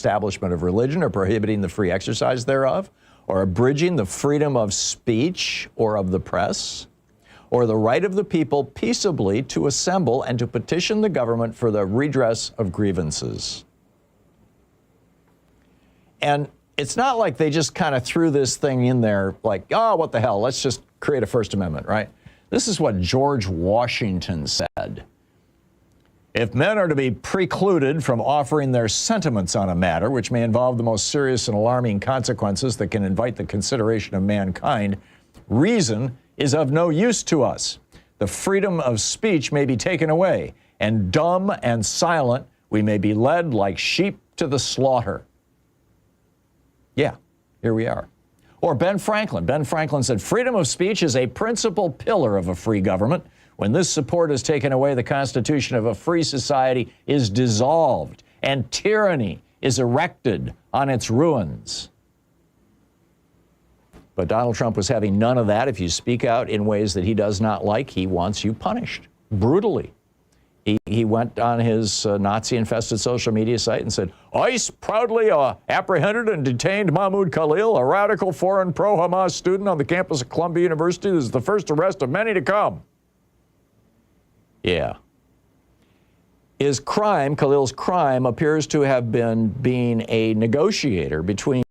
establishment of religion or prohibiting the free exercise thereof, or abridging the freedom of speech or of the press, or the right of the people peaceably to assemble and to petition the government for the redress of grievances. And it's not like they just kind of threw this thing in there like, oh, what the hell, let's just create a First Amendment, right? This is what George Washington said. If men are to be precluded from offering their sentiments on a matter which may involve the most serious and alarming consequences that can invite the consideration of mankind, reason is of no use to us. The freedom of speech may be taken away, and dumb and silent we may be led like sheep to the slaughter. Yeah, here we are. Or Ben Franklin. Ben Franklin said, freedom of speech is a principal pillar of a free government. When this support is taken away, the constitution of a free society is dissolved, and tyranny is erected on its ruins. But Donald Trump was having none of that. If you speak out in ways that he does not like, he wants you punished brutally. He went on his Nazi-infested social media site and said, ICE proudly apprehended and detained Mahmoud Khalil, a radical foreign pro-Hamas student on the campus of Columbia University. This is the first arrest of many to come. Yeah. His crime, Khalil's crime, appears to have been being a negotiator between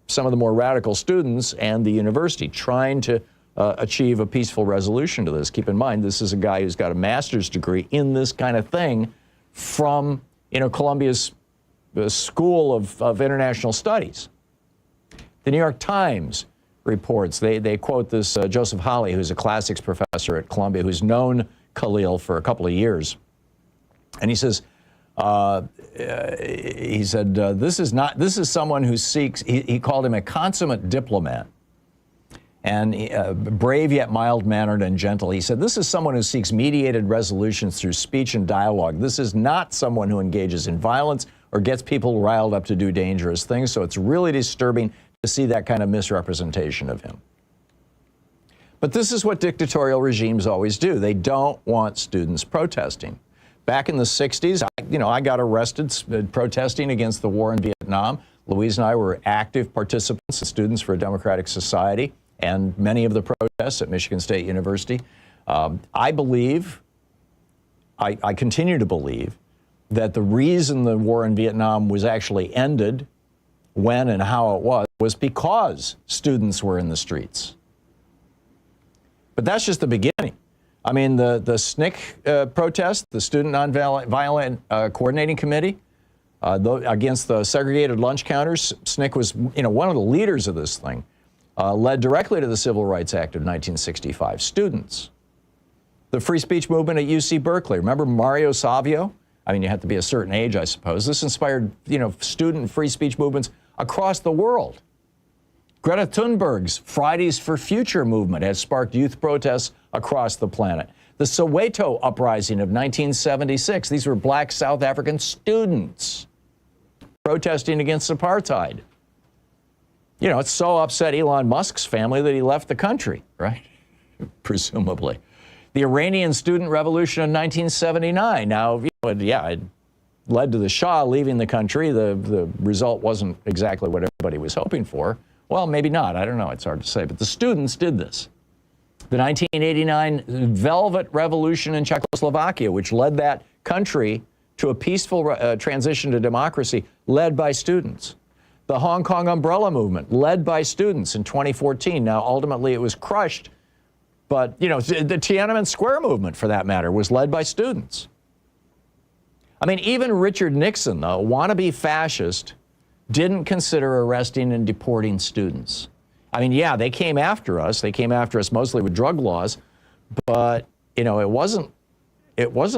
some of the more radical students and the university, trying to achieve a peaceful resolution to this. Keep in mind, this is a guy who's got a master's degree in this kind of thing from, Columbia's School of International Studies. The New York Times reports, they quote this Joseph Hawley, who's a classics professor at Columbia, who's known Khalil for a couple of years. And he says, this is someone who seeks, he called him a consummate diplomat, and brave yet mild-mannered and gentle. He said, this is someone who seeks mediated resolutions through speech and dialogue. This is not someone who engages in violence or gets people riled up to do dangerous things. So it's really disturbing to see that kind of misrepresentation of him. But this is what dictatorial regimes always do. They don't want students protesting. Back in the 60s, I got arrested protesting against the war in Vietnam. Louise and I were active participants in Students for a Democratic Society and many of the protests at Michigan State University. I continue to believe that the reason the war in Vietnam was actually ended, when and how it was because students were in the streets. But that's just the beginning. I mean, the SNCC protest, the Student Nonviolent Coordinating Committee, against the segregated lunch counters, SNCC was, one of the leaders of this thing, led directly to the Civil Rights Act of 1965. Students. The free speech movement at UC Berkeley. Remember Mario Savio? I mean, you have to be a certain age, I suppose. This inspired, student free speech movements across the world. Greta Thunberg's Fridays for Future movement has sparked youth protests across the planet. The Soweto uprising of 1976, these were black South African students protesting against apartheid. It so upset Elon Musk's family that he left the country, right? Presumably. The Iranian student revolution in 1979. Now, it led to the Shah leaving the country. The result wasn't exactly what everybody was hoping for. Well, maybe not. I don't know. It's hard to say. But the students did this. The 1989 Velvet Revolution in Czechoslovakia, which led that country to a peaceful transition to democracy, led by students. The Hong Kong umbrella movement, led by students in 2014. Now, ultimately, it was crushed. But, the Tiananmen Square movement, for that matter, was led by students. I mean, even Richard Nixon, the wannabe fascist, didn't consider arresting and deporting students. I mean, yeah, they came after us. They came after us mostly with drug laws, but it wasn't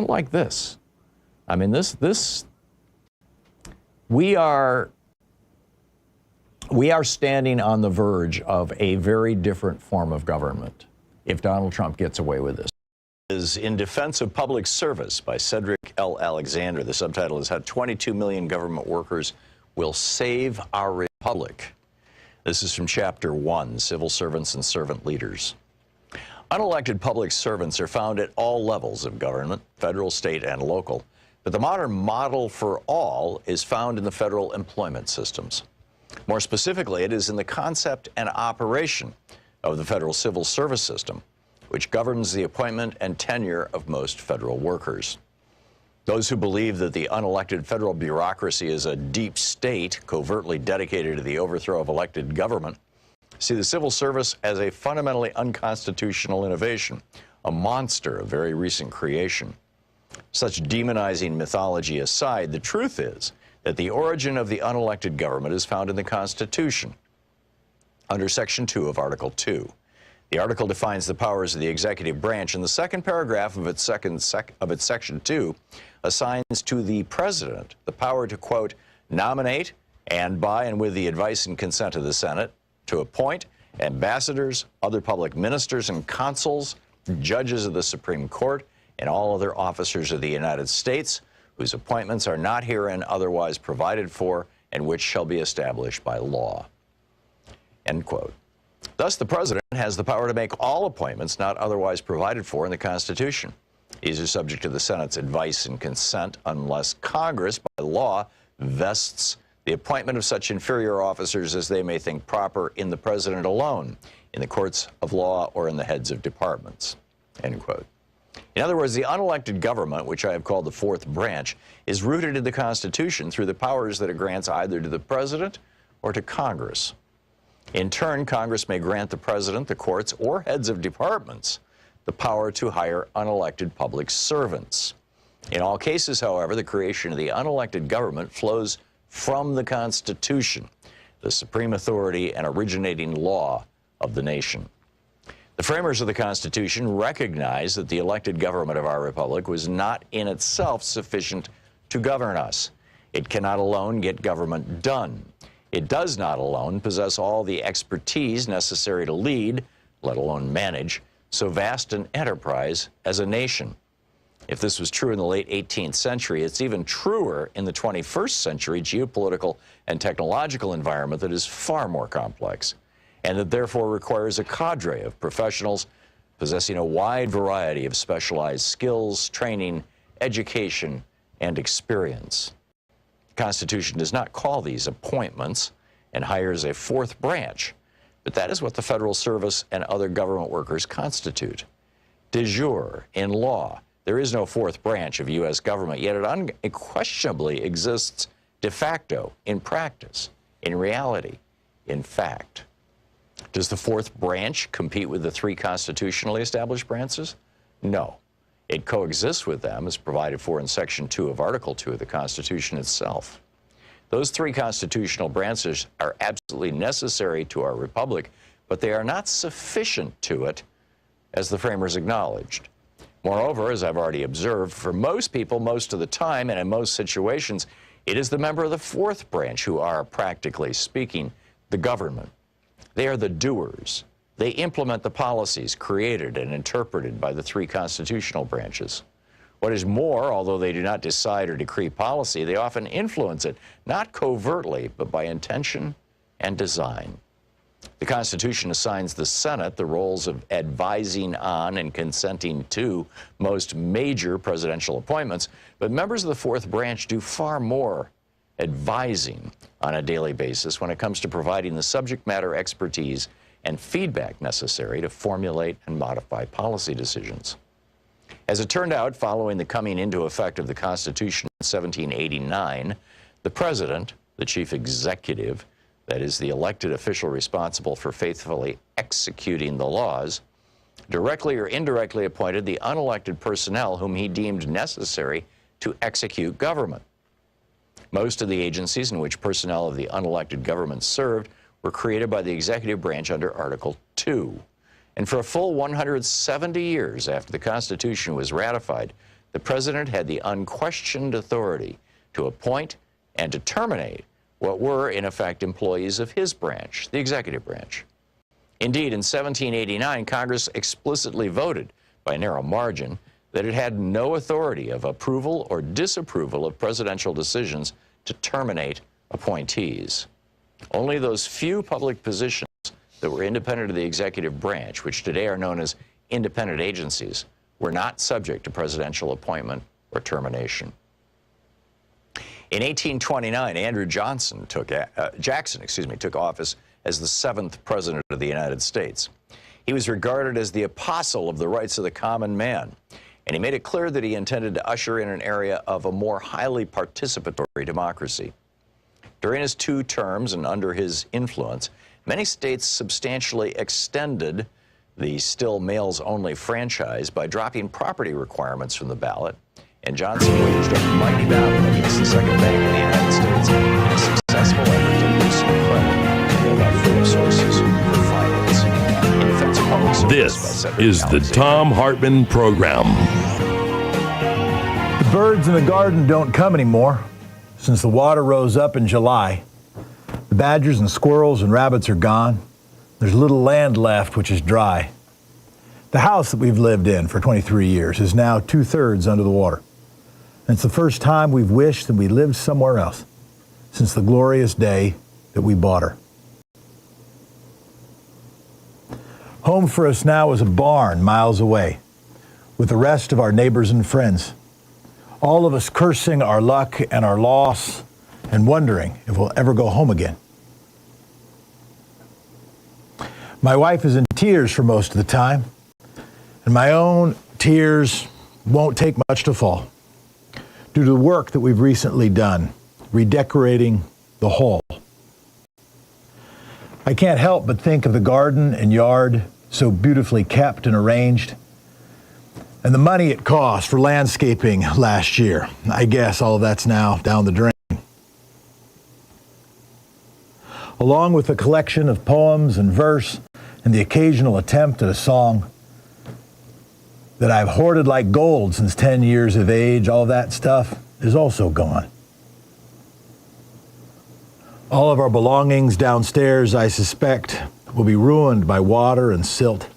like this. I mean, we are standing on the verge of a very different form of government if Donald Trump gets away with this. Is In Defense of Public Service by Cedric L. Alexander. The subtitle is How 22 Million Government Workers Will Save Our Republic. This is from Chapter 1, Civil Servants and Servant Leaders. Unelected public servants are found at all levels of government, federal, state, and local. But the modern model for all is found in the federal employment systems. More specifically, it is in the concept and operation of the federal civil service system, which governs the appointment and tenure of most federal workers. Those who believe that the unelected federal bureaucracy is a deep state covertly dedicated to the overthrow of elected government see the civil service as a fundamentally unconstitutional innovation, a monster of very recent creation. Such demonizing mythology aside, the truth is that the origin of the unelected government is found in the Constitution, under Section 2 of Article 2. The article defines the powers of the executive branch, and the second paragraph of its Section 2 assigns to the President the power to, quote, nominate and by and with the advice and consent of the Senate, to appoint ambassadors, other public ministers and consuls, judges of the Supreme Court, and all other officers of the United States, whose appointments are not herein otherwise provided for, and which shall be established by law. End quote. Thus, the President has the power to make all appointments not otherwise provided for in the Constitution. These are subject to the Senate's advice and consent unless Congress, by law, vests the appointment of such inferior officers as they may think proper in the President alone, in the courts of law, or in the heads of departments. End quote. In other words, the unelected government, which I have called the fourth branch, is rooted in the Constitution through the powers that it grants either to the President or to Congress. In turn, Congress may grant the President, the courts, or heads of departments the power to hire unelected public servants. In all cases, however, the creation of the unelected government flows from the Constitution, the supreme authority and originating law of the nation. The framers of the Constitution recognized that the elected government of our republic was not in itself sufficient to govern us. It cannot alone get government done. It does not alone possess all the expertise necessary to lead, let alone manage, so vast an enterprise as a nation. If this was true in the late 18th century, it's even truer in the 21st century geopolitical and technological environment that is far more complex, and that therefore requires a cadre of professionals possessing a wide variety of specialized skills, training, education, and experience. The Constitution does not call these appointments and hires a fourth branch, but that is what the federal service and other government workers constitute. De jure, in law, there is no fourth branch of U.S. government, yet it unquestionably exists de facto, in practice, in reality, in fact. Does the fourth branch compete with the three constitutionally established branches? No. It coexists with them as provided for in Section 2 of Article 2 of the Constitution itself. Those three constitutional branches are absolutely necessary to our republic, but they are not sufficient to it, as the framers acknowledged. Moreover, as I've already observed, for most people, most of the time, and in most situations, it is the member of the fourth branch who are, practically speaking, the government. They are the doers. They implement the policies created and interpreted by the three constitutional branches. What is more, although they do not decide or decree policy, they often influence it, not covertly, but by intention and design. The Constitution assigns the Senate the roles of advising on and consenting to most major presidential appointments, but members of the fourth branch do far more advising on a daily basis when it comes to providing the subject matter expertise and feedback necessary to formulate and modify policy decisions. As it turned out, following the coming into effect of the Constitution in 1789, the President, the chief executive, that is, the elected official responsible for faithfully executing the laws, directly or indirectly appointed the unelected personnel whom he deemed necessary to execute government. Most of the agencies in which personnel of the unelected government served were created by the executive branch under Article 2. And for a full 170 years after the Constitution was ratified, the President had the unquestioned authority to appoint and to terminate what were, in effect, employees of his branch, the executive branch. Indeed, in 1789, Congress explicitly voted, by a narrow margin, that it had no authority of approval or disapproval of presidential decisions to terminate appointees. Only those few public positions that were independent of the executive branch, which today are known as independent agencies, were not subject to presidential appointment or termination. In 1829, Andrew Jackson took office as the 7th President of the United States. He was regarded as the apostle of the rights of the common man, and he made it clear that he intended to usher in an era of a more highly participatory democracy. During his 2 terms and under his influence, many states substantially extended the still males-only franchise by dropping property requirements from the ballot, and Johnson waged a mighty battle against the Second Bank of the United States in a successful effort to loosen credit and build out freedom sources for finance. In defense of public service This by Senator is the Thom Hartmann Program. The birds in the garden don't come anymore since the water rose up in July. The badgers and squirrels and rabbits are gone. There's little land left which is dry. The house that we've lived in for 23 years is now 2/3 under the water. And it's the first time we've wished that we lived somewhere else since the glorious day that we bought her. Home for us now is a barn miles away with the rest of our neighbors and friends. All of us cursing our luck and our loss and wondering if we'll ever go home again. My wife is in tears for most of the time, and my own tears won't take much to fall due to the work that we've recently done, redecorating the hall. I can't help but think of the garden and yard so beautifully kept and arranged, and the money it cost for landscaping last year. I guess all of that's now down the drain. Along with a collection of poems and verse and the occasional attempt at a song that I've hoarded like gold since 10 years of age, all that stuff is also gone. All of our belongings downstairs, I suspect, will be ruined by water and silt.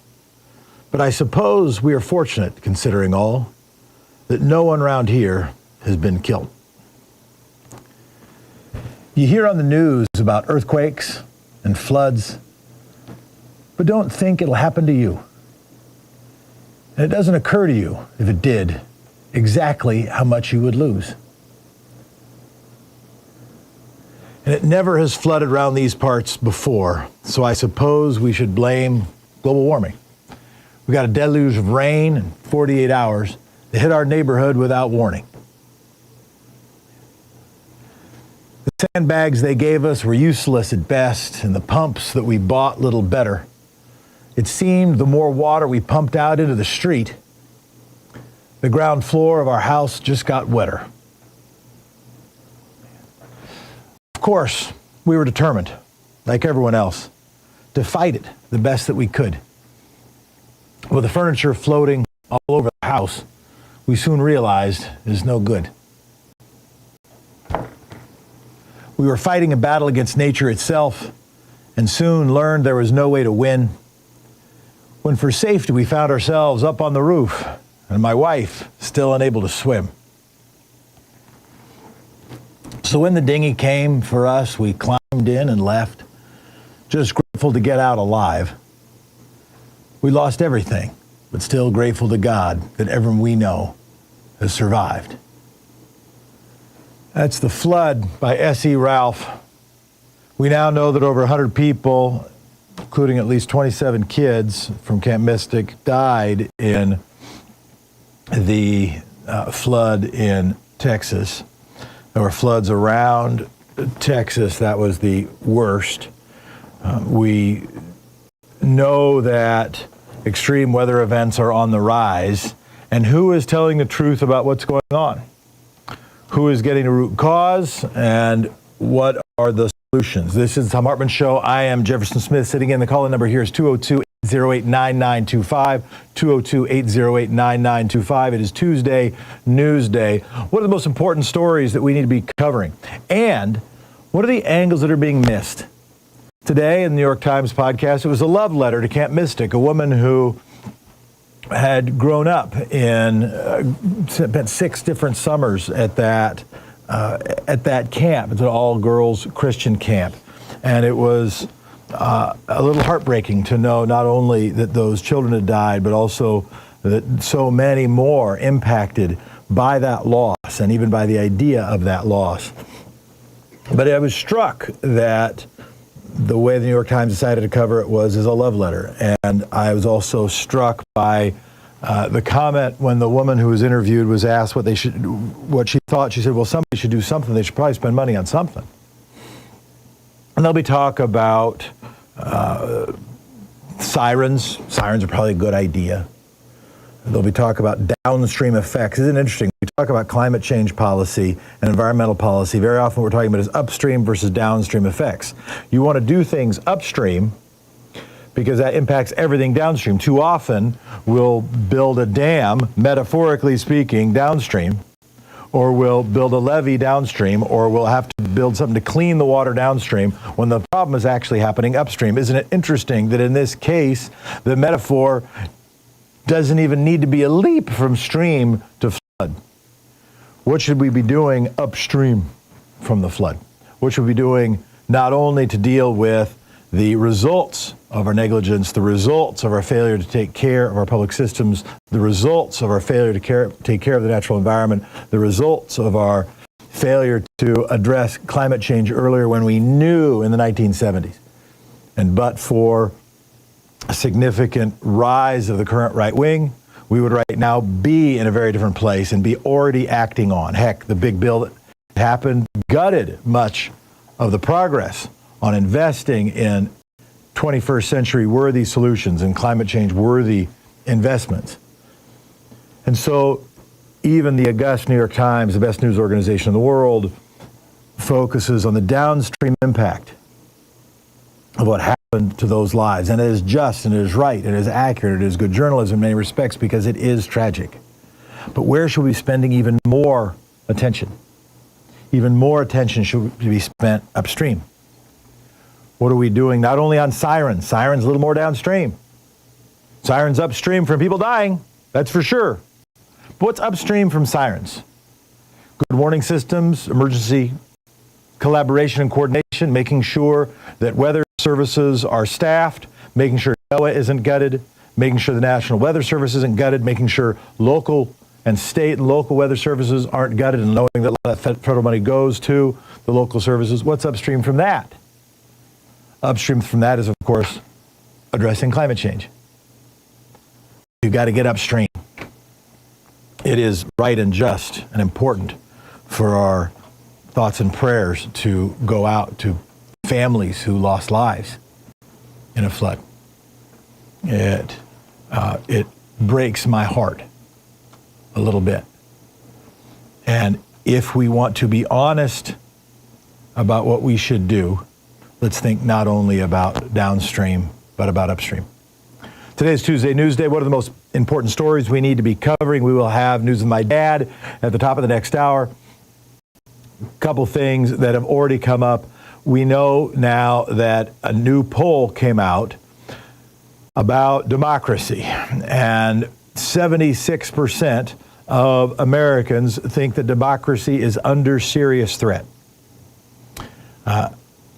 But I suppose we are fortunate, considering all, that no one around here has been killed. You hear on the news about earthquakes and floods, but don't think it'll happen to you. And it doesn't occur to you, if it did, exactly how much you would lose. And it never has flooded around these parts before, so I suppose we should blame global warming. We got a deluge of rain in 48 hours that hit our neighborhood without warning. The sandbags they gave us were useless at best, and the pumps that we bought little better. It seemed the more water we pumped out into the street, the ground floor of our house just got wetter. Of course, we were determined, like everyone else, to fight it the best that we could. With the furniture floating all over the house, we soon realized is no good. We were fighting a battle against nature itself, and soon learned there was no way to win. When for safety we found ourselves up on the roof, and my wife still unable to swim. So when the dinghy came for us, we climbed in and left, just grateful to get out alive. We lost everything, but still grateful to God that everyone we know has survived. That's The Flood by S.E. Ralph. We now know that over 100 people, including at least 27 kids from Camp Mystic, died in the flood in Texas. There were floods around Texas. That was the worst. We know that extreme weather events are on the rise. And who is telling the truth about what's going on? Who is getting the root cause, and what are the solutions? This is the Thom Hartmann Show. I am Jefferson Smith. Sitting in, the call-in number here is 202-808-9925, 202-808-9925. It is Tuesday, News Day. What are the most important stories that we need to be covering? And what are the angles that are being missed? Today in the New York Times podcast, it was a love letter to Camp Mystic, a woman who had grown up in, spent 6 different summers at that camp. It's an all-girls Christian camp. And it was a little heartbreaking to know not only that those children had died, but also that so many more impacted by that loss. loss and even by the idea of that loss. But I was struck that the way the New York Times decided to cover it was as a love letter. And I was also struck by the comment when the woman who was interviewed was asked what she thought. She said, well, somebody should do something. They should probably spend money on something. And there'll be talk about sirens. Sirens are probably a good idea. There'll be talk about downstream effects. Isn't it interesting? We talk about climate change policy and environmental policy. Very often what we're talking about is upstream versus downstream effects. You want to do things upstream because that impacts everything downstream. Too often we'll build a dam, metaphorically speaking, downstream, or we'll build a levee downstream, or we'll have to build something to clean the water downstream when the problem is actually happening upstream. Isn't it interesting that in this case, the metaphor doesn't even need to be a leap from stream to flood? What should we be doing upstream from the flood? What should we be doing not only to deal with the results of our negligence, the results of our failure to take care of our public systems, the results of our failure to take care of the natural environment, the results of our failure to address climate change earlier when we knew in the 1970s. And but for a significant rise of the current right wing, we would right now be in a very different place and be already acting on. Heck, the big bill that happened gutted much of the progress on investing in 21st century worthy solutions and climate change worthy investments. And so even the august New York Times, the best news organization in the world, focuses on the downstream impact of what happened to those lives. And it is just, and it is right, it is accurate, it is good journalism in many respects because it is tragic. But where should we be spending even more attention? Even more attention should be spent upstream. What are we doing not only on sirens? Sirens a little more downstream. Sirens upstream from people dying, that's for sure. But what's upstream from sirens? Good warning systems, emergency collaboration and coordination, making sure that weather services are staffed, making sure NOAA isn't gutted, making sure the National Weather Service isn't gutted, making sure local and state and local weather services aren't gutted, and knowing that a lot of federal money goes to the local services. What's upstream from that? Upstream from that is, of course, addressing climate change. You've got to get upstream. It is right and just and important for our thoughts and prayers to go out to families who lost lives in a flood. It breaks my heart a little bit. And if we want to be honest about what we should do, let's think not only about downstream, but about upstream. Today is Tuesday News Day. What are the most important stories we need to be covering? We will have news with my dad at the top of the next hour. A couple things that have already come up. We know now that a new poll came out about democracy, and 76% of Americans think that democracy is under serious threat.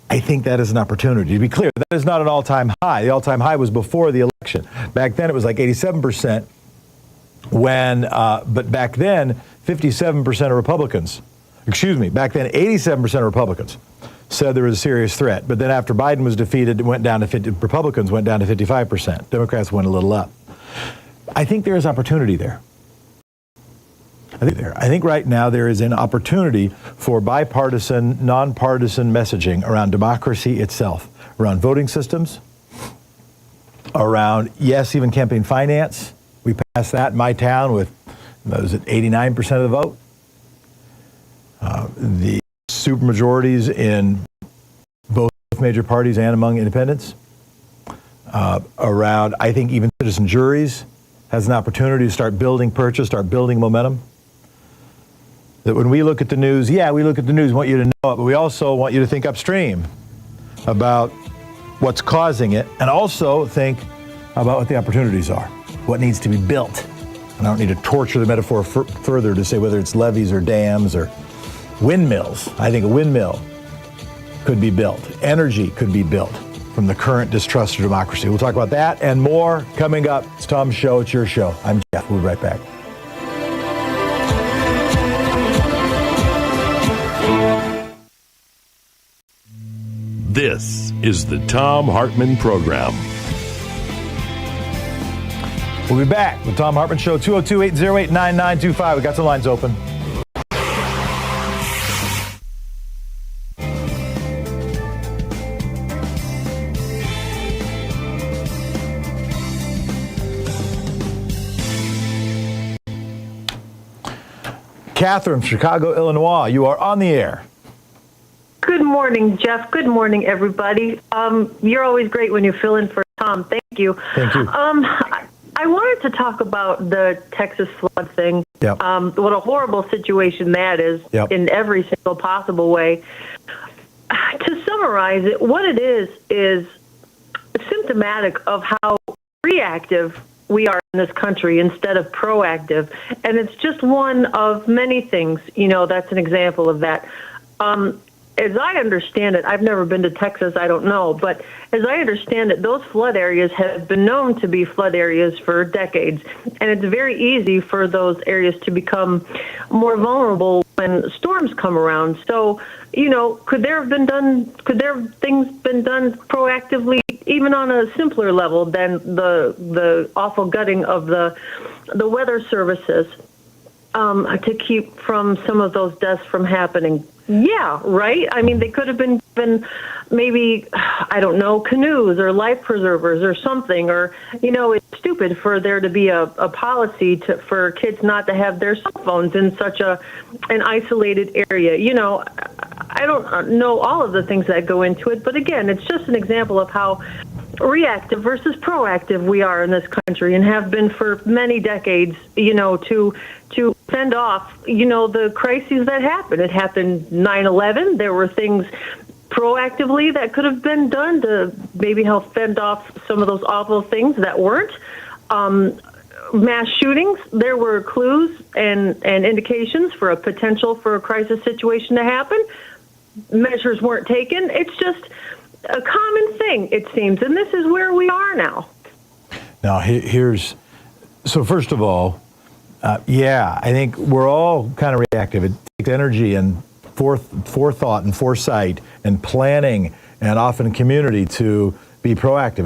I think that is an opportunity. To be clear, that is not an all-time high. The all-time high was before the election. Back then it was like 87% but back then 57% of Republicans, back then 87% of Republicans said there was a serious threat. But then after Biden was defeated, Republicans went down to 55%. Democrats went a little up. I think there is opportunity there. I think right now there is an opportunity for bipartisan, nonpartisan messaging around democracy itself, around voting systems, around, yes, even campaign finance. We passed that in my town with, was it 89% of the vote? The supermajorities in both major parties and among independents. Around, I think even citizen juries has an opportunity to start building momentum. That when we look at the news, we look at the news, want you to know it, but we also want you to think upstream about what's causing it, and also think about what the opportunities are, what needs to be built. And I don't need to torture the metaphor further to say whether it's levees or dams or windmills. I think a windmill could be built. Energy could be built from the current distrust of democracy. We'll talk about that and more coming up. It's Tom's show. It's your show. I'm Jeff. We'll be right back. This is the Thom Hartmann Program. We'll be back with Thom Hartmann Show, 202-808-9925. We got some lines open. Catherine from Chicago, Illinois, you are on the air. Good morning, Jeff. Good morning, everybody. You're always great when you fill in for Tom. Thank you. Thank you. I wanted to talk about the Texas flood thing. Yep. What a horrible situation that is in every single possible way. To summarize it, what it is symptomatic of how reactive we are in this country instead of proactive. And it's just one of many things, that's an example of that. As I understand it, I've never been to Texas, I don't know, but as I understand it, those flood areas have been known to be flood areas for decades, and it's very easy for those areas to become more vulnerable when storms come around. So, could there have things been done proactively, even on a simpler level than the awful gutting of the weather services, to keep from some of those deaths from happening? Yeah, right? I mean, they could have been given maybe, I don't know, canoes or life preservers or something. Or, it's stupid for there to be a policy for kids not to have their cell phones in such an isolated area. I don't know all of the things that go into it. But again, it's just an example of how reactive versus proactive we are in this country and have been for many decades, to fend off, the crises that happen. It happened 9/11. There were things proactively that could have been done to maybe help fend off some of those awful things that weren't. Mass shootings, there were clues and indications for a potential for a crisis situation to happen. Measures weren't taken. It's just a common thing, it seems, and this is where we are now. Now, so first of all, I think we're all kind of reactive. It takes energy and forethought and foresight and planning and often community to be proactive.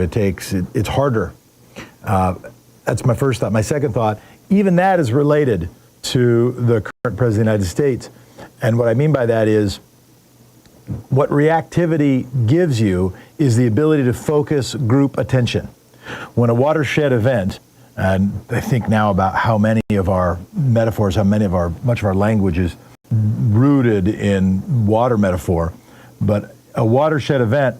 It's harder. That's my first thought. My second thought, even that is related to the current President of the United States. And what I mean by that is, what reactivity gives you is the ability to focus group attention. When a watershed event, and I think now about how many of our metaphors, much of our language is rooted in water metaphor, but a watershed event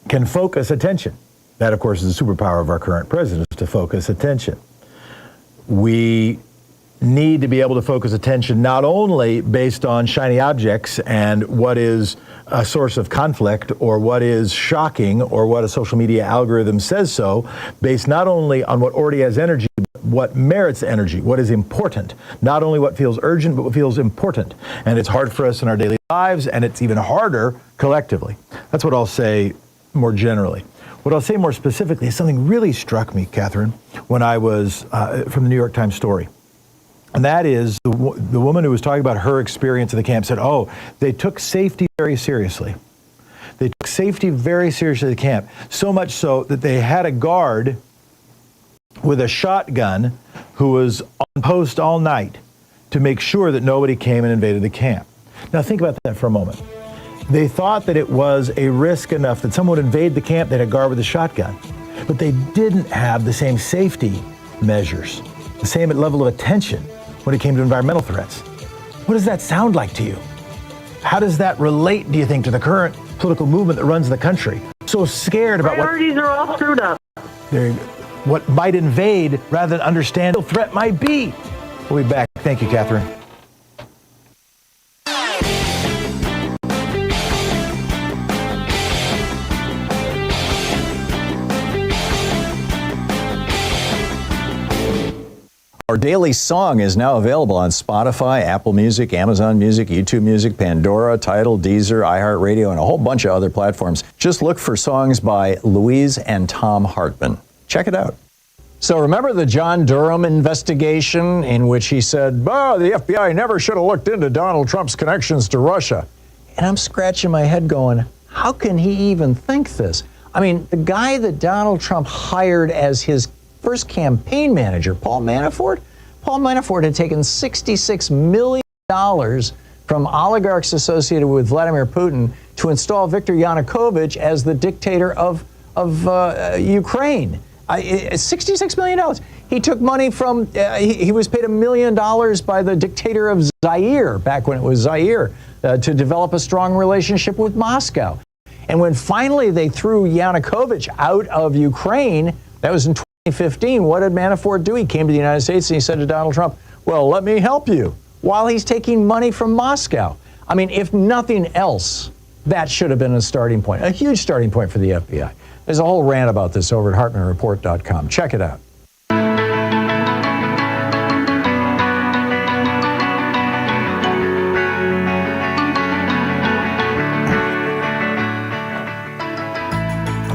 can focus attention. That, of course, is the superpower of our current president, is to focus attention. We need to be able to focus attention not only based on shiny objects and what is a source of conflict or what is shocking or what a social media algorithm says so, based not only on what already has energy, but what merits energy, what is important. Not only what feels urgent, but what feels important. And it's hard for us in our daily lives, and it's even harder collectively. That's what I'll say more generally. What I'll say more specifically is something really struck me, Catherine, when I was from the New York Times story. And that is the woman who was talking about her experience at the camp said, they took safety very seriously. They took safety very seriously at the camp, so much so that they had a guard with a shotgun who was on post all night to make sure that nobody came and invaded the camp. Now think about that for a moment. They thought that it was a risk enough that someone would invade the camp, they had a guard with a shotgun. But they didn't have the same safety measures, the same level of attention when it came to environmental threats. What does that sound like to you? How does that relate, do you think, to the current political movement that runs the country? So scared about priorities are all screwed up. What might invade rather than understand what the threat might be. We'll be back. Thank you, Catherine. Our daily song is now available on Spotify, Apple Music, Amazon Music, YouTube Music, Pandora, Tidal, Deezer, iHeartRadio, and a whole bunch of other platforms. Just look for songs by Louise and Thom Hartmann. Check it out. So remember the John Durham investigation in which he said, the FBI never should have looked into Donald Trump's connections to Russia. And I'm scratching my head going, How can he even think this? I mean, the guy that Donald Trump hired as his first campaign manager, Paul Manafort had taken $66 million from oligarchs associated with Vladimir Putin to install Viktor Yanukovych as the dictator of Ukraine. $66 million. He took money from, he was paid $1 million by the dictator of Zaire, back when it was Zaire, to develop a strong relationship with Moscow. And when finally they threw Yanukovych out of Ukraine, that was in 2015, what did Manafort do? He came to the United States and he said to Donald Trump, well, let me help you, while he's taking money from Moscow. I mean, if nothing else, that should have been a starting point, a huge starting point for the FBI. There's a whole rant about this over at HartmannReport.com. Check it out.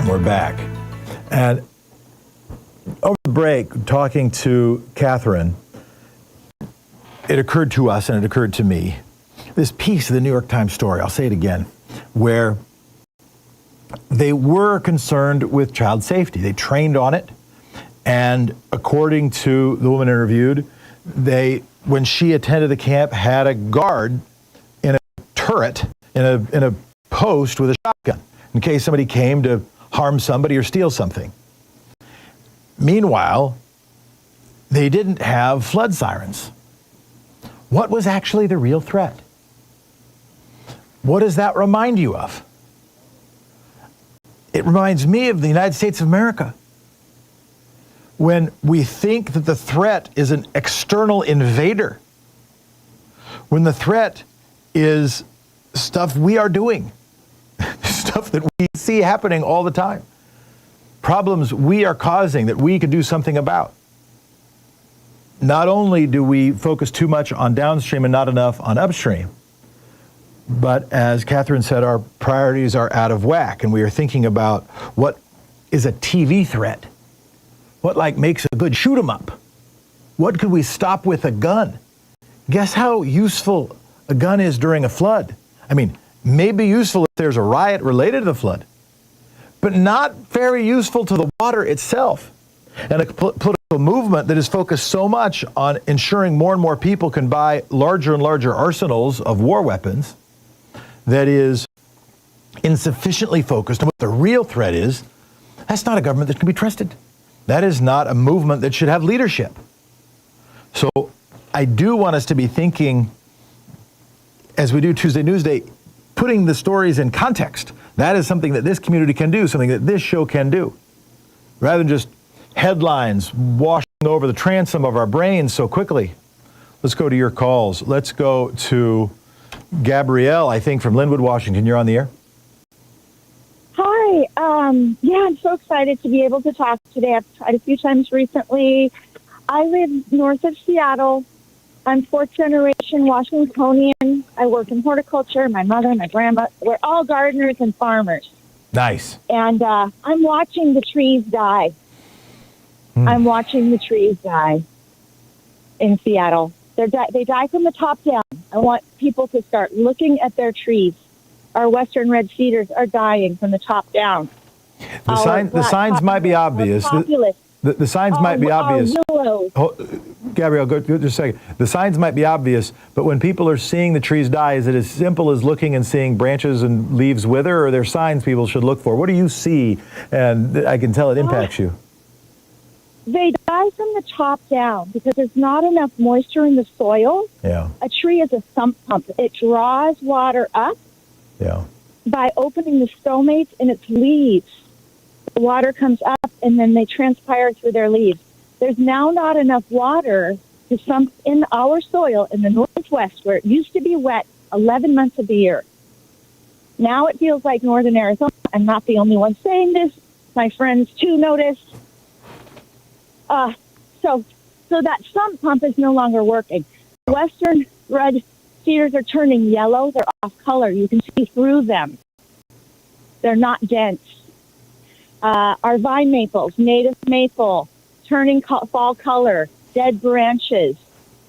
We're back. And over the break, talking to Catherine, it occurred to us and it occurred to me, this piece of the New York Times story, I'll say it again, where they were concerned with child safety. They trained on it. And according to the woman interviewed, they, when she attended the camp, had a guard in a turret, in a post with a shotgun, in case somebody came to harm somebody or steal something. Meanwhile, they didn't have flood sirens. What was actually the real threat? What does that remind you of? It reminds me of the United States of America. When we think that the threat is an external invader, when the threat is stuff we are doing, stuff that we see happening all the time, problems we are causing that we could do something about. Not only do we focus too much on downstream and not enough on upstream, but as Catherine said, our priorities are out of whack, and we are thinking about what is a TV threat? What makes a good shoot 'em up? What could we stop with a gun? Guess how useful a gun is during a flood? I mean, maybe useful if there's a riot related to the flood, but not very useful to the water itself. And a political movement that is focused so much on ensuring more and more people can buy larger and larger arsenals of war weapons that is insufficiently focused on what the real threat is, that's not a government that can be trusted. That is not a movement that should have leadership. So I do want us to be thinking, as we do Tuesday Newsday, putting the stories in context. That is something that this community can do, something that this show can do. Rather than just headlines washing over the transom of our brains so quickly. Let's go to your calls. Let's go to Gabrielle, I think, from Linwood, Washington. You're on the air. Hi. I'm so excited to be able to talk today. I've tried a few times recently. I live north of Seattle. I'm fourth generation Washingtonian. I work in horticulture. My mother and my grandma, we're all gardeners and farmers. Nice. And I'm watching the trees die. I'm watching the trees die in Seattle. They die from the top down. I want people to start looking at their trees. Our western red cedars are dying from the top down. The signs might be obvious. The signs might be obvious. Gabrielle, go just a second. The signs might be obvious, but when people are seeing the trees die, is it as simple as looking and seeing branches and leaves wither, or are there signs people should look for? What do you see? And I can tell it impacts you. They die from the top down because there's not enough moisture in the soil. Yeah. A tree is a sump pump. It draws water up by opening the stomates in its leaves. The water comes up and then they transpire through their leaves. There's now not enough water to sump in our soil in the Northwest, where it used to be wet 11 months of the year. Now it feels like northern Arizona. I'm not the only one saying this. My friends too noticed. So that sump pump is no longer working. Western red cedars are turning yellow. They're off color. You can see through them. They're not dense. Our vine maples, native maple, turning fall color, dead branches.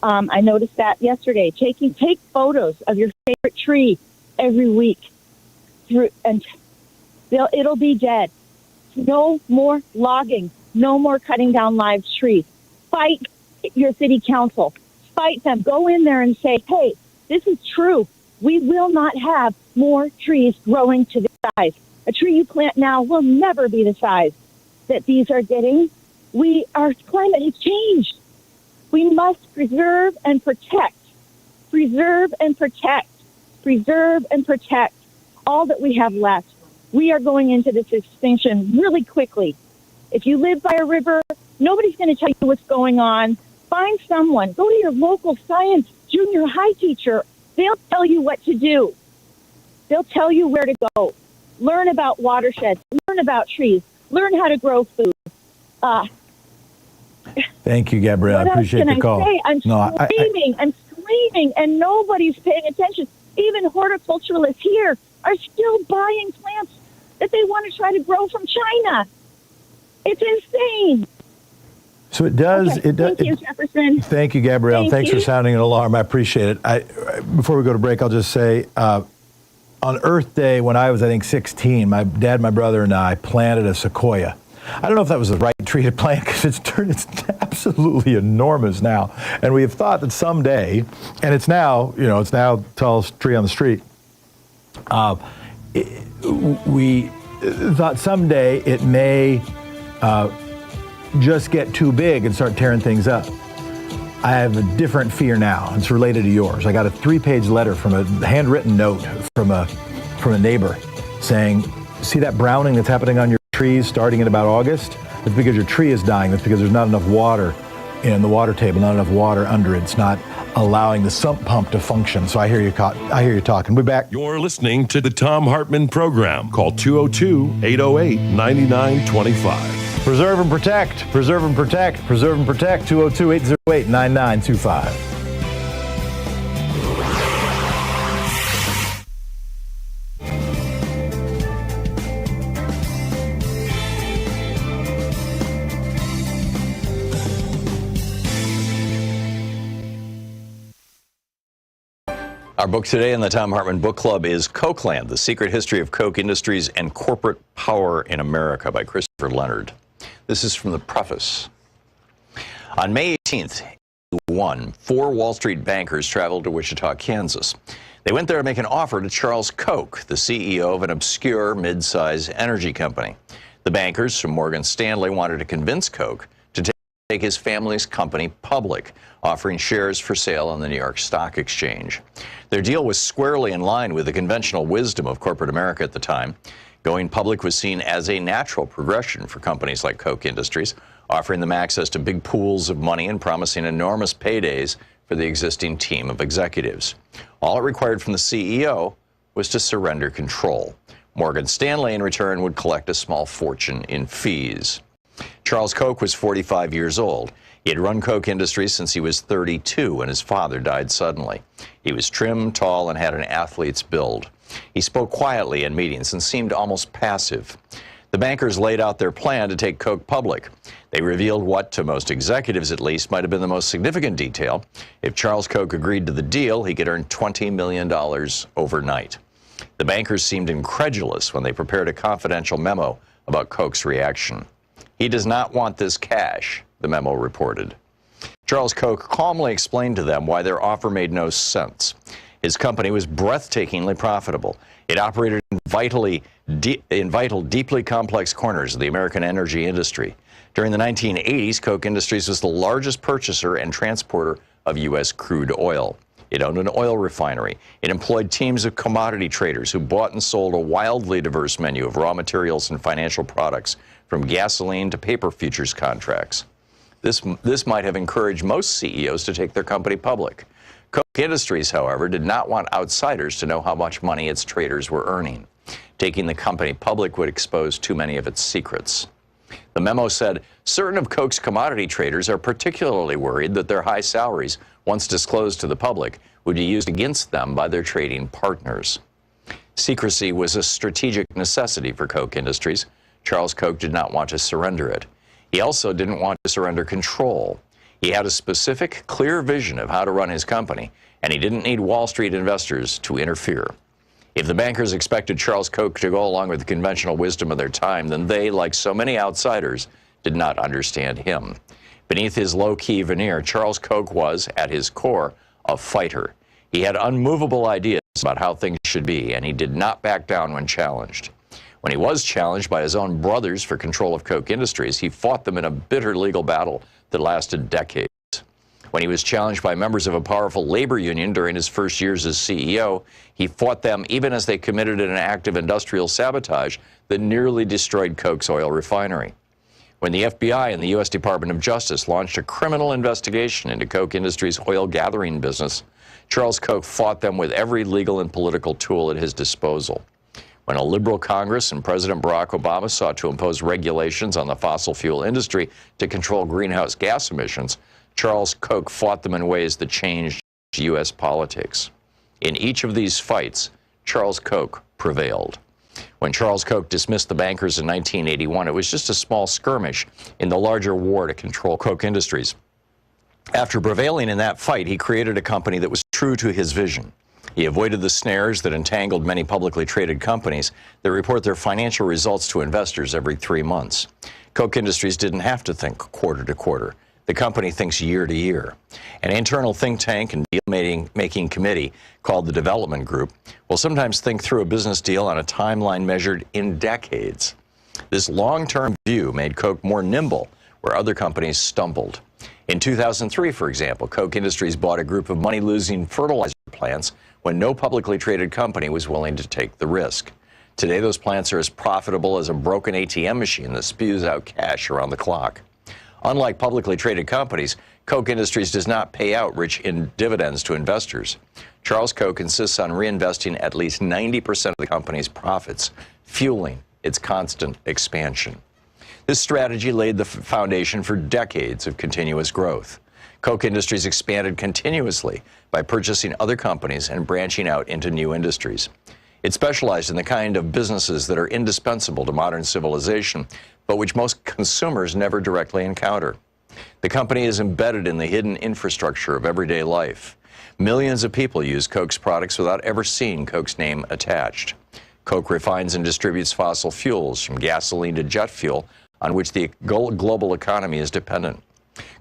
I noticed that yesterday. Take photos of your favorite tree every week. through, and it'll be dead. No more logging. No more cutting down live trees. Fight your city council. Fight them. Go in there and say, hey, this is true. We will not have more trees growing to this size. A tree you plant now will never be the size that these are getting. Our climate has changed. We must preserve and protect. Preserve and protect. Preserve and protect all that we have left. We are going into this extinction really quickly. If you live by a river, nobody's going to tell you what's going on. Find someone. Go to your local science junior high teacher. They'll tell you what to do. They'll tell you where to go. Learn about watersheds. Learn about trees. Learn how to grow food. Thank you, Gabrielle. I appreciate the call. I'm screaming, and nobody's paying attention. Even horticulturalists here are still buying plants that they want to try to grow from China. It's insane. So it does. Okay, thank you, Jefferson. Thank you, Gabrielle. Thanks for sounding an alarm. I appreciate it. Before we go to break, I'll just say, on Earth Day, when I was, I think, 16, my dad, my brother, and I planted a sequoia. I don't know if that was the right tree to plant because it's absolutely enormous now. And we have thought that someday, and it's now the tallest tree on the street. We thought someday it may just get too big and start tearing things up. I have a different fear now. It's related to yours. I got a 3-page letter from a handwritten note from a neighbor saying, see that browning that's happening on your trees starting in about August? It's because your tree is dying. That's because there's not enough water in the water table, not enough water under it. It's not allowing the sump pump to function. So I hear you talking. We'll be back. You're listening to the Thom Hartmann Program. Call 202-808-9925. Preserve and protect. Preserve and protect. Preserve and protect. 202-808-9925. Our book today in the Thom Hartmann Book Club is Cokeland, The Secret History of Coke Industries and Corporate Power in America by Christopher Leonard. This is from the preface. On May 18th, 4 Wall Street bankers traveled to Wichita, Kansas. They went there to make an offer to Charles Koch, the CEO of an obscure mid-size energy company. The bankers from Morgan Stanley wanted to convince Koch to take his family's company public, offering shares for sale on the New York Stock Exchange. Their deal was squarely in line with the conventional wisdom of corporate America at the time. Going public was seen as a natural progression for companies like Koch Industries, offering them access to big pools of money and promising enormous paydays for the existing team of executives. All it required from the CEO was to surrender control. Morgan Stanley, in return, would collect a small fortune in fees. Charles Koch was 45 years old. He had run Koch Industries since he was 32 when his father died suddenly. He was trim, tall, and had an athlete's build. He spoke quietly in meetings and seemed almost passive. The bankers laid out their plan to take Koch public. They revealed what, to most executives at least, might have been the most significant detail. If Charles Koch agreed to the deal, he could earn $20 million overnight. The bankers seemed incredulous when they prepared a confidential memo about Koch's reaction. He does not want this cash, the memo reported. Charles Koch calmly explained to them why their offer made no sense. His company was breathtakingly profitable. It operated in vital, deeply complex corners of the American energy industry. During the 1980s, Koch Industries was the largest purchaser and transporter of U.S. crude oil. It owned an oil refinery. It employed teams of commodity traders who bought and sold a wildly diverse menu of raw materials and financial products, from gasoline to paper futures contracts. This might have encouraged most CEOs to take their company public. Koch Industries, however, did not want outsiders to know how much money its traders were earning. Taking the company public would expose too many of its secrets. The memo said, certain of Koch's commodity traders are particularly worried that their high salaries, once disclosed to the public, would be used against them by their trading partners. Secrecy was a strategic necessity for Koch Industries. Charles Koch did not want to surrender it. He also didn't want to surrender control. He had a specific, clear vision of how to run his company, and he didn't need Wall Street investors to interfere. If the bankers expected Charles Koch to go along with the conventional wisdom of their time, then they, like so many outsiders, did not understand him. Beneath his low-key veneer, Charles Koch was, at his core, a fighter. He had unmovable ideas about how things should be, and he did not back down when challenged. When he was challenged by his own brothers for control of Koch Industries, he fought them in a bitter legal battle that lasted decades. When he was challenged by members of a powerful labor union during his first years as CEO, he fought them even as they committed an act of industrial sabotage that nearly destroyed Koch's oil refinery. When the FBI and the U.S. Department of Justice launched a criminal investigation into Koch Industries' oil gathering business, Charles Koch fought them with every legal and political tool at his disposal. When a liberal Congress and President Barack Obama sought to impose regulations on the fossil fuel industry to control greenhouse gas emissions, Charles Koch fought them in ways that changed U.S. politics. In each of these fights, Charles Koch prevailed. When Charles Koch dismissed the bankers in 1981, it was just a small skirmish in the larger war to control Koch Industries. After prevailing in that fight, he created a company that was true to his vision. He avoided the snares that entangled many publicly traded companies that report their financial results to investors every 3 months. Koch Industries didn't have to think quarter to quarter. The company thinks year to year. An internal think tank and deal-making committee called the Development Group will sometimes think through a business deal on a timeline measured in decades. This long-term view made Koch more nimble where other companies stumbled. In 2003, for example, Koch Industries bought a group of money-losing fertilizer plants when no publicly traded company was willing to take the risk. Today, those plants are as profitable as a broken ATM machine that spews out cash around the clock. Unlike publicly traded companies, Koch Industries does not pay out rich in dividends to investors. Charles Koch insists on reinvesting at least 90% of the company's profits, fueling its constant expansion. This strategy laid the foundation for decades of continuous growth. Koch Industries expanded continuously by purchasing other companies and branching out into new industries. It specialized in the kind of businesses that are indispensable to modern civilization, but which most consumers never directly encounter. The company is embedded in the hidden infrastructure of everyday life. Millions of people use Koch's products without ever seeing Koch's name attached. Koch refines and distributes fossil fuels, from gasoline to jet fuel, on which the global economy is dependent.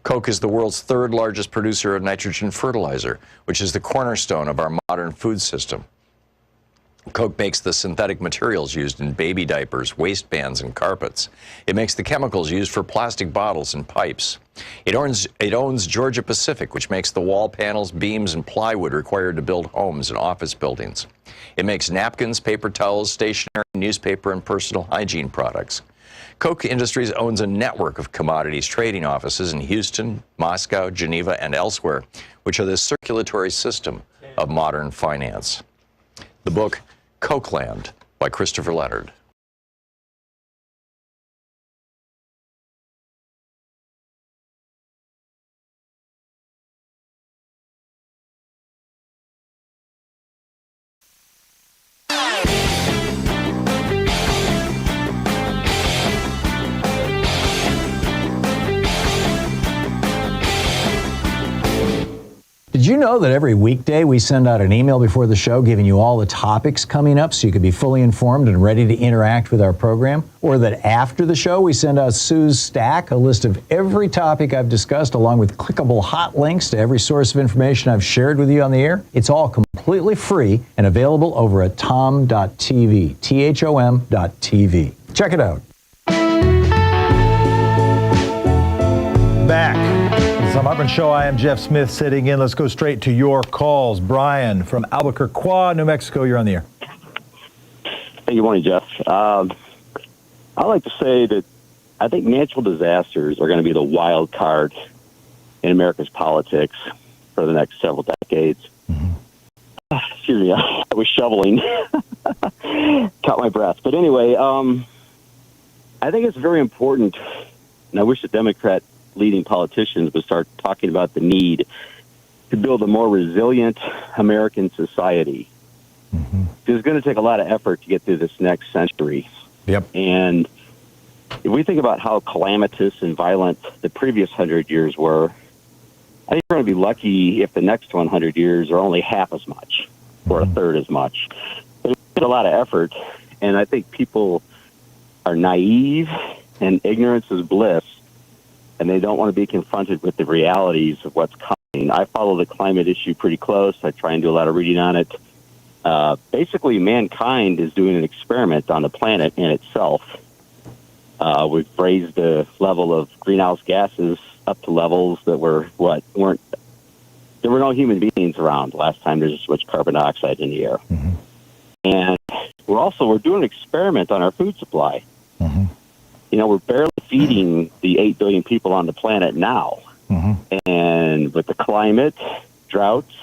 Koch is the world's third largest producer of nitrogen fertilizer, which is the cornerstone of our modern food system. Koch makes the synthetic materials used in baby diapers, waistbands, and carpets. It makes the chemicals used for plastic bottles and pipes. It owns Georgia Pacific, which makes the wall panels, beams, and plywood required to build homes and office buildings. It makes napkins, paper towels, stationery, newspaper, and personal hygiene products. Koch Industries owns a network of commodities trading offices in Houston, Moscow, Geneva, and elsewhere, which are the circulatory system of modern finance. The book, Kochland, by Christopher Leonard. Did you know that every weekday we send out an email before the show giving you all the topics coming up so you can be fully informed and ready to interact with our program? Or that after the show we send out Sue's Stack, a list of every topic I've discussed along with clickable hot links to every source of information I've shared with you on the air? It's all completely free and available over at thom.tv, THOM.tv. Check it out. Back. Thom Hartmann Show. I am Jeff Smith sitting in. Let's go straight to your calls. Brian from Albuquerque, New Mexico. You're on the air. Hey, good morning, Jeff. I like to say that I think natural disasters are going to be the wild card in America's politics for the next several decades. Mm-hmm. Excuse me, I was shoveling. Caught my breath. But anyway, I think it's very important, and I wish the Democrat leading politicians would start talking about the need to build a more resilient American society. Mm-hmm. It's going to take a lot of effort to get through this next century. Yep. And if we think about how calamitous and violent the previous 100 years were, I think we're going to be lucky if the next 100 years are only half as much or a third as much. But a lot of effort, and I think people are naive, and ignorance is bliss, and they don't want to be confronted with the realities of what's coming. I follow the climate issue pretty close. I try and do a lot of reading on it. Basically, mankind is doing an experiment on the planet in itself. We've raised the level of greenhouse gases up to levels that there were no human beings around last time there's this much carbon dioxide in the air. Mm-hmm. And we're doing an experiment on our food supply. Mm-hmm. We're barely feeding the 8 billion people on the planet now. Mm-hmm. And with the climate, droughts,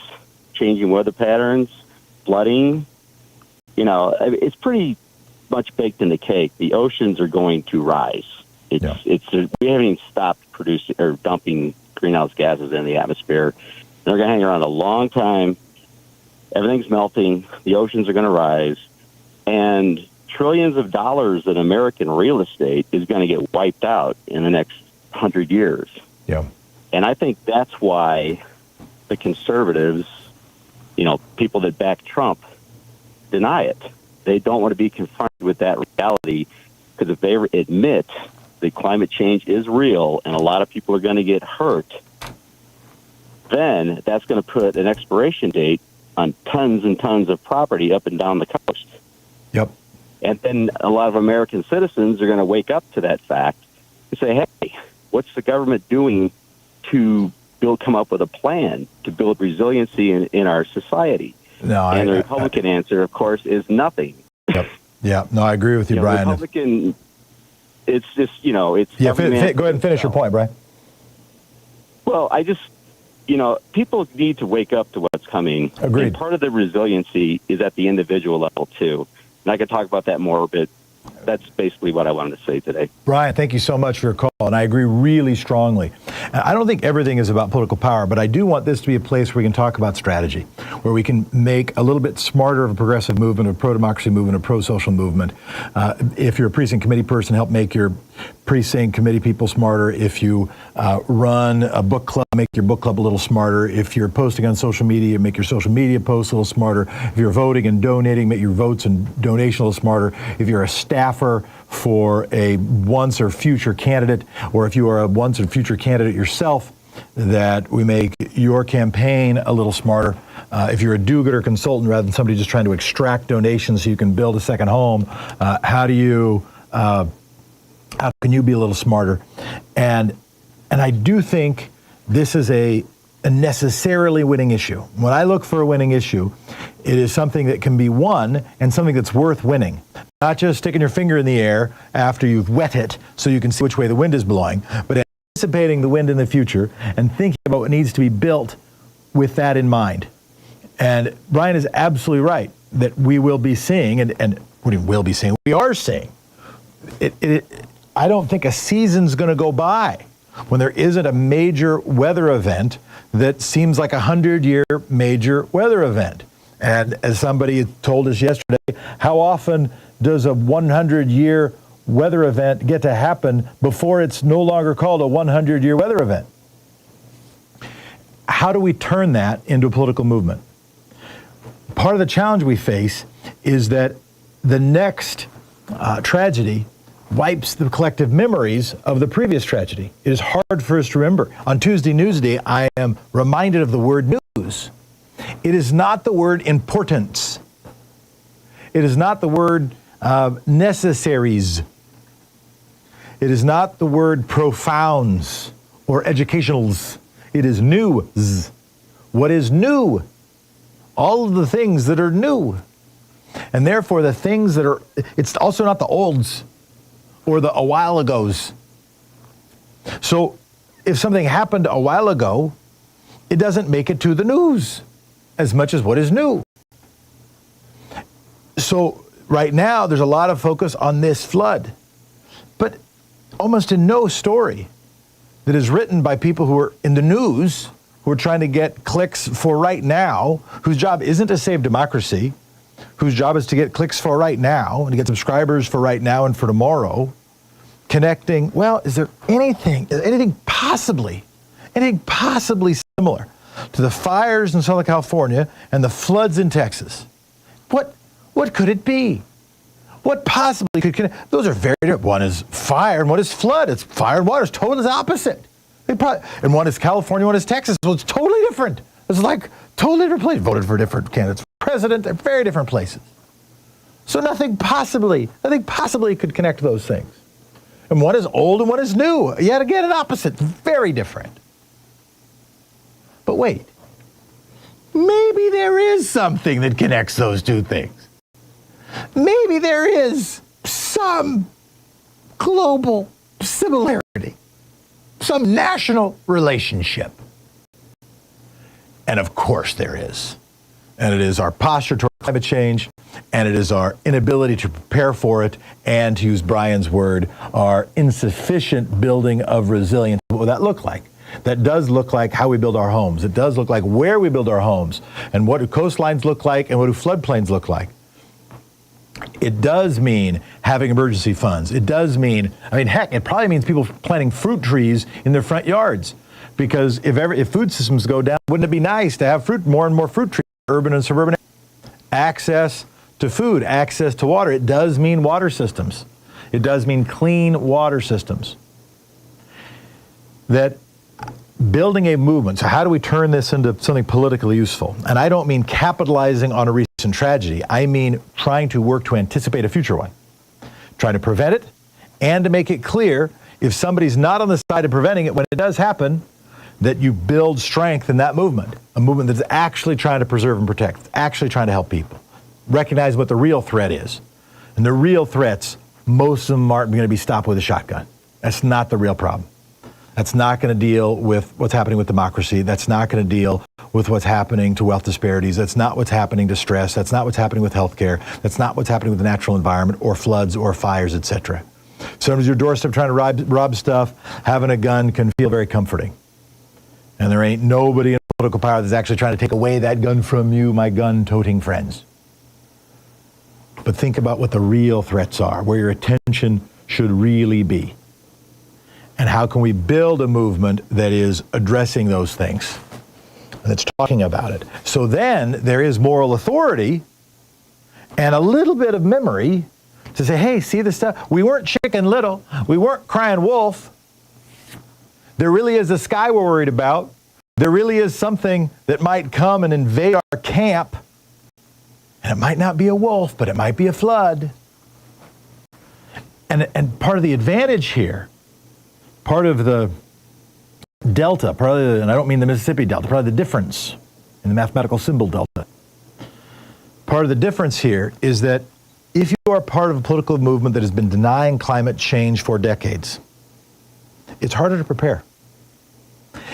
changing weather patterns, flooding, it's pretty much baked in the cake. The oceans are going to rise. We haven't even stopped producing or dumping greenhouse gases in the atmosphere. They're going to hang around a long time. Everything's melting. The oceans are going to rise. And trillions of dollars in American real estate is going to get wiped out in the next 100 years. Yeah. And I think that's why the conservatives, people that back Trump, deny it. They don't want to be confronted with that reality, because if they admit that climate change is real and a lot of people are going to get hurt, then that's going to put an expiration date on tons and tons of property up and down the coast. Yep. And then a lot of American citizens are going to wake up to that fact and say, hey, what's the government doing to come up with a plan to build resiliency in our society? The Republican answer, of course, is nothing. Yep. Yeah. No, I agree with you, Brian. Republican, it's just, it's... Yeah, go ahead and finish your point, Brian. Well, people need to wake up to what's coming. Agreed. And part of the resiliency is at the individual level, too. And I could talk about that more, but that's basically what I wanted to say today. Brian, thank you so much for your call, and I agree really strongly. I don't think everything is about political power, but I do want this to be a place where we can talk about strategy, where we can make a little bit smarter of a progressive movement, a pro-democracy movement, a pro-social movement. If you're a precinct committee person, help make your precinct committee people smarter. If you run a book club, make your book club a little smarter. If you're posting on social media, make your social media posts a little smarter. If you're voting and donating, make your votes and donation a little smarter. If you're a staffer for a once or future candidate, or if you are a once or future candidate yourself, that we make your campaign a little smarter. If you're a do-gooder consultant rather than somebody just trying to extract donations so you can build a second home, how can you be a little smarter? And I do think this is a necessarily winning issue. When I look for a winning issue, it is something that can be won and something that's worth winning. Not just sticking your finger in the air after you've wet it so you can see which way the wind is blowing, but anticipating the wind in the future and thinking about what needs to be built with that in mind. And Brian is absolutely right that we will be seeing, and what do you will be seeing? We are seeing. I don't think a season's going to go by when there isn't a major weather event that seems like a 100-year major weather event. And as somebody told us yesterday, how often does a 100-year weather event get to happen before it's no longer called a 100-year weather event? How do we turn that into a political movement? Part of the challenge we face is that the next tragedy wipes the collective memories of the previous tragedy. It is hard for us to remember. On Tuesday Newsday, I am reminded of the word news. It is not the word importance. It is not the word necessaries. It is not the word profounds or educationals. It is news. What is new? All of the things that are new. And therefore the things that are, it's also not the olds or the a while agos. So if something happened a while ago, it doesn't make it to the news as much as what is new. So right now there's a lot of focus on this flood, but almost in no story that is written by people who are in the news, who are trying to get clicks for right now, whose job isn't to save democracy, whose job is to get clicks for right now and to get subscribers for right now and for tomorrow, connecting, well, is there anything possibly similar to the fires in Southern California and the floods in Texas? What could it be? What possibly could connect? Those are very different. One is fire and one is flood. It's fire and water. It's totally opposite. And one is California, one is Texas. So it's totally different. It's like totally different places. Voted for different candidates for president. They're very different places. So nothing possibly could connect those things. And one is old and one is new. Yet again, an opposite. Very different. But wait. Maybe there is something that connects those two things. Maybe there is some global similarity, some national relationship. And of course there is. And it is our posture toward climate change, and it is our inability to prepare for it, and to use Brian's word, our insufficient building of resilience. What would that look like? That does look like how we build our homes. It does look like where we build our homes, and what do coastlines look like, and what do floodplains look like. It does mean having emergency funds. It does mean, heck, it probably means people planting fruit trees in their front yards. Because if food systems go down, wouldn't it be nice to have more and more fruit trees in urban and suburban areas? Access to food, access to water. It does mean water systems. It does mean clean water systems. That building a movement, so how do we turn this into something politically useful? And I don't mean capitalizing on a recent tragedy. I mean trying to work to anticipate a future one. Trying to prevent it, and to make it clear, if somebody's not on the side of preventing it when it does happen, that you build strength in that movement. A movement that's actually trying to preserve and protect, actually trying to help people. Recognize what the real threat is. And the real threats, most of them aren't going to be stopped with a shotgun. That's not the real problem. That's not going to deal with what's happening with democracy. That's not going to deal with what's happening to wealth disparities. That's not what's happening to stress. That's not what's happening with healthcare. That's not what's happening with the natural environment or floods or fires, etc. Somebody's at your doorstep trying to rob stuff. Having a gun can feel very comforting. And there ain't nobody in political power that's actually trying to take away that gun from you, my gun-toting friends. But think about what the real threats are, where your attention should really be. And how can we build a movement that is addressing those things, that's talking about it? So then there is moral authority and a little bit of memory to say, hey, see this stuff? We weren't Chicken Little. We weren't crying wolf. There really is a sky we're worried about. There really is something that might come and invade our camp. And it might not be a wolf, but it might be a flood. And part of the advantage here, part of the delta, and I don't mean the Mississippi Delta, part of the difference in the mathematical symbol delta. Part of the difference here is that if you are part of a political movement that has been denying climate change for decades, it's harder to prepare.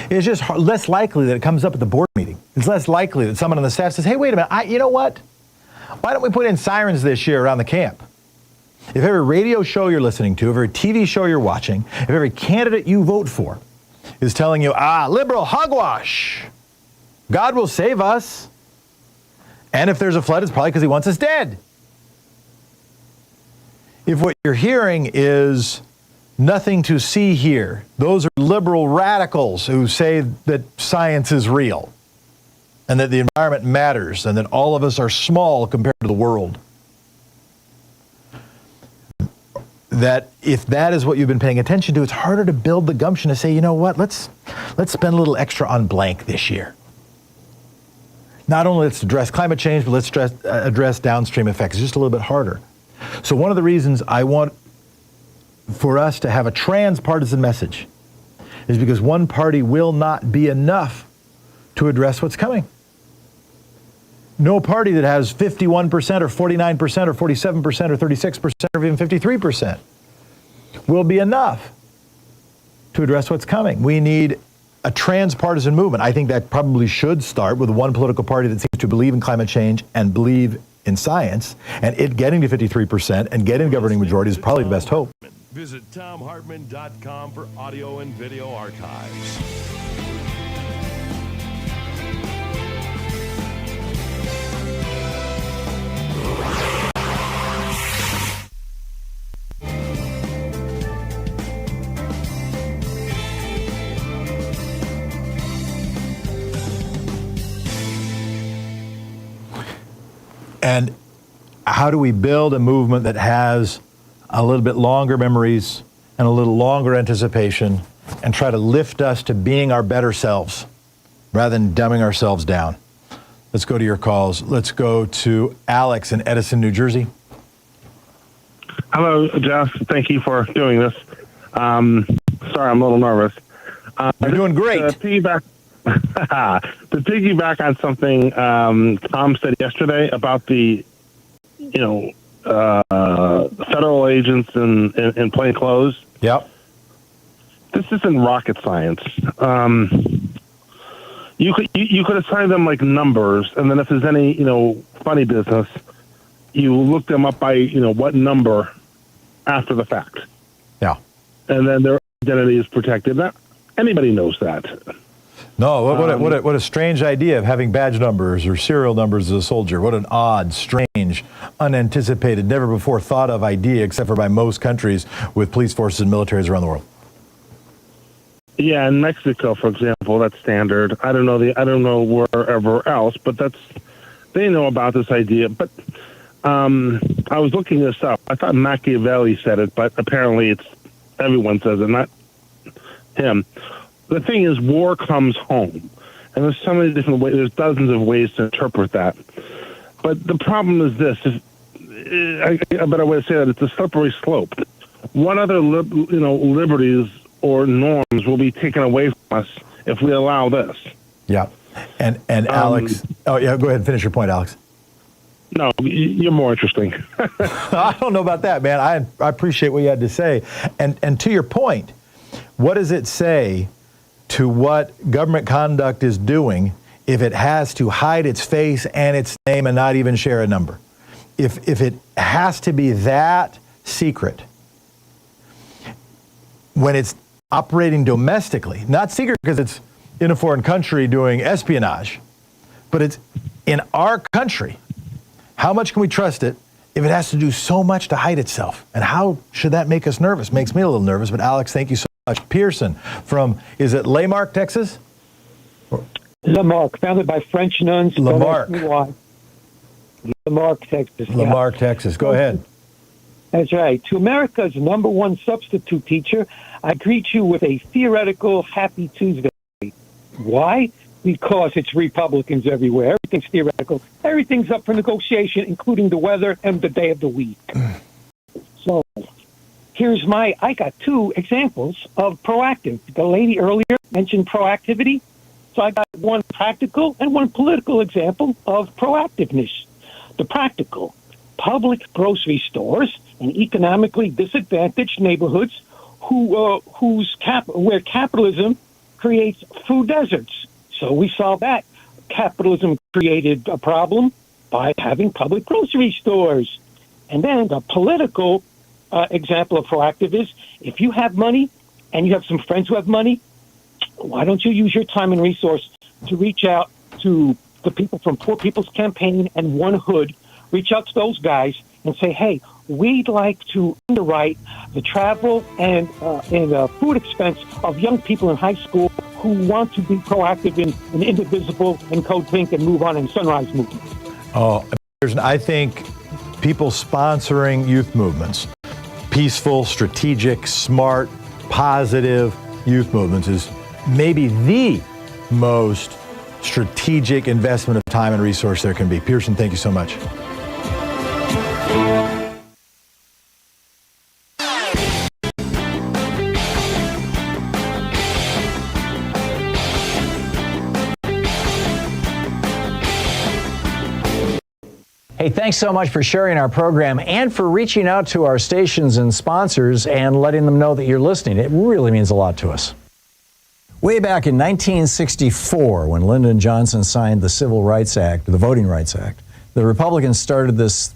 It's just less likely that it comes up at the board meeting. It's less likely that someone on the staff says, hey, wait a minute, you know what? Why don't we put in sirens this year around the camp? If every radio show you're listening to, every TV show you're watching, if every candidate you vote for is telling you, liberal hogwash, God will save us. And if there's a flood, it's probably because he wants us dead. If what you're hearing is nothing to see here, those are liberal radicals who say that science is real and that the environment matters and that all of us are small compared to the world. That if that is what you've been paying attention to, it's harder to build the gumption to say, you know what, let's spend a little extra on blank this year. Not only let's address climate change, but let's address downstream effects. It's just a little bit harder. So one of the reasons I want for us to have a transpartisan message is because one party will not be enough to address what's coming. No party that has 51% or 49% or 47% or 36% or even 53% will be enough to address what's coming. We need a transpartisan movement. I think that probably should start with one political party that seems to believe in climate change and believe in science, and it getting to 53% and getting governing majority is probably the best hope. Visit ThomHartmann.com for audio and video archives. And how do we build a movement that has a little bit longer memories and a little longer anticipation and try to lift us to being our better selves rather than dumbing ourselves down? Let's go to your calls. Let's go to Alex in Edison, New Jersey. Hello, Jeff. Thank you for doing this. Sorry, I'm a little nervous. You're doing great. To piggyback on something Tom said yesterday about the, federal agents in plain clothes. Yep. This isn't rocket science. You could assign them like numbers, and then if there's any funny business, you look them up by what number after the fact. Yeah. And then their identity is protected. Anybody knows that. No, what a strange idea of having badge numbers or serial numbers as a soldier. What an odd, strange, unanticipated, never before thought of idea, except for by most countries with police forces and militaries around the world. Yeah, in Mexico, for example, that's standard. I don't know wherever else, but they know about this idea. But I was looking this up. I thought Machiavelli said it, but apparently everyone says it, not him. The thing is, war comes home, and there's so many different ways. There's dozens of ways to interpret that. But the problem is this: a better way to say that, it's a slippery slope. What other liberties or norms will be taken away from us if we allow this? Yeah, and Alex. Go ahead and finish your point, Alex. No, you're more interesting. I don't know about that, man. I appreciate what you had to say, and to your point, what does it say to what government conduct is doing if it has to hide its face and its name and not even share a number? If it has to be that secret when it's operating domestically, not secret because it's in a foreign country doing espionage, but it's in our country, how much can we trust it if it has to do so much to hide itself? And how should that make us nervous? Makes me a little nervous, but Alex, thank you so much. Pearson from, is it Lamarck, Texas? Lamarck, founded by French nuns. Lamarck. Lamarck, Texas. Lamarck, Texas. Go ahead. That's right. To America's number one substitute teacher, I greet you with a theoretical Happy Tuesday. Why? Because it's Republicans everywhere. Everything's theoretical. Everything's up for negotiation, including the weather and the day of the week. So I got two examples of proactive. The lady earlier mentioned proactivity. So I got one practical and one political example of proactiveness. The practical, public grocery stores in economically disadvantaged neighborhoods where capitalism creates food deserts. So we saw that. Capitalism created a problem by having public grocery stores. And then the political example of proactive is, if you have money and you have some friends who have money, why don't you use your time and resource to reach out to the people from Poor People's Campaign and One Hood, reach out to those guys and say, hey, we'd like to underwrite the travel and food expense of young people in high school who want to be proactive in Indivisible and Code Pink and Move On and Sunrise movement. Oh, I think people sponsoring youth movements, peaceful, strategic, smart, positive youth movements is maybe the most strategic investment of time and resource there can be. Pearson, thank you so much. Hey, thanks so much for sharing our program and for reaching out to our stations and sponsors and letting them know that you're listening. It really means a lot to us. Way back in 1964, when Lyndon Johnson signed the Civil Rights Act, the Voting Rights Act, the Republicans started this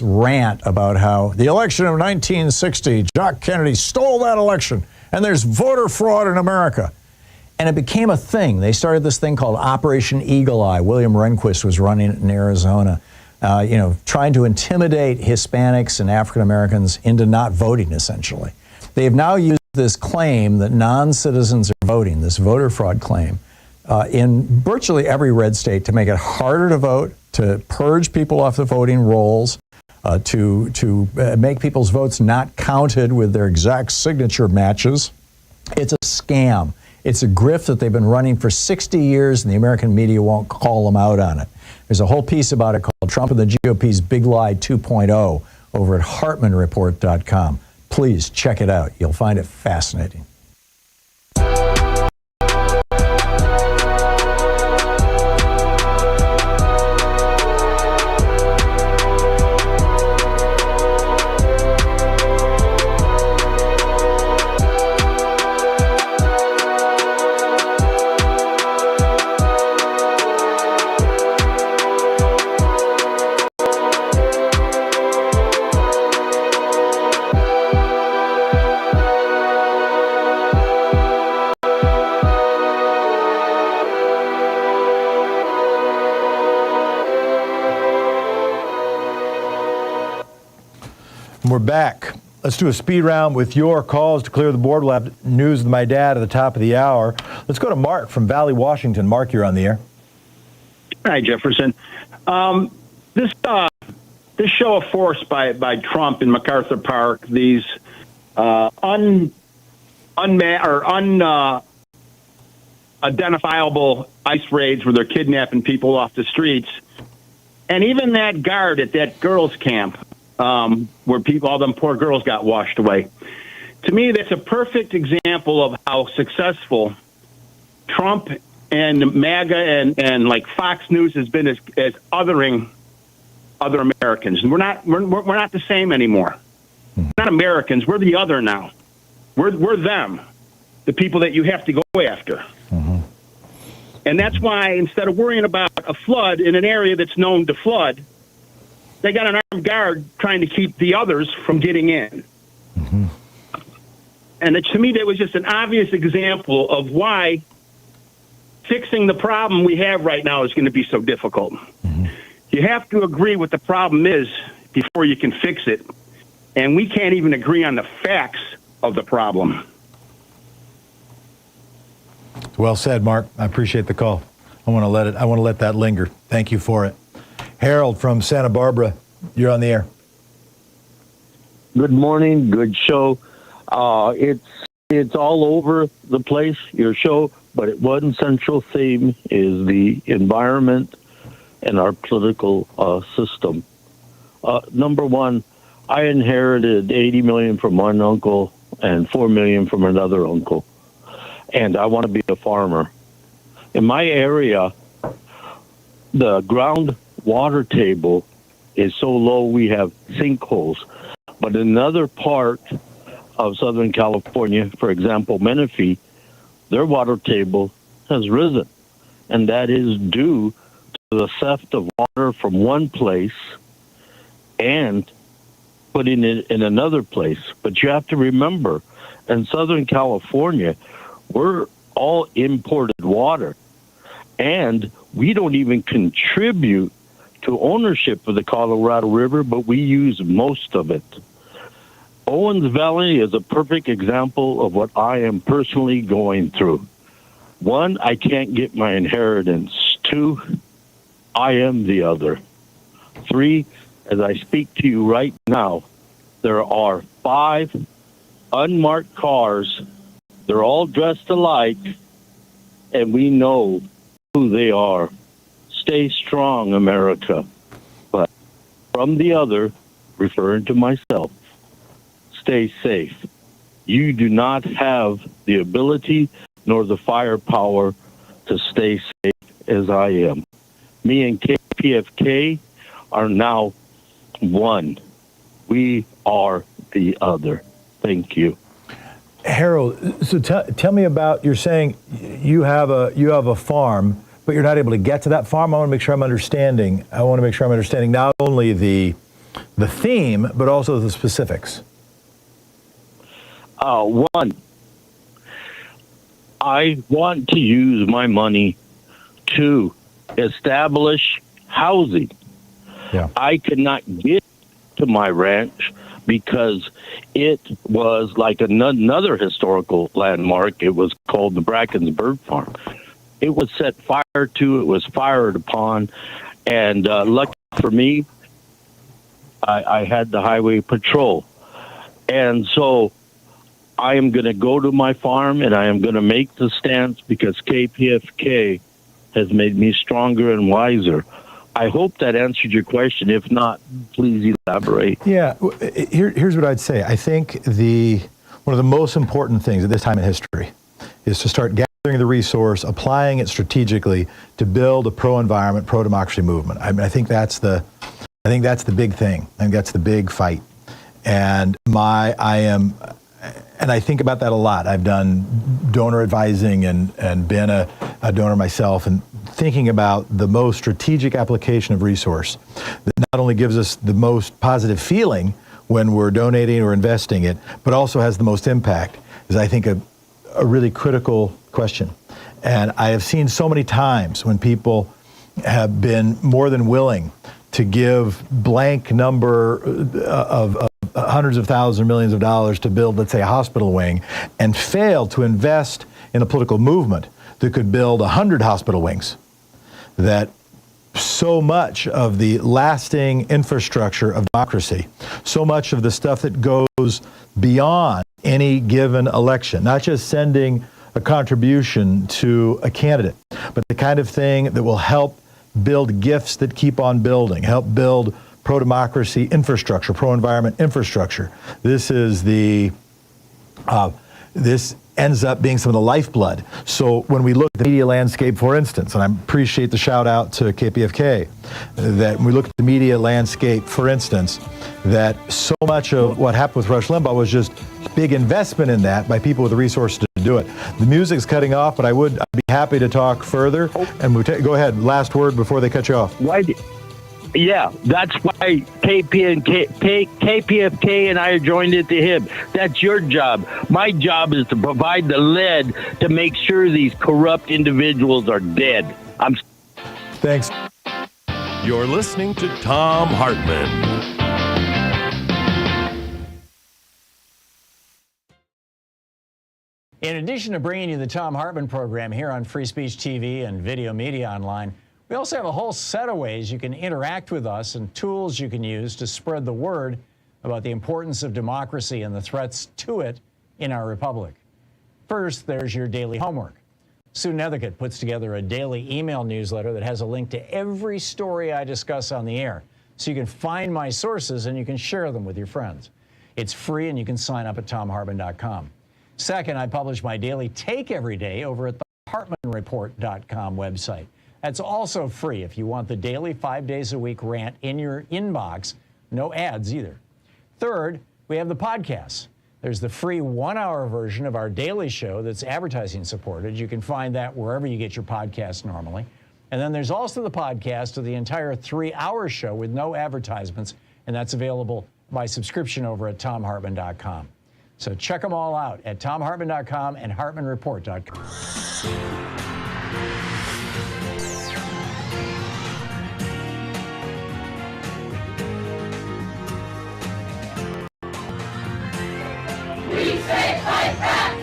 rant about how the election of 1960, Jock Kennedy stole that election, and there's voter fraud in America. And it became a thing. They started this thing called Operation Eagle Eye. William Rehnquist was running it in Arizona. Trying to intimidate Hispanics and African Americans into not voting, essentially. They have now used this claim that non-citizens are voting, this voter fraud claim, in virtually every red state to make it harder to vote, to purge people off the voting rolls, to make people's votes not counted with their exact signature matches. It's a scam. It's a grift that they've been running for 60 years, and the American media won't call them out on it. There's a whole piece about it called Trump and the GOP's Big Lie 2.0 over at HartmannReport.com. Please check it out. You'll find it fascinating. We're back. Let's do a speed round with your calls to clear the board. We'll have news with my dad at the top of the hour. Let's go to Mark from Valley, Washington. Mark, you're on the air. Hi, Jefferson. This show of force by Trump in MacArthur Park, these unidentifiable ICE raids where they're kidnapping people off the streets, and even that guard at that girls' camp, where all them poor girls got washed away. To me, that's a perfect example of how successful Trump and MAGA and like Fox News has been as othering other Americans. And we're not the same anymore. We're not Americans. We're the other now. We're them, the people that you have to go after. Mm-hmm. And that's why instead of worrying about a flood in an area that's known to flood, they got an armed guard trying to keep the others from getting in. Mm-hmm. And to me, that was just an obvious example of why fixing the problem we have right now is going to be so difficult. Mm-hmm. You have to agree what the problem is before you can fix it. And we can't even agree on the facts of the problem. Well said, Mark. I appreciate the call. I want to let that linger. Thank you for it. Harold from Santa Barbara, you're on the air. Good morning. Good show. It's all over the place, your show, but one central theme is the environment and our political system. Number one, I inherited $80 million from one uncle and $4 million from another uncle, and I want to be a farmer. In my area, the ground water table is so low we have sinkholes. But in another part of Southern California, for example, Menifee, their water table has risen. And that is due to the theft of water from one place and putting it in another place. But you have to remember, in Southern California, we're all imported water. And we don't even contribute to ownership of the Colorado River, but we use most of it. Owens Valley is a perfect example of what I am personally going through. One, I can't get my inheritance. Two, I am the other. Three, as I speak to you right now, there are 5 unmarked cars. They're all dressed alike, and we know who they are. Stay strong, America. But from the other, referring to myself, stay safe. You do not have the ability nor the firepower to stay safe as I am. Me and KPFK are now one. We are the other. Thank you. Harold, so tell me about, you're saying you have a farm, but you're not able to get to that farm. I want to make sure I'm understanding. Not only the theme, but also the specifics. One, I want to use my money to establish housing. Yeah. I could not get to my ranch because it was like another historical landmark. It was called the Bracken's Bird Farm. It was set fire to, it was fired upon, and lucky for me, I had the highway patrol. And so I am going to go to my farm and I am going to make the stance because KPFK has made me stronger and wiser. I hope that answered your question. If not, please elaborate. Yeah, here's what I'd say. I think one of the most important things at this time in history is to start gathering the resource, applying it strategically to build a pro-environment, pro-democracy movement. I think that's the big thing. I think that's the big fight. And I think about that a lot. I've done donor advising and been a donor myself, and thinking about the most strategic application of resource that not only gives us the most positive feeling when we're donating or investing it, but also has the most impact is, I think, a really critical question. And I have seen so many times when people have been more than willing to give blank number of hundreds of thousands or millions of dollars to build, let's say, a hospital wing, and fail to invest in a political movement that could build 100 hospital wings. That so much of the lasting infrastructure of democracy, so much of the stuff that goes beyond any given election, not just sending a contribution to a candidate, but the kind of thing that will help build gifts that keep on building, help build pro-democracy infrastructure, pro-environment infrastructure. This ends up being some of the lifeblood. So when we look at the media landscape, for instance, and I appreciate the shout out to KPFK, that when we look at the media landscape, for instance, that so much of what happened with Rush Limbaugh was just big investment in that by people with the resources to do it. The music's cutting off, but I'd be happy to talk further. And go ahead, last word before they cut you off. Yeah, that's why KPFK and I joined it to him. That's your job. My job is to provide the lead to make sure these corrupt individuals are dead. Thanks. You're listening to Thom Hartmann. In addition to bringing you the Thom Hartmann Program here on Free Speech TV and Video Media Online, we also have a whole set of ways you can interact with us and tools you can use to spread the word about the importance of democracy and the threats to it in our republic. First, there's your daily homework. Sue Nethercutt puts together a daily email newsletter that has a link to every story I discuss on the air, so you can find my sources and you can share them with your friends. It's free and you can sign up at thomhartmann.com. Second, I publish my daily take every day over at the hartmannreport.com website. That's also free if you want the daily 5 days a week rant in your inbox. No ads either. Third, we have the podcasts. There's the free 1-hour version of our daily show that's advertising supported. You can find that wherever you get your podcasts normally. And then there's also the podcast of the entire 3-hour show with no advertisements, and that's available by subscription over at thomhartmann.com. So check them all out at thomhartmann.com and hartmannreport.com. We say fight back!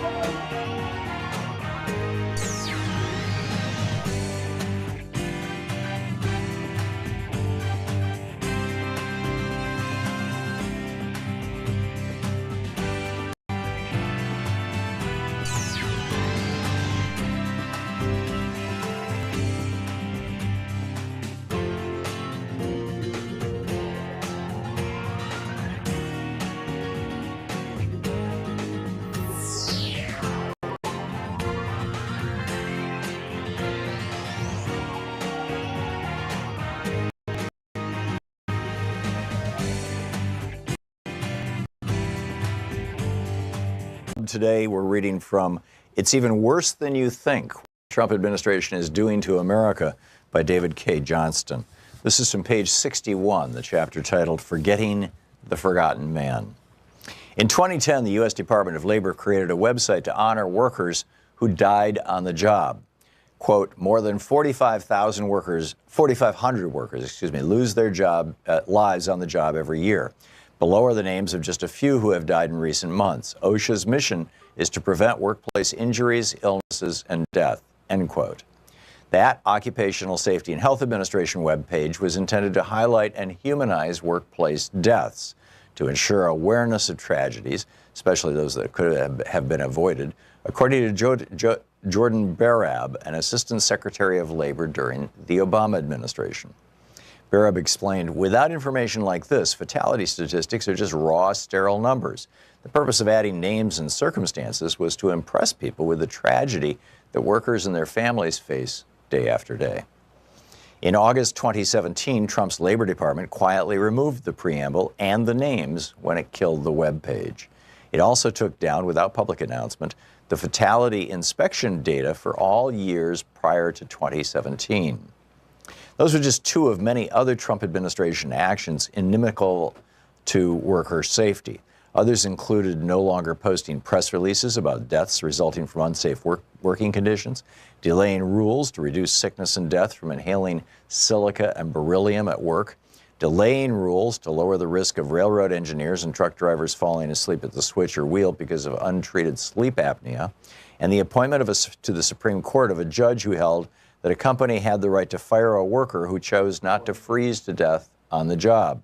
Today we're reading from It's Even Worse Than You Think, What the Trump Administration is Doing to America by David K. Johnston. This is from page 61, the chapter titled Forgetting the Forgotten Man. In 2010, the U.S. Department of Labor created a website to honor workers who died on the job. Quote, more than 4,500 workers, lose their lives on the job every year. Below are the names of just a few who have died in recent months. OSHA's mission is to prevent workplace injuries, illnesses, and death, end quote. That Occupational Safety and Health Administration webpage was intended to highlight and humanize workplace deaths, to ensure awareness of tragedies, especially those that could have been avoided, according to Jordan Barab, an Assistant Secretary of Labor during the Obama administration. Barab explained, without information like this, fatality statistics are just raw, sterile numbers. The purpose of adding names and circumstances was to impress people with the tragedy that workers and their families face day after day. In August 2017, Trump's Labor Department quietly removed the preamble and the names when it killed the web page. It also took down, without public announcement, the fatality inspection data for all years prior to 2017. Those were just two of many other Trump administration actions inimical to worker safety. Others included no longer posting press releases about deaths resulting from unsafe working conditions, delaying rules to reduce sickness and death from inhaling silica and beryllium at work, delaying rules to lower the risk of railroad engineers and truck drivers falling asleep at the switch or wheel because of untreated sleep apnea, and the appointment to the Supreme Court of a judge who held that a company had the right to fire a worker who chose not to freeze to death on the job.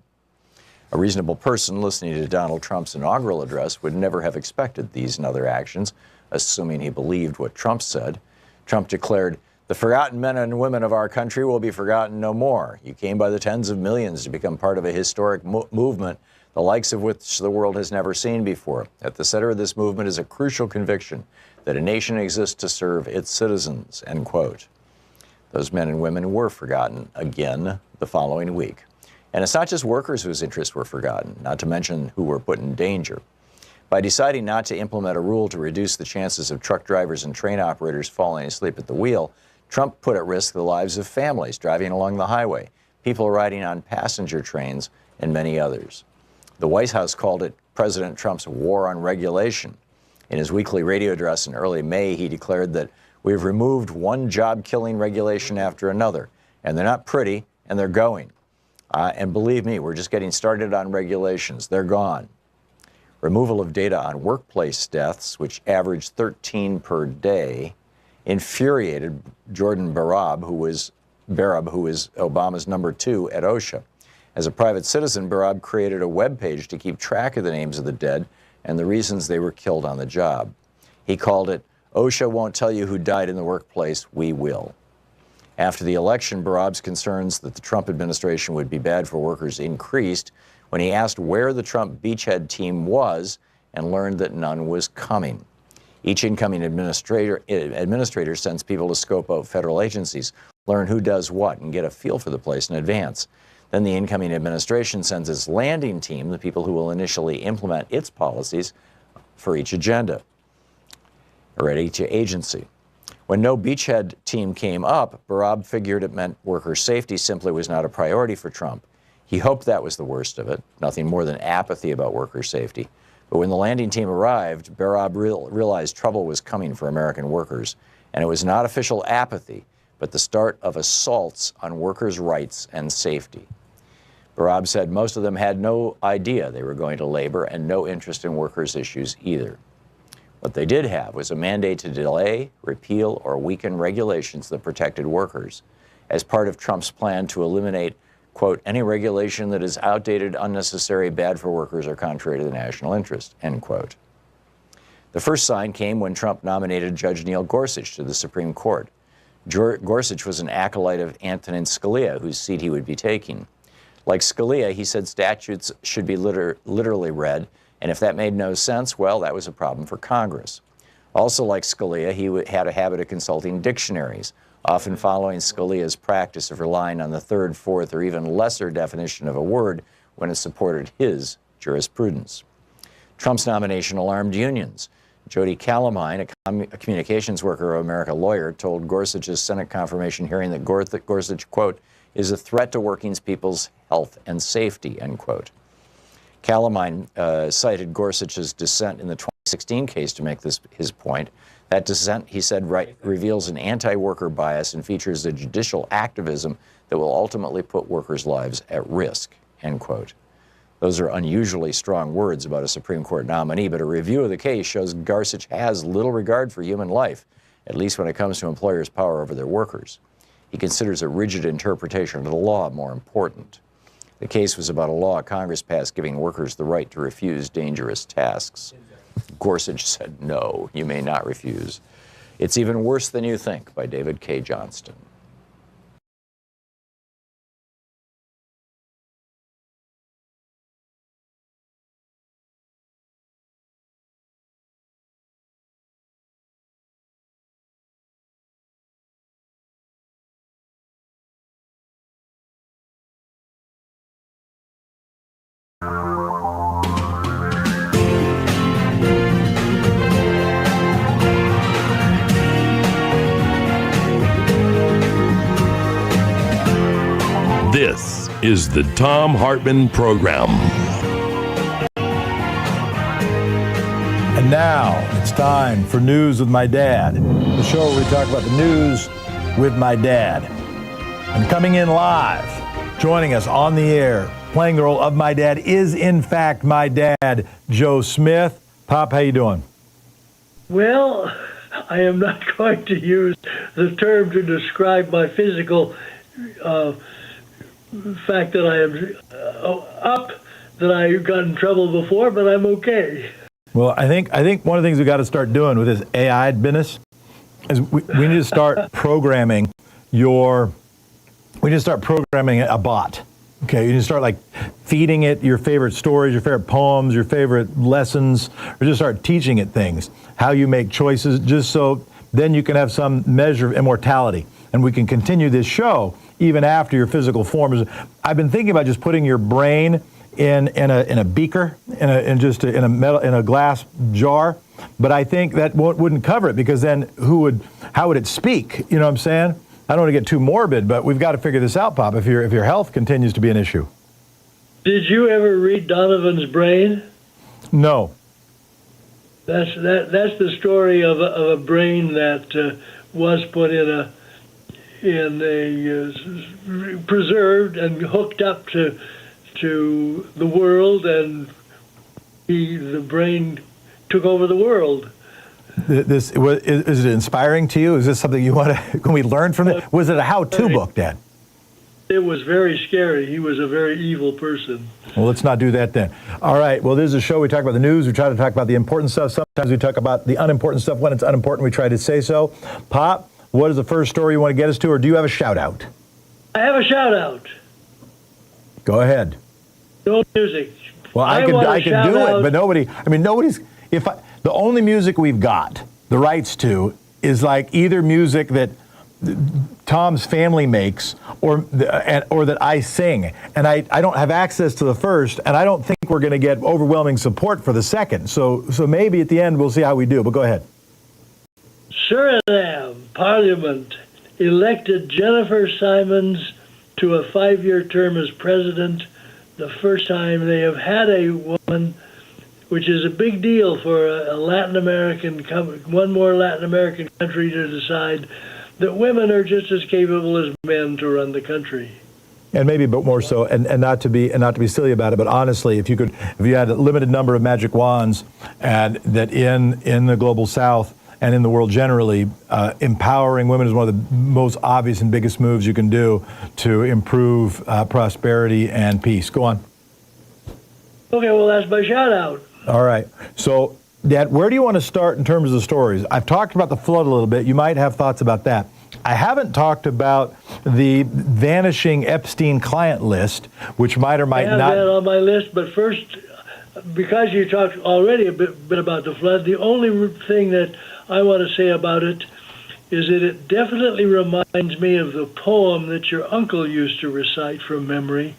A reasonable person listening to Donald Trump's inaugural address would never have expected these and other actions, assuming he believed what Trump said. Trump declared, "The forgotten men and women of our country will be forgotten no more. You came by the tens of millions to become part of a historic movement, the likes of which the world has never seen before. At the center of this movement is a crucial conviction that a nation exists to serve its citizens," end quote. Those men and women were forgotten again the following week. And it's not just workers whose interests were forgotten, not to mention who were put in danger. By deciding not to implement a rule to reduce the chances of truck drivers and train operators falling asleep at the wheel, Trump put at risk the lives of families driving along the highway, people riding on passenger trains, and many others. The White House called it President Trump's war on regulation. In his weekly radio address in early May, he declared that we've removed one job-killing regulation after another, and they're not pretty, and they're going. And believe me, we're just getting started on regulations. They're gone. Removal of data on workplace deaths, which averaged 13 per day, infuriated Jordan Barab, who was Obama's number 2 at OSHA. As a private citizen, Barab created a web page to keep track of the names of the dead and the reasons they were killed on the job. He called it, "OSHA won't tell you who died in the workplace, we will." After the election, Barab's concerns that the Trump administration would be bad for workers increased when he asked where the Trump beachhead team was and learned that none was coming. Each incoming administrator sends people to scope out federal agencies, learn who does what, and get a feel for the place in advance. Then the incoming administration sends its landing team, the people who will initially implement its policies for each agenda or at each agency. When no beachhead team came up, Barab figured it meant worker safety simply was not a priority for Trump. He hoped that was the worst of it, nothing more than apathy about worker safety. But when the landing team arrived, Barab realized trouble was coming for American workers, and it was not official apathy, but the start of assaults on workers' rights and safety. Barab said most of them had no idea they were going to labor and no interest in workers' issues either. What they did have was a mandate to delay, repeal, or weaken regulations that protected workers as part of Trump's plan to eliminate, quote, any regulation that is outdated, unnecessary, bad for workers, or contrary to the national interest, end quote. The first sign came when Trump nominated Judge Neil Gorsuch to the Supreme Court. Gorsuch was an acolyte of Antonin Scalia, whose seat he would be taking. Like Scalia, he said statutes should be literally read, and if that made no sense, well, that was a problem for Congress. Also like Scalia, he had a habit of consulting dictionaries, often following Scalia's practice of relying on the third, fourth, or even lesser definition of a word when it supported his jurisprudence. Trump's nomination alarmed unions. Jody Calamine, a communications worker of America lawyer, told Gorsuch's Senate confirmation hearing that Gorsuch, quote, is a threat to working people's health and safety, end quote. Calamine cited Gorsuch's dissent in the 2016 case to make his point. That dissent, he said, reveals an anti-worker bias and features the judicial activism that will ultimately put workers' lives at risk, end quote. Those are unusually strong words about a Supreme Court nominee, but a review of the case shows Gorsuch has little regard for human life, at least when it comes to employers' power over their workers. He considers a rigid interpretation of the law more important. The case was about a law Congress passed giving workers the right to refuse dangerous tasks. Gorsuch said, no, you may not refuse. It's even worse than you think, by David K. Johnston. This is the Thom Hartmann Program. And now it's time for News with My Dad, the show where we talk about the news with my dad. And coming in live, joining us on the air, playing the role of my dad, is in fact my dad, Joe Smith. Pop, how you doing? Well, I am not going to use the term to describe my physical fact that I am up, that I got in trouble before, but I'm okay. Well, I think one of the things we got to start doing with this AI business is we need to start programming a bot. Okay, you need to start like feeding it your favorite stories, your favorite poems, your favorite lessons, or just start teaching it things, how you make choices, just so then you can have some measure of immortality. And we can continue this show even after your physical form is. I've been thinking about just putting your brain in a beaker, in a glass jar, but I think that wouldn't cover it, because then how would it speak? You know what I'm saying? I don't want to get too morbid, but we've got to figure this out, Pop, if your health continues to be an issue. Did you ever read Donovan's Brain? No. That's the story of a brain that was put in a preserved and hooked up to the world, and the brain took over the world. Is it inspiring to you? Is this something you want to? Can we learn from it? Was it a how-to book, Dad? It was very scary. He was a very evil person. Well, let's not do that then. All right. Well, this is a show. We talk about the news. We try to talk about the important stuff. Sometimes we talk about the unimportant stuff. When it's unimportant, we try to say so. Pop, what is the first story you want to get us to, or do you have a shout-out? I have a shout-out. Go ahead. No music. Well, I could do it, but nobody's. The only music we've got the rights to is like either music that Tom's family makes or that I sing, and I don't have access to the first, and I don't think we're going to get overwhelming support for the second. So maybe at the end we'll see how we do. But go ahead. Suriname Parliament elected Jennifer Simons to a 5-year term as president. The first time they have had a woman, which is a big deal for a Latin American, one more Latin American country to decide that women are just as capable as men to run the country. And maybe, but more so, and not to be silly about it, but honestly, if you had a limited number of magic wands, and that in the global South and in the world generally, empowering women is one of the most obvious and biggest moves you can do to improve prosperity and peace. Go on. Okay, well, that's my shout out. All right. So, Dad, where do you want to start in terms of the stories? I've talked about the flood a little bit. You might have thoughts about that. I haven't talked about the vanishing Epstein client list, which might or might not. I have that on my list, but first, because you talked already a bit about the flood, the only thing that I want to say about it is that it definitely reminds me of the poem that your uncle used to recite from memory,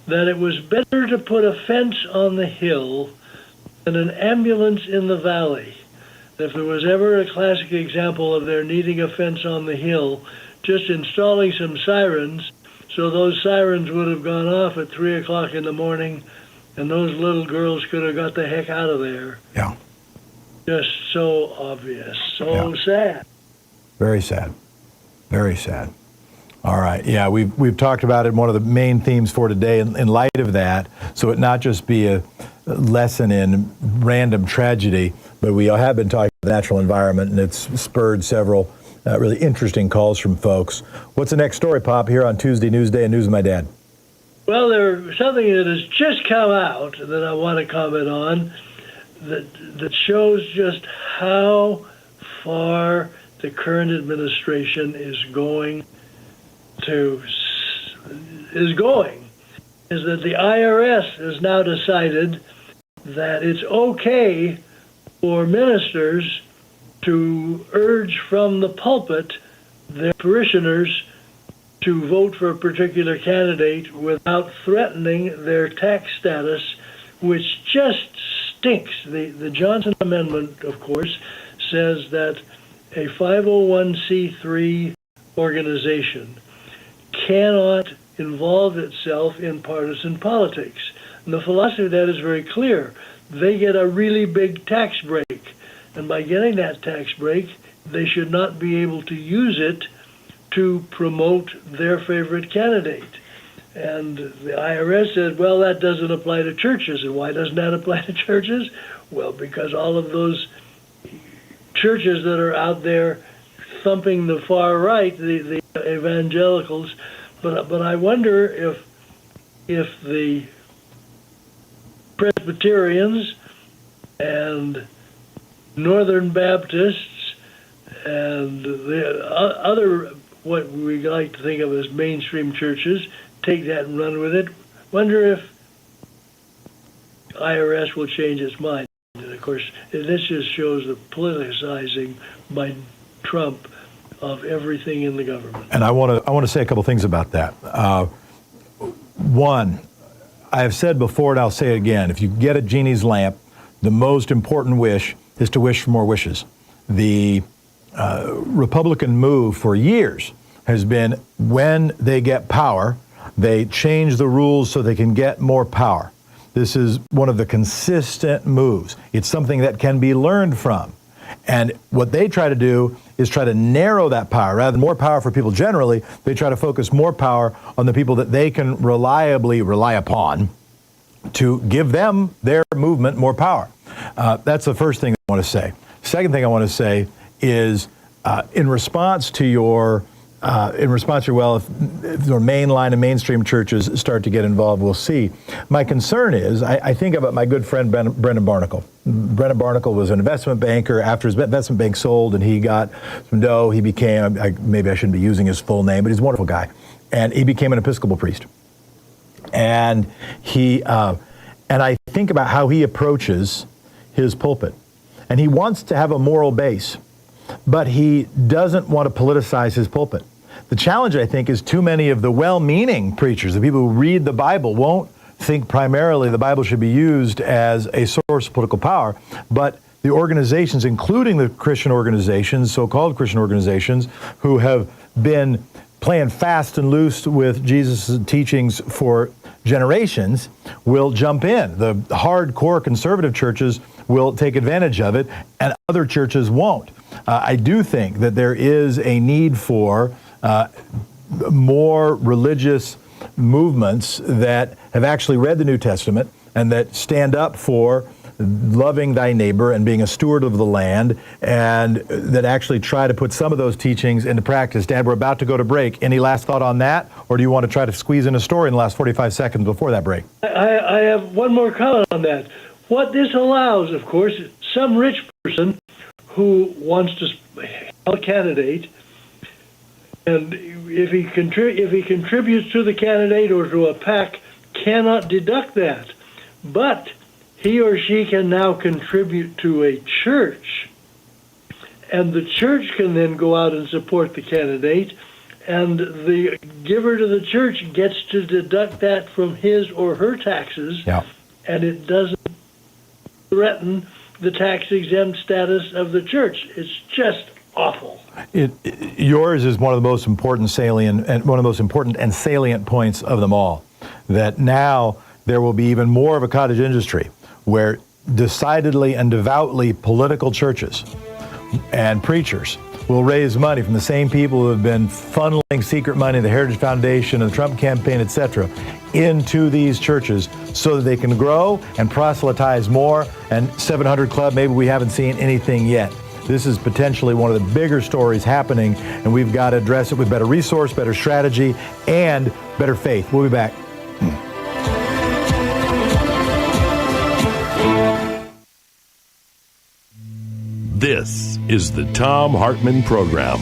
that it was better to put a fence on the hill than an ambulance in the valley. If there was ever a classic example of there needing a fence on the hill, just installing some sirens, so those sirens would have gone off at 3 o'clock in the morning, and those little girls could have got the heck out of there. Yeah. Just so obvious. So sad. Very sad. Very sad. All right. Yeah, we've talked about it. One of the main themes for today, in light of that, so it not just be a lesson in random tragedy, but we have been talking about the natural environment, and it's spurred several really interesting calls from folks. What's the next story, Pop, here on Tuesday Newsday and News with My Dad? Well, there's something that has just come out that I want to comment on that shows just how far the current administration is going, is that the IRS has now decided that it's okay for ministers to urge from the pulpit their parishioners to vote for a particular candidate without threatening their tax status, which just stinks. The Johnson Amendment, of course, says that a 501c3 organization cannot involve itself in partisan politics. And the philosophy of that is very clear. They get a really big tax break. And by getting that tax break, they should not be able to use it to promote their favorite candidate. And the IRS said, well, that doesn't apply to churches. And why doesn't that apply to churches? Well, because all of those churches that are out there thumping the far right, the evangelicals, but I wonder if the Presbyterians and Northern Baptists and the other, what we like to think of as mainstream churches, take that and run with it. Wonder if IRS will change its mind. And of course, this just shows the politicizing by Trump of everything in the government. And I want to say a couple things about that. One, I have said before, and I'll say it again: if you get a genie's lamp, the most important wish is to wish for more wishes. The Republican move for years has been, when they get power, they change the rules so they can get more power. This is one of the consistent moves. It's something that can be learned from. And what they try to do is try to narrow that power. Rather than more power for people generally, they try to focus more power on the people that they can reliably rely upon to give them, their movement, more power. That's the first thing I want to say. Second thing I want to say is, in response to your, well, if the mainline and mainstream churches start to get involved, we'll see. My concern is, I think about my good friend Brendan Barnacle. Brendan Barnacle was an investment banker. After his investment bank sold and he got some dough, he became, maybe I shouldn't be using his full name, but he's a wonderful guy. And he became an Episcopal priest. And and I think about how he approaches his pulpit. And he wants to have a moral base, but he doesn't want to politicize his pulpit. The challenge, I think, is too many of the well-meaning preachers, the people who read the Bible, won't think primarily the Bible should be used as a source of political power, but the organizations, including the Christian organizations, so-called Christian organizations, who have been playing fast and loose with Jesus' teachings for generations, will jump in. The hardcore conservative churches will take advantage of it, and other churches won't. I do think that there is a need for more religious movements that have actually read the New Testament and that stand up for loving thy neighbor and being a steward of the land, and that actually try to put some of those teachings into practice. Dad, we're about to go to break. Any last thought on that? Or do you want to try to squeeze in a story in the last 45 seconds before that break? I have one more comment on that. What this allows, of course, is some rich person who wants to help a candidate, and if he contributes to the candidate or to a PAC, cannot deduct that. But he or she can now contribute to a church, and the church can then go out and support the candidate, and the giver to the church gets to deduct that from his or her taxes, and it doesn't threaten the tax-exempt status of the church. It's just awful. Yours is one of the most important and salient points of them all, that now there will be even more of a cottage industry where decidedly and devoutly political churches and preachers will raise money from the same people who have been funneling secret money, the Heritage Foundation and the Trump campaign, etc., into these churches so that they can grow and proselytize more. And 700 Club, maybe we haven't seen anything yet. This is potentially one of the bigger stories happening, and we've got to address it with better resource, better strategy, and better faith. We'll be back. This is the Thom Hartmann Program.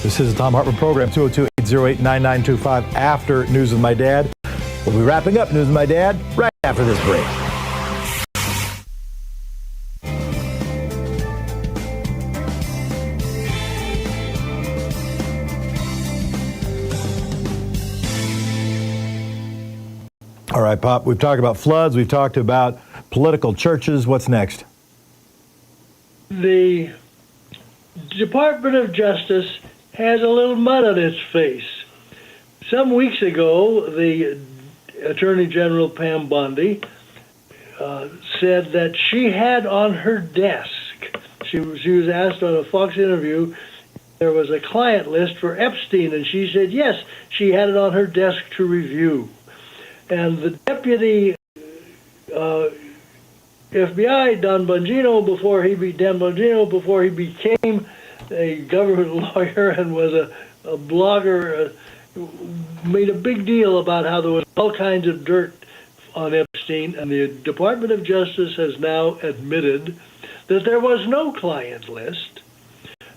This is the Thom Hartmann Program, 202-808-9925, after News with My Dad. We'll be wrapping up News with My Dad right after this break. All right, Pop, we've talked about floods. We've talked about political churches. What's next? The Department of Justice has a little mud on its face. Some weeks ago, the Attorney General Pam Bondi said that she had on her desk, she was asked on a Fox interview, there was a client list for Epstein, and she said yes, she had it on her desk to review. And the deputy FBI, Dan Bongino, before he became a government lawyer and was a blogger, made a big deal about how there was all kinds of dirt on Epstein, and the Department of Justice has now admitted that there was no client list.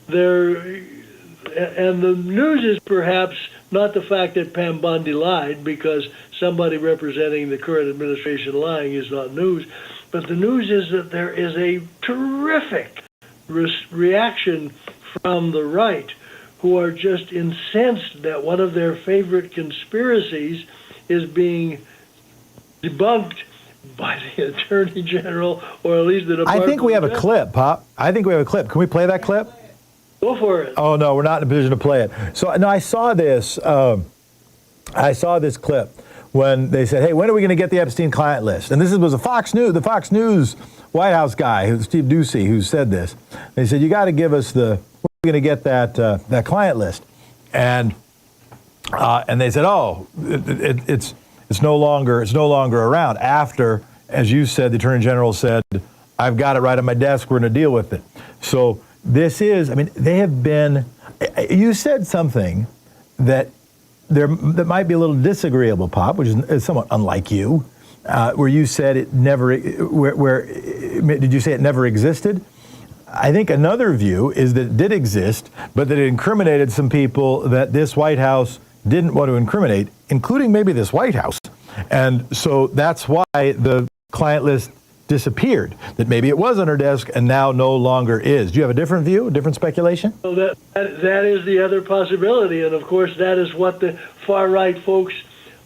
And the news is perhaps not the fact that Pam Bondi lied, because somebody representing the current administration lying is not news, but the news is that there is a terrific reaction from the right, who are just incensed that one of their favorite conspiracies is being debunked by the Attorney General, or at least the Department. I think we have a clip, Pop. I think we have a clip. Can we play that clip? Go for it. Oh, no, we're not in a position to play it. So, no, I saw this clip when they said, hey, when are we going to get the Epstein client list? And this was the Fox News White House guy, Steve Doocy, who said this. They said, you got to give us we're going to get that client list. And they said, oh, it's no longer around. After, as you said, the Attorney General said, I've got it right on my desk, we're going to deal with it. So this is, they have been, you said something that might be a little disagreeable, Pop, which is somewhat unlike you, where you said it never, did you say it never existed? I think another view is that it did exist, but that it incriminated some people that this White House didn't want to incriminate, including maybe this White House. And so that's why the client list disappeared, that maybe it was on her desk and now no longer is. Do you have a different view, a different speculation? So that is the other possibility, and of course that is what the far-right folks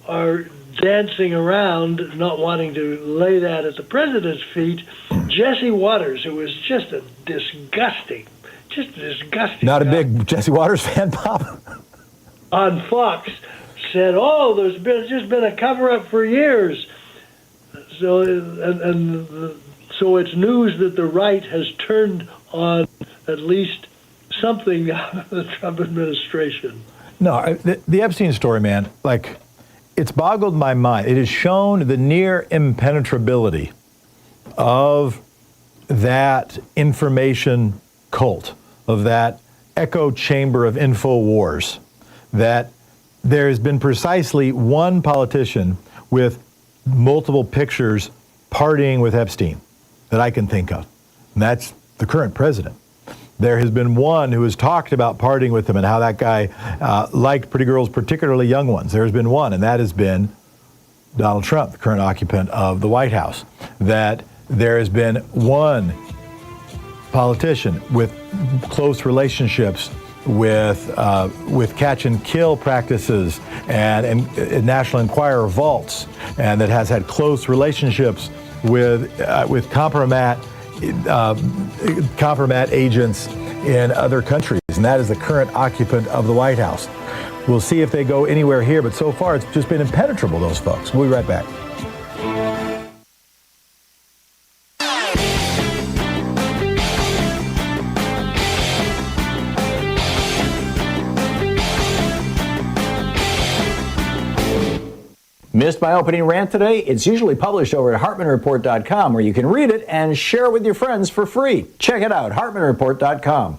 are dancing around, not wanting to lay that at the president's feet. Jesse Waters, who was just a disgusting Not guy, a big Jesse Waters fan, Pop? on Fox, said, oh, there's just been a cover-up for years. So so it's news that the right has turned on at least something out of the Trump administration. No, the Epstein story, man, it's boggled my mind. It has shown the near impenetrability of that information cult, of that echo chamber of InfoWars, that there has been precisely one politician with multiple pictures partying with Epstein that I can think of, and that's the current president. There has been one who has talked about partying with him and how that guy liked pretty girls, particularly young ones. There has been one, and that has been Donald Trump, the current occupant of the White House. That there has been one politician with close relationships with catch and kill practices and National Enquirer vaults, and that has had close relationships with compromat agents in other countries, and that is the current occupant of the White House. We'll see if they go anywhere here, but so far it's just been impenetrable, those folks. We'll be right back. Missed my opening rant today? It's usually published over at HartmannReport.com, where you can read it and share it with your friends for free. Check it out, HartmannReport.com.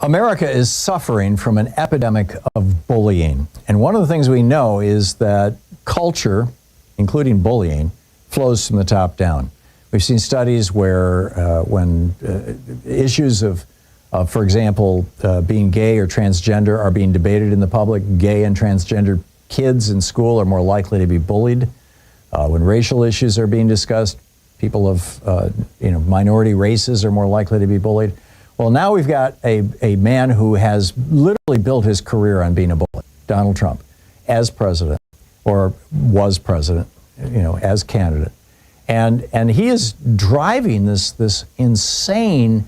America is suffering from an epidemic of bullying. And one of the things we know is that culture, including bullying, flows from the top down. We've seen studies where when issues of for example, being gay or transgender are being debated in the public, gay and transgender kids in school are more likely to be bullied. When racial issues are being discussed, people of minority races are more likely to be bullied. Well, now we've got a man who has literally built his career on being a bully, Donald Trump, as president, or was president, as candidate. And he is driving this insane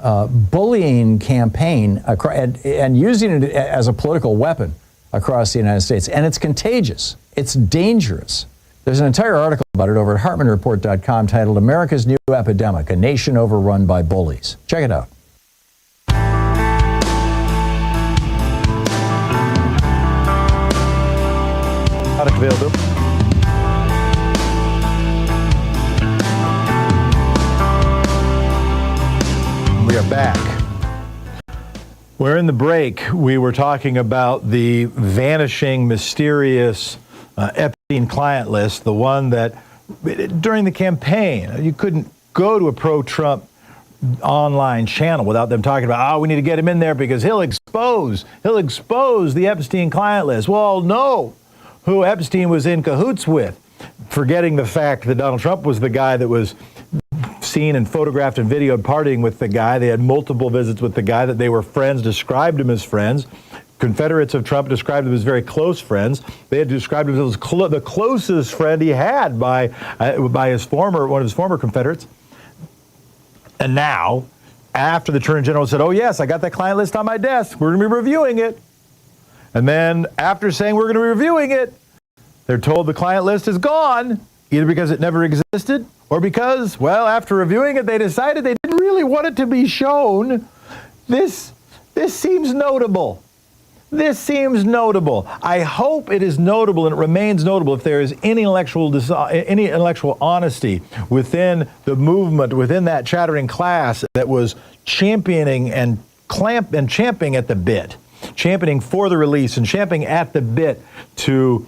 bullying campaign and using it as a political weapon across the United States. And it's contagious. It's dangerous. There's an entire article about it over at HartmannReport.com titled America's New Epidemic, a Nation Overrun by Bullies. Check it out. Product availability. We are back. We're in the break. We were talking about the vanishing, mysterious Epstein client list, the one that during the campaign, you couldn't go to a pro-Trump online channel without them talking about, we need to get him in there because he'll expose the Epstein client list. Well, no, who Epstein was in cahoots with, forgetting the fact that Donald Trump was the guy that was seen and photographed and videoed partying with the guy. They had multiple visits with the guy, that they were friends, described him as friends. Confederates of Trump described him as very close friends. They had described him as the closest friend he had by one of his former Confederates. And now, after the Attorney General said, oh yes, I got that client list on my desk, we're going to be reviewing it. And then after saying we're going to be reviewing it, they're told the client list is gone, either because it never existed or because, well, after reviewing it, they decided they didn't really want it to be shown. This seems notable. This seems notable. I hope it is notable and it remains notable if there is any intellectual honesty within the movement, within that chattering class that was championing and champing at the bit, championing for the release and champing at the bit to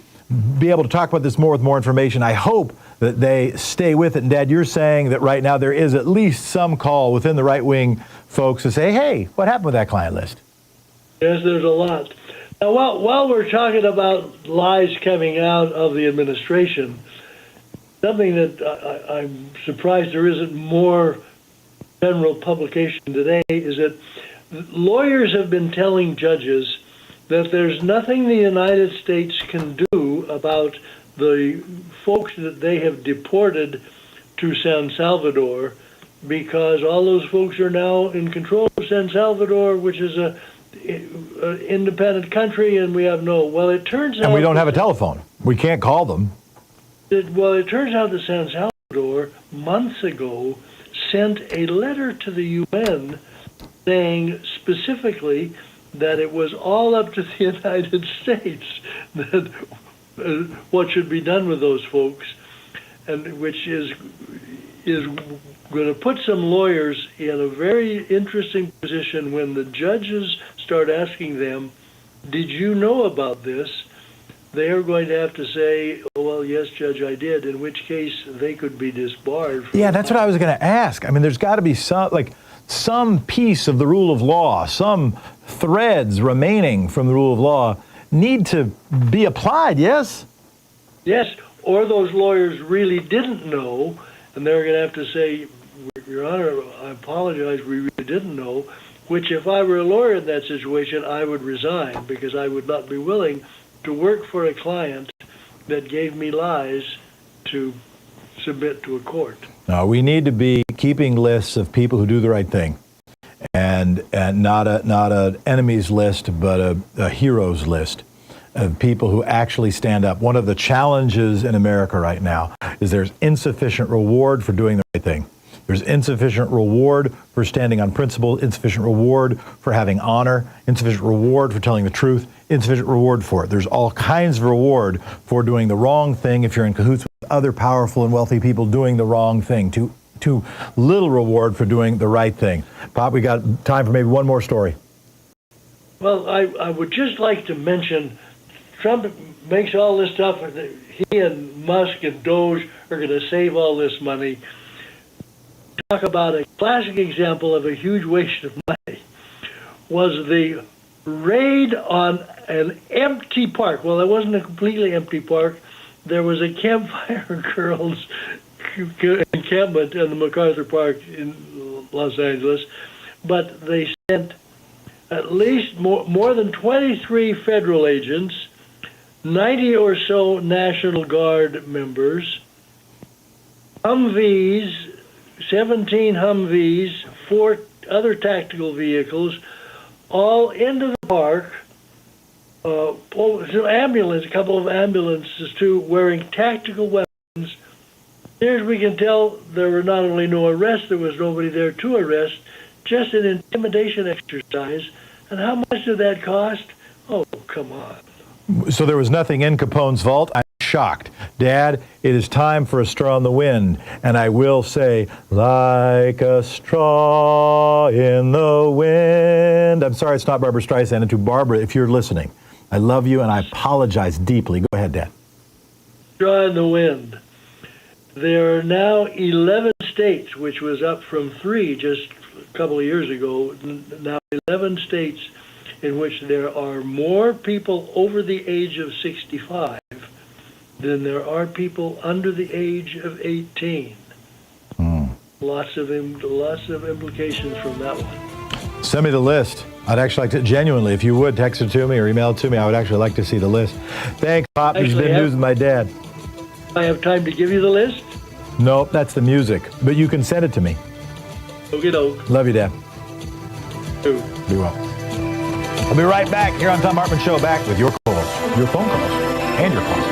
be able to talk about this more with more information. I hope that they stay with it. And Dad, you're saying that right now there is at least some call within the right-wing folks to say, hey, what happened with that client list? Yes, there's a lot. Now, while we're talking about lies coming out of the administration, something that I'm surprised there isn't more general publication today is that lawyers have been telling judges that there's nothing the United States can do about the folks that they have deported to San Salvador, because all those folks are now in control of San Salvador, which is an independent country, and we have it turns out... And we don't have a telephone. We can't call them. It turns out that San Salvador, months ago, sent a letter to the UN saying specifically that it was all up to the United States that what should be done with those folks, and which is going to put some lawyers in a very interesting position when the judges start asking them, did you know about this? They are going to have to say, oh, well, yes, Judge, I did, in which case they could be disbarred. Yeah, that's what I was going to ask. I mean, there's got to be some piece of the rule of law, some threads remaining from the rule of law need to be applied, yes? Yes, or those lawyers really didn't know, and they're going to have to say, Your Honor, I apologize, we really didn't know, which if I were a lawyer in that situation, I would resign, because I would not be willing to work for a client that gave me lies to submit to a court. No, we need to be keeping lists of people who do the right thing, and not an enemies list, but a heroes list of people who actually stand up. One of the challenges in America right now is there's insufficient reward for doing the right thing. There's insufficient reward for standing on principle, insufficient reward for having honor, insufficient reward for telling the truth, insufficient reward for it. There's all kinds of reward for doing the wrong thing if you're in cahoots with other powerful and wealthy people doing the wrong thing. Too little reward for doing the right thing. Pop, we got time for maybe one more story. Well, I would just like to mention Trump makes all this stuff. He and Musk and Doge are going to save all this money. Talk about a classic example of a huge waste of money was the raid on an empty park. Well, it wasn't a completely empty park. There was a Campfire Girls encampment in the MacArthur Park in Los Angeles, but they sent at least more than 23 federal agents, 90 or so National Guard members, Humvees, 17 Humvees, 4 other tactical vehicles, all into the park. A couple of ambulances too, wearing tactical weapons. As we can tell, there were not only no arrests, there was nobody there to arrest, just an intimidation exercise. And how much did that cost? Oh, come on. So there was nothing in Capone's vault. I'm shocked. Dad, it is time for a straw in the wind. And I will say, like a straw in the wind. I'm sorry it's not Barbara Streisand. And to Barbara, if you're listening, I love you and I apologize deeply. Go ahead, Dad. Straw in the wind. There are now 11 states, which was up from 3 just a couple of years ago, now 11 states in which there are more people over the age of 65 than there are people under the age of 18. Lots of implications from that one. Send me the list. I'd actually like to, genuinely, if you would, text it to me or email it to me. I would actually like to see the list. Thanks, Pop. You've been news with my dad. I have time to give you the list? Nope, that's the music. But you can send it to me. Okie doke. Love you, Dad. Too. Be well. I'll be right back here on Thom Hartmann Show, back with your calls, your phone calls, and your calls.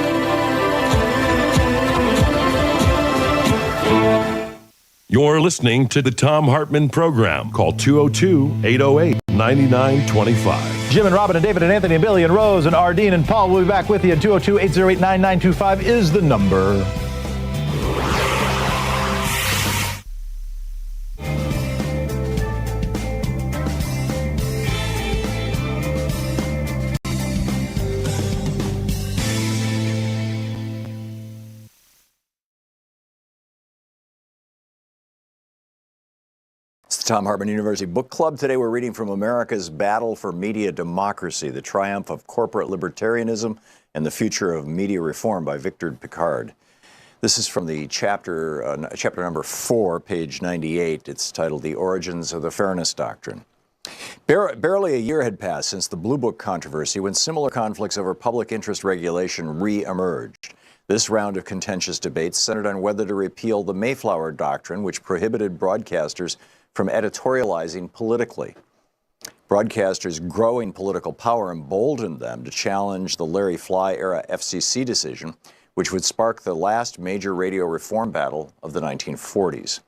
You're listening to the Thom Hartmann Program. Call 202-808-9925. Jim and Robin and David and Anthony and Billy and Rose and Ardeen and Paul will be back with you. 202-808-9925 is the number. Thom Hartmann University Book Club. Today we're reading from America's Battle for Media Democracy, The Triumph of Corporate Libertarianism and the Future of Media Reform by Victor Pickard. This is from the chapter number 4, page 98. It's titled The Origins of the Fairness Doctrine. Barely a year had passed since the Blue Book controversy when similar conflicts over public interest regulation re-emerged. This round of contentious debates centered on whether to repeal the Mayflower Doctrine, which prohibited broadcasters from editorializing politically. Broadcasters' growing political power emboldened them to challenge the Larry Fly-era FCC decision, which would spark the last major radio reform battle of the 1940s.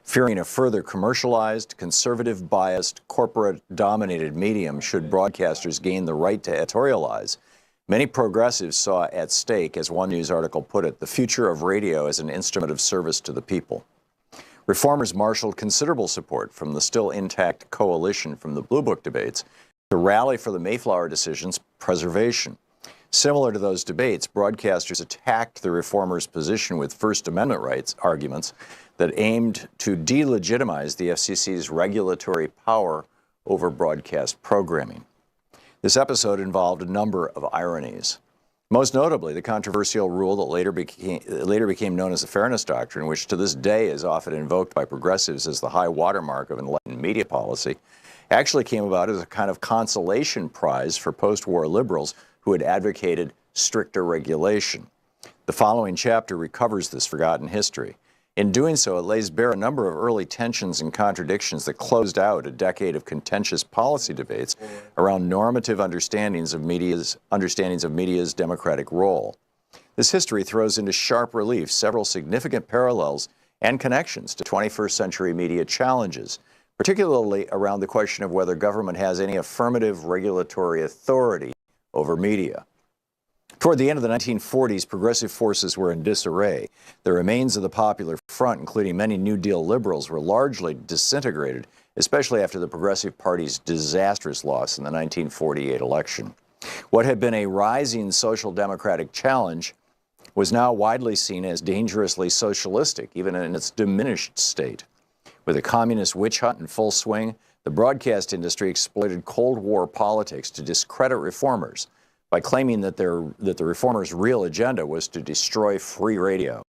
Fearing a further commercialized, conservative-biased, corporate-dominated medium should broadcasters gain the right to editorialize, many progressives saw at stake, as one news article put it, the future of radio as an instrument of service to the people. Reformers marshaled considerable support from the still intact coalition from the Blue Book debates to rally for the Mayflower decision's preservation. Similar to those debates, broadcasters attacked the reformers' position with First Amendment rights arguments that aimed to delegitimize the FCC's regulatory power over broadcast programming. This episode involved a number of ironies. Most notably, the controversial rule that later became known as the Fairness Doctrine, which to this day is often invoked by progressives as the high watermark of enlightened media policy, actually came about as a kind of consolation prize for post-war liberals who had advocated stricter regulation. The following chapter recovers this forgotten history. In doing so, it lays bare a number of early tensions and contradictions that closed out a decade of contentious policy debates around normative understandings of media's democratic role. This history throws into sharp relief several significant parallels and connections to 21st century media challenges, particularly around the question of whether government has any affirmative regulatory authority over media. Toward the end of the 1940s, progressive forces were in disarray. The remains of the Popular Front, including many New Deal liberals, were largely disintegrated, especially after the Progressive Party's disastrous loss in the 1948 election. What had been a rising social democratic challenge was now widely seen as dangerously socialistic, even in its diminished state. With the communist witch hunt in full swing, the broadcast industry exploited Cold War politics to discredit reformers by claiming that the reformers' real agenda was to destroy free radio.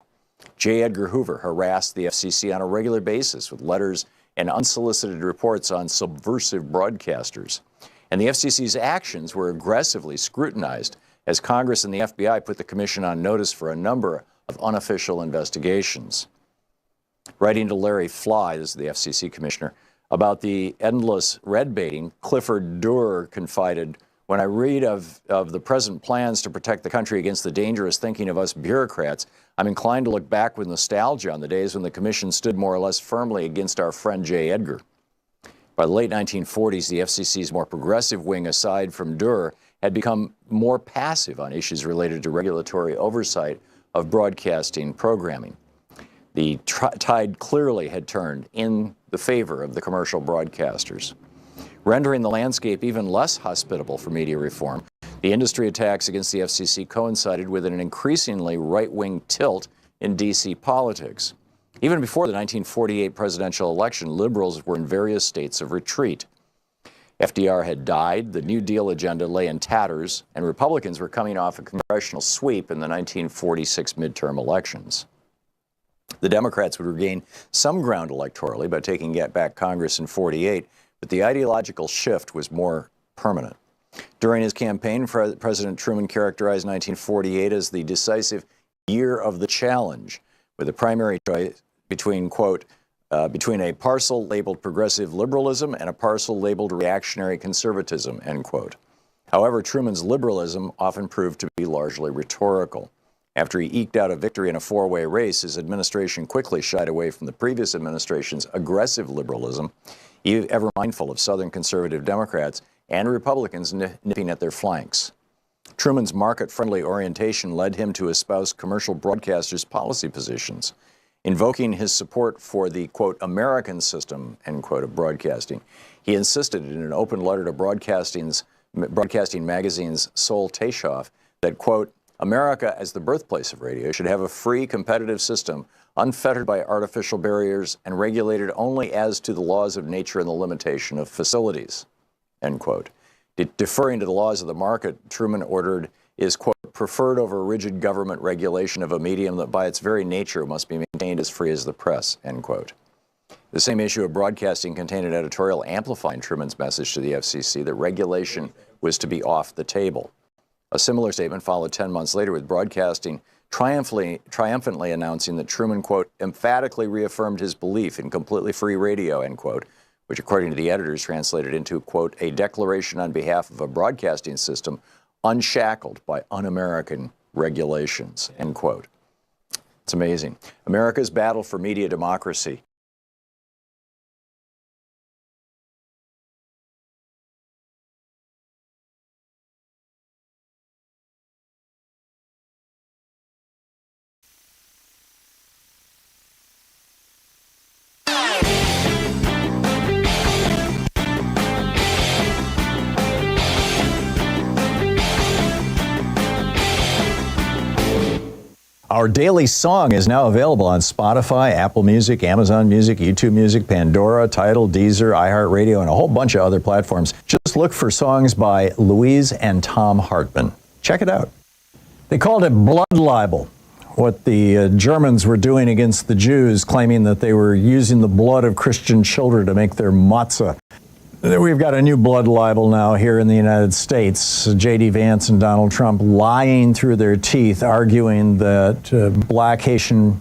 J. Edgar Hoover harassed the FCC on a regular basis with letters and unsolicited reports on subversive broadcasters. And the FCC's actions were aggressively scrutinized as Congress and the FBI put the commission on notice for a number of unofficial investigations. Writing to Larry Fly, this is the FCC commissioner, about the endless red baiting, Clifford Durr confided, "When I read of the present plans to protect the country against the dangerous thinking of us bureaucrats, I'm inclined to look back with nostalgia on the days when the commission stood more or less firmly against our friend J. Edgar." By the late 1940s, the FCC's more progressive wing, aside from Durr, had become more passive on issues related to regulatory oversight of broadcasting programming. The tide clearly had turned in the favor of the commercial broadcasters. Rendering the landscape even less hospitable for media reform, the industry attacks against the FCC coincided with an increasingly right-wing tilt in D.C. politics. Even before the 1948 presidential election, liberals were in various states of retreat. FDR had died, the New Deal agenda lay in tatters, and Republicans were coming off a congressional sweep in the 1946 midterm elections. The Democrats would regain some ground electorally by taking back Congress in 48, but the ideological shift was more permanent. During his campaign, President Truman characterized 1948 as the decisive year of the challenge, with a primary choice between, quote, between a parcel labeled progressive liberalism and a parcel labeled reactionary conservatism, end quote. However, Truman's liberalism often proved to be largely rhetorical. After he eked out a victory in a four-way race, his administration quickly shied away from the previous administration's aggressive liberalism, ever mindful of Southern conservative Democrats and Republicans nipping at their flanks. Truman's market-friendly orientation led him to espouse commercial broadcasters' policy positions. Invoking his support for the, quote, American system, end quote, of broadcasting, he insisted in an open letter to Broadcasting Magazine's Sol Taishoff that, quote, America, as the birthplace of radio, should have a free, competitive system, unfettered by artificial barriers and regulated only as to the laws of nature and the limitation of facilities, end quote. Deferring to the laws of the market, Truman ordered, is, quote, preferred over rigid government regulation of a medium that by its very nature must be maintained as free as the press, end quote. The same issue of broadcasting contained an editorial amplifying Truman's message to the FCC that regulation was to be off the table. A similar statement followed 10 months later with Broadcasting triumphantly announcing that Truman, quote, emphatically reaffirmed his belief in completely free radio, end quote, which according to the editors translated into, quote, a declaration on behalf of a broadcasting system unshackled by un-American regulations, end quote. It's amazing. America's battle for media democracy. Our daily song is now available on Spotify, Apple Music, Amazon Music, YouTube Music, Pandora, Tidal, Deezer, iHeartRadio, and a whole bunch of other platforms. Just look for songs by Louise and Thom Hartmann. Check it out. They called it blood libel, what the Germans were doing against the Jews, claiming that they were using the blood of Christian children to make their matzah. We've got a new blood libel now here in the United States. J.D. Vance and Donald Trump lying through their teeth, arguing that black Haitian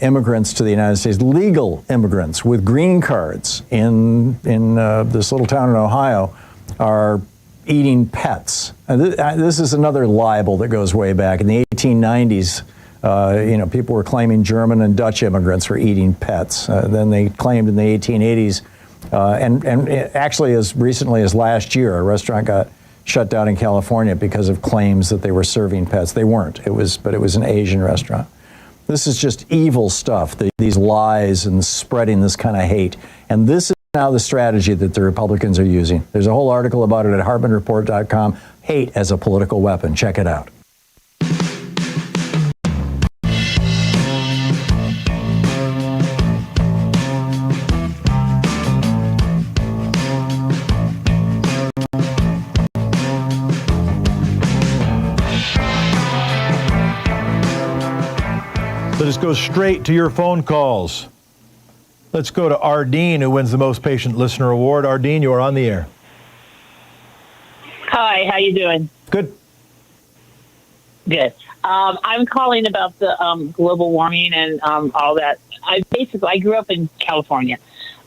immigrants to the United States, legal immigrants with green cards in this little town in Ohio, are eating pets. This is another libel that goes way back. In the 1890s, People were claiming German and Dutch immigrants were eating pets. Then they claimed in the 1880s, and actually as recently as last year, a restaurant got shut down in California because of claims that they were serving pets. They weren't. But it was an Asian restaurant. This is just evil stuff, these lies and spreading this kind of hate. And this is now the strategy that the Republicans are using. There's a whole article about it at HartmannReport.com, Hate as a Political Weapon. Check it out. Let us go straight to your phone calls. Let's go to Ardeen, who wins the Most Patient Listener Award. Ardeen, you are on the air. Hi, how you doing? Good. Good. I'm calling about the global warming and all that. I grew up in California,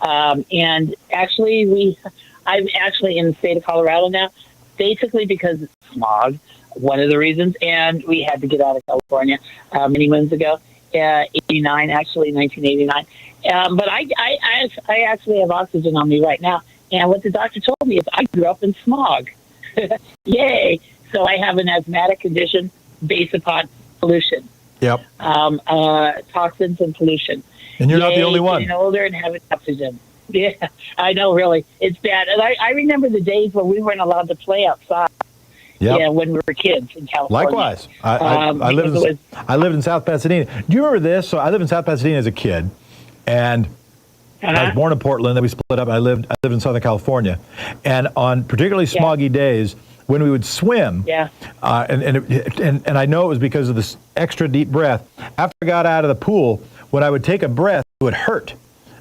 and actually I'm actually in the state of Colorado now, basically because of smog, one of the reasons, and we had to get out of California many moons ago. 1989. But I actually have oxygen on me right now. And what the doctor told me is I grew up in smog. Yay. So I have an asthmatic condition based upon pollution. Yep. Toxins and pollution. And you're not the only one. Getting older and having oxygen. Yeah, I know, really. It's bad. And I remember the days when we weren't allowed to play outside. Yep. Yeah, when we were kids in California. Likewise. I lived in South Pasadena. Do you remember this? So I lived in South Pasadena as a kid, and I was born in Portland. Then we split up. I lived in Southern California, and on particularly smoggy days when we would swim, and I know it was because of this extra deep breath. After I got out of the pool, when I would take a breath, it would hurt.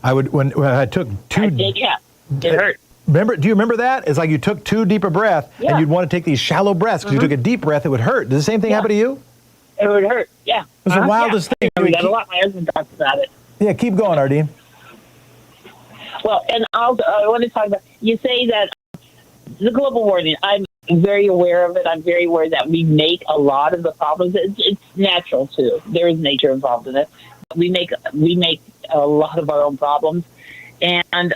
When I took two. It hurt. Do you remember that? It's like you took too deep a breath, and you'd want to take these shallow breaths because you took a deep breath, it would hurt. Did the same thing happen to you? It would hurt, yeah. It was the wildest thing. I remember that a lot. My husband talks about it. Yeah, keep going, Ardeen. Well, and also, I want to talk about, you say that the global warming, I'm very aware of it. I'm very aware that we make a lot of the problems. It's natural, too. There is nature involved in it. We make a lot of our own problems. And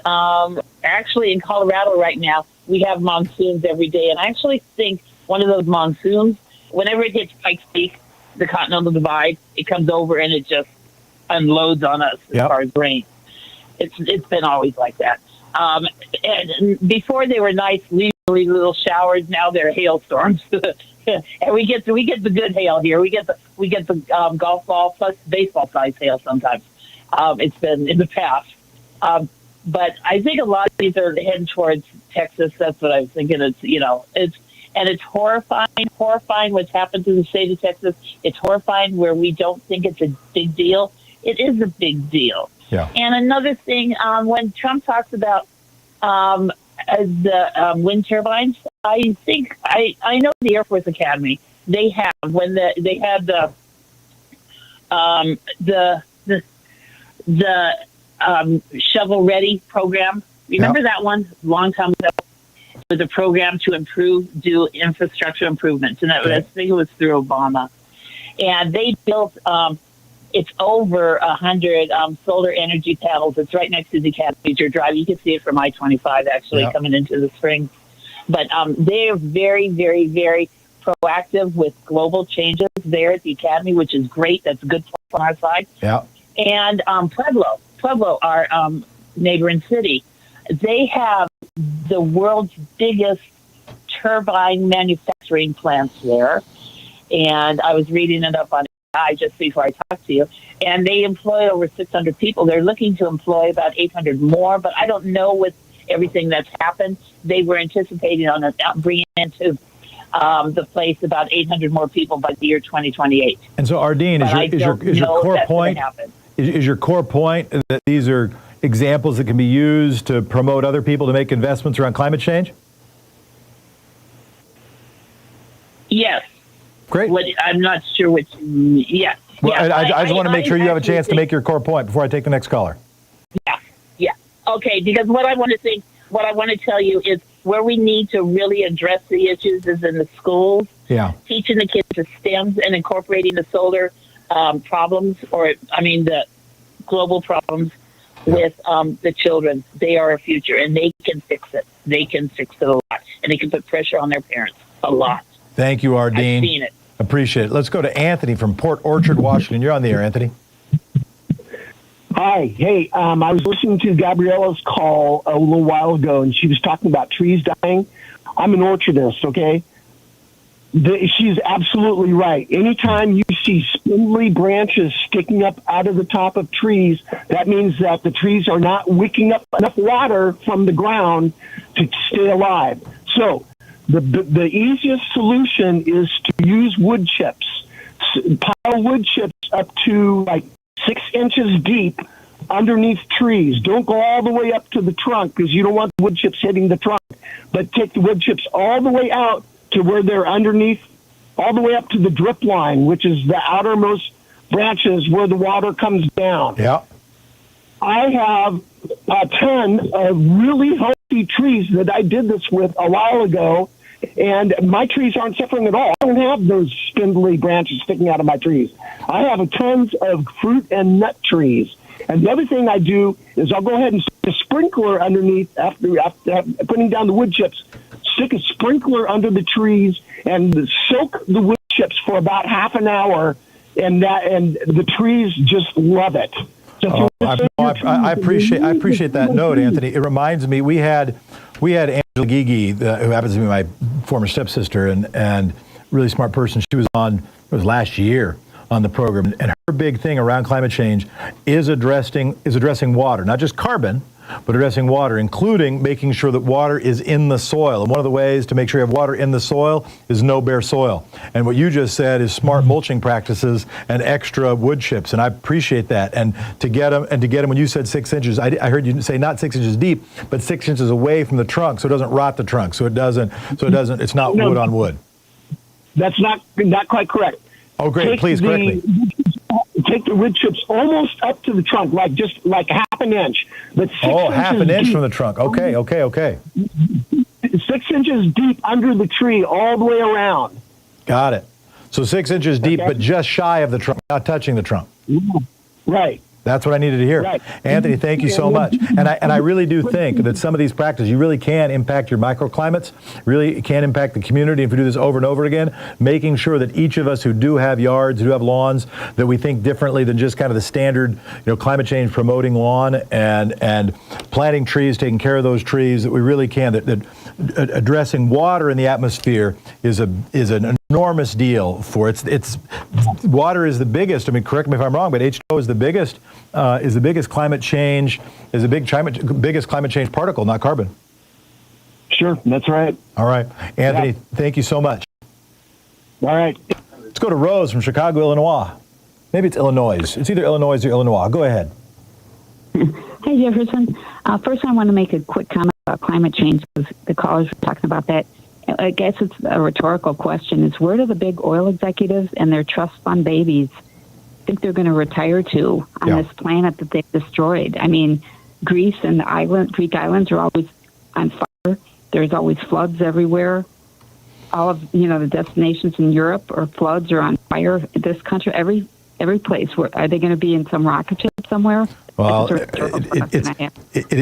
actually in Colorado right now, we have monsoons every day. And I actually think one of those monsoons, whenever it hits Pikes Peak, the Continental Divide, it comes over and it just unloads on us as far as rain. It's been always like that. And before they were nice, leisurely little showers. Now they're hailstorms. And we get the good hail here. We get the golf ball plus baseball size hail sometimes. It's been in the past. But I think a lot of these are heading towards Texas. That's what I was thinking. It's horrifying what's happened to the state of Texas. It's horrifying where we don't think it's a big deal. It is a big deal. Yeah. And another thing, when Trump talks about the wind turbines, I think I know the Air Force Academy. They had the shovel ready program. Remember that one long time ago? It was a program to do infrastructure improvements, and I think it was through Obama. And they built it's over 100 solar energy panels. It's right next to the Academy. You're driving, you can see it from I-25 actually coming into the spring. But they are very, very, very proactive with global changes there at the Academy, which is great. That's a good plus on our side. Yeah. And Pueblo, our neighboring city, they have the world's biggest turbine manufacturing plants there. And I was reading it up on AI just before I talked to you. And they employ over 600 people. They're looking to employ about 800 more, but I don't know with everything that's happened. They were anticipating on bringing into the place about 800 more people by the year 2028. And so, Ardeen, is your core point? Is your core point that these are examples that can be used to promote other people to make investments around climate change? Yes. Great. I'm not sure which. Yeah. Well, yeah, I just want to make sure you have a chance to make your core point before I take the next caller. Yeah. Okay. Because what I want to tell you is where we need to really address the issues is in the schools. Yeah. Teaching the kids the STEMs and incorporating the solar problems, the global problems with the children. They are our future, and they can fix it. They can fix it a lot, and they can put pressure on their parents a lot. Thank you, Ardeen. I've seen it. Appreciate it. Let's go to Anthony from Port Orchard, Washington. You're on the air, Anthony. Hi. Hey, I was listening to Gabriella's call a little while ago, and she was talking about trees dying. I'm an orchardist, okay? She's absolutely right. Anytime you see spindly branches sticking up out of the top of trees, that means that the trees are not wicking up enough water from the ground to stay alive. So the easiest solution is to use wood chips. Pile wood chips up to like 6 inches deep underneath trees. Don't go all the way up to the trunk because you don't want the wood chips hitting the trunk. But take the wood chips all the way out to where they're underneath, all the way up to the drip line, which is the outermost branches where the water comes down. Yeah. I have a ton of really healthy trees that I did this with a while ago, and my trees aren't suffering at all. I don't have those spindly branches sticking out of my trees. I have tons of fruit and nut trees. And the other thing I do is I'll go ahead and stick a sprinkler underneath after putting down the wood chips. Stick a sprinkler under the trees and soak the wood chips for about half an hour, and the trees just love it. So I appreciate that note, Anthony. It reminds me we had Angela Gigi, who happens to be my former stepsister and really smart person. She was on, it was last year, on the program, and her big thing around climate change is addressing water, not just carbon, but addressing water, including making sure that water is in the soil. And one of the ways to make sure you have water in the soil is no bare soil. And what you just said is smart mulching practices and extra wood chips, and I appreciate that. And to get them, when you said 6 inches, I heard you say not 6 inches deep, but 6 inches away from the trunk, so it doesn't rot the trunk, it's not wood on wood. That's not quite correct. Oh, great! Please correct me. Take the wood chips almost up to the trunk, like half an inch. But half an inch from the trunk. Okay. 6 inches deep under the tree, all the way around. Got it. So 6 inches deep, but just shy of the trunk, not touching the trunk. Right. That's what I needed to hear. Right. Anthony, thank you so much. And I really do think that some of these practices, you really can impact your microclimates, really can impact the community. If we do this over and over again, making sure that each of us who do have yards, who do have lawns, that we think differently than just kind of the standard, climate change promoting lawn and planting trees, taking care of those trees, that we really can, that addressing water in the atmosphere is an enormous deal for it's water is the biggest. I mean, correct me if I'm wrong, but H2O is the biggest climate change, biggest climate change particle, not carbon. Sure, that's right. All right, Anthony, Thank you so much. All right. Let's go to Rose from Chicago, Illinois. Maybe it's Illinois. It's either Illinois or Illinois. Go ahead. Hey, Jefferson. First, I want to make a quick comment about climate change, because the callers were talking about that. I guess it's a rhetorical question. Is where do the big oil executives and their trust fund babies think they're going to retire to on this planet that they've destroyed? I mean, Greece and the Greek islands are always on fire. There's always floods everywhere. All of the destinations in Europe or floods are on fire. This country, every place. Where are they going to be in some rocket ship somewhere? Well, it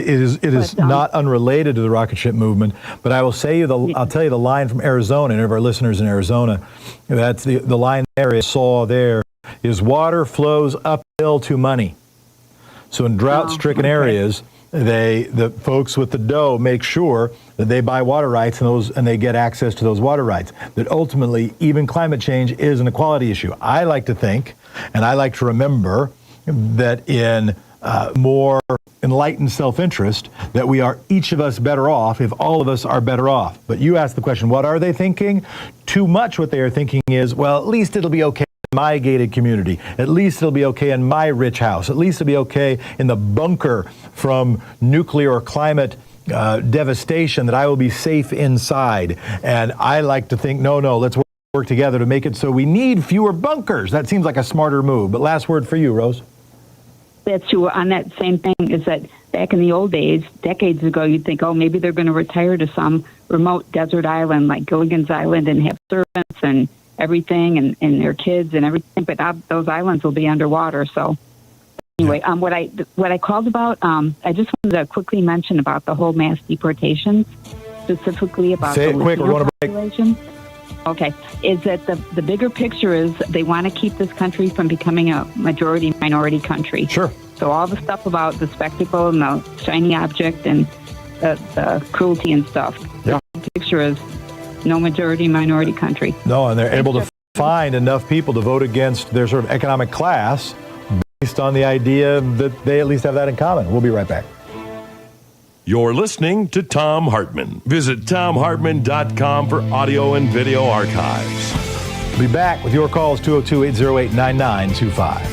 is not unrelated to the rocket ship movement, but I will say I'll tell you the line from Arizona, and of our listeners in Arizona, that's the line there is water flows uphill to money. So in drought-stricken areas, the folks with the dough make sure that they buy water rights and they get access to those water rights. That ultimately, even climate change is an equality issue. I like to think, and I like to remember that in more enlightened self-interest, that we are each of us better off if all of us are better off. But you asked the question, what are they thinking? Too much what they are thinking is, well, at least it'll be okay in my gated community. At least it'll be okay in my rich house. At least it'll be okay in the bunker from nuclear or climate devastation, that I will be safe inside. And I like to think, no, let's work together to make it so we need fewer bunkers. That seems like a smarter move. But last word for you, Rose. That's true. On that same thing is that back in the old days, decades ago, you'd think, maybe they're going to retire to some remote desert island like Gilligan's Island and have servants and everything and their kids and everything, but those islands will be underwater. So anyway, what I called about, I just wanted to quickly mention about the whole mass deportations, specifically about Say the it quick, we're going to break. population. Okay, is that the bigger picture is they want to keep this country from becoming a majority-minority country. Sure. So all the stuff about the spectacle and the shiny object and the cruelty and stuff. Yeah. The picture is no majority-minority country. No, and they're able to find enough people to vote against their sort of economic class based on the idea that they at least have that in common. We'll be right back. You're listening to Thom Hartmann. Visit thomhartmann.com for audio and video archives. We'll be back with your calls, 202-808-9925.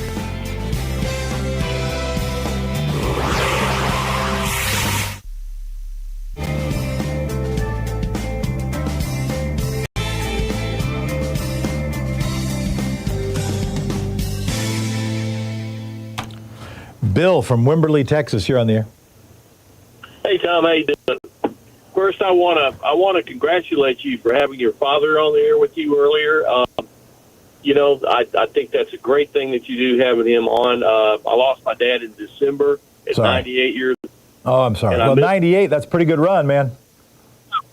Bill from Wimberley, Texas, you're on the air. Hey Tom, how you doing? First, I want to congratulate you for having your father on the air with you earlier. I think that's a great thing that you do having him on. I lost my dad in December at 98 years old. Oh, I'm sorry. Well, 98, that's a pretty good run, man.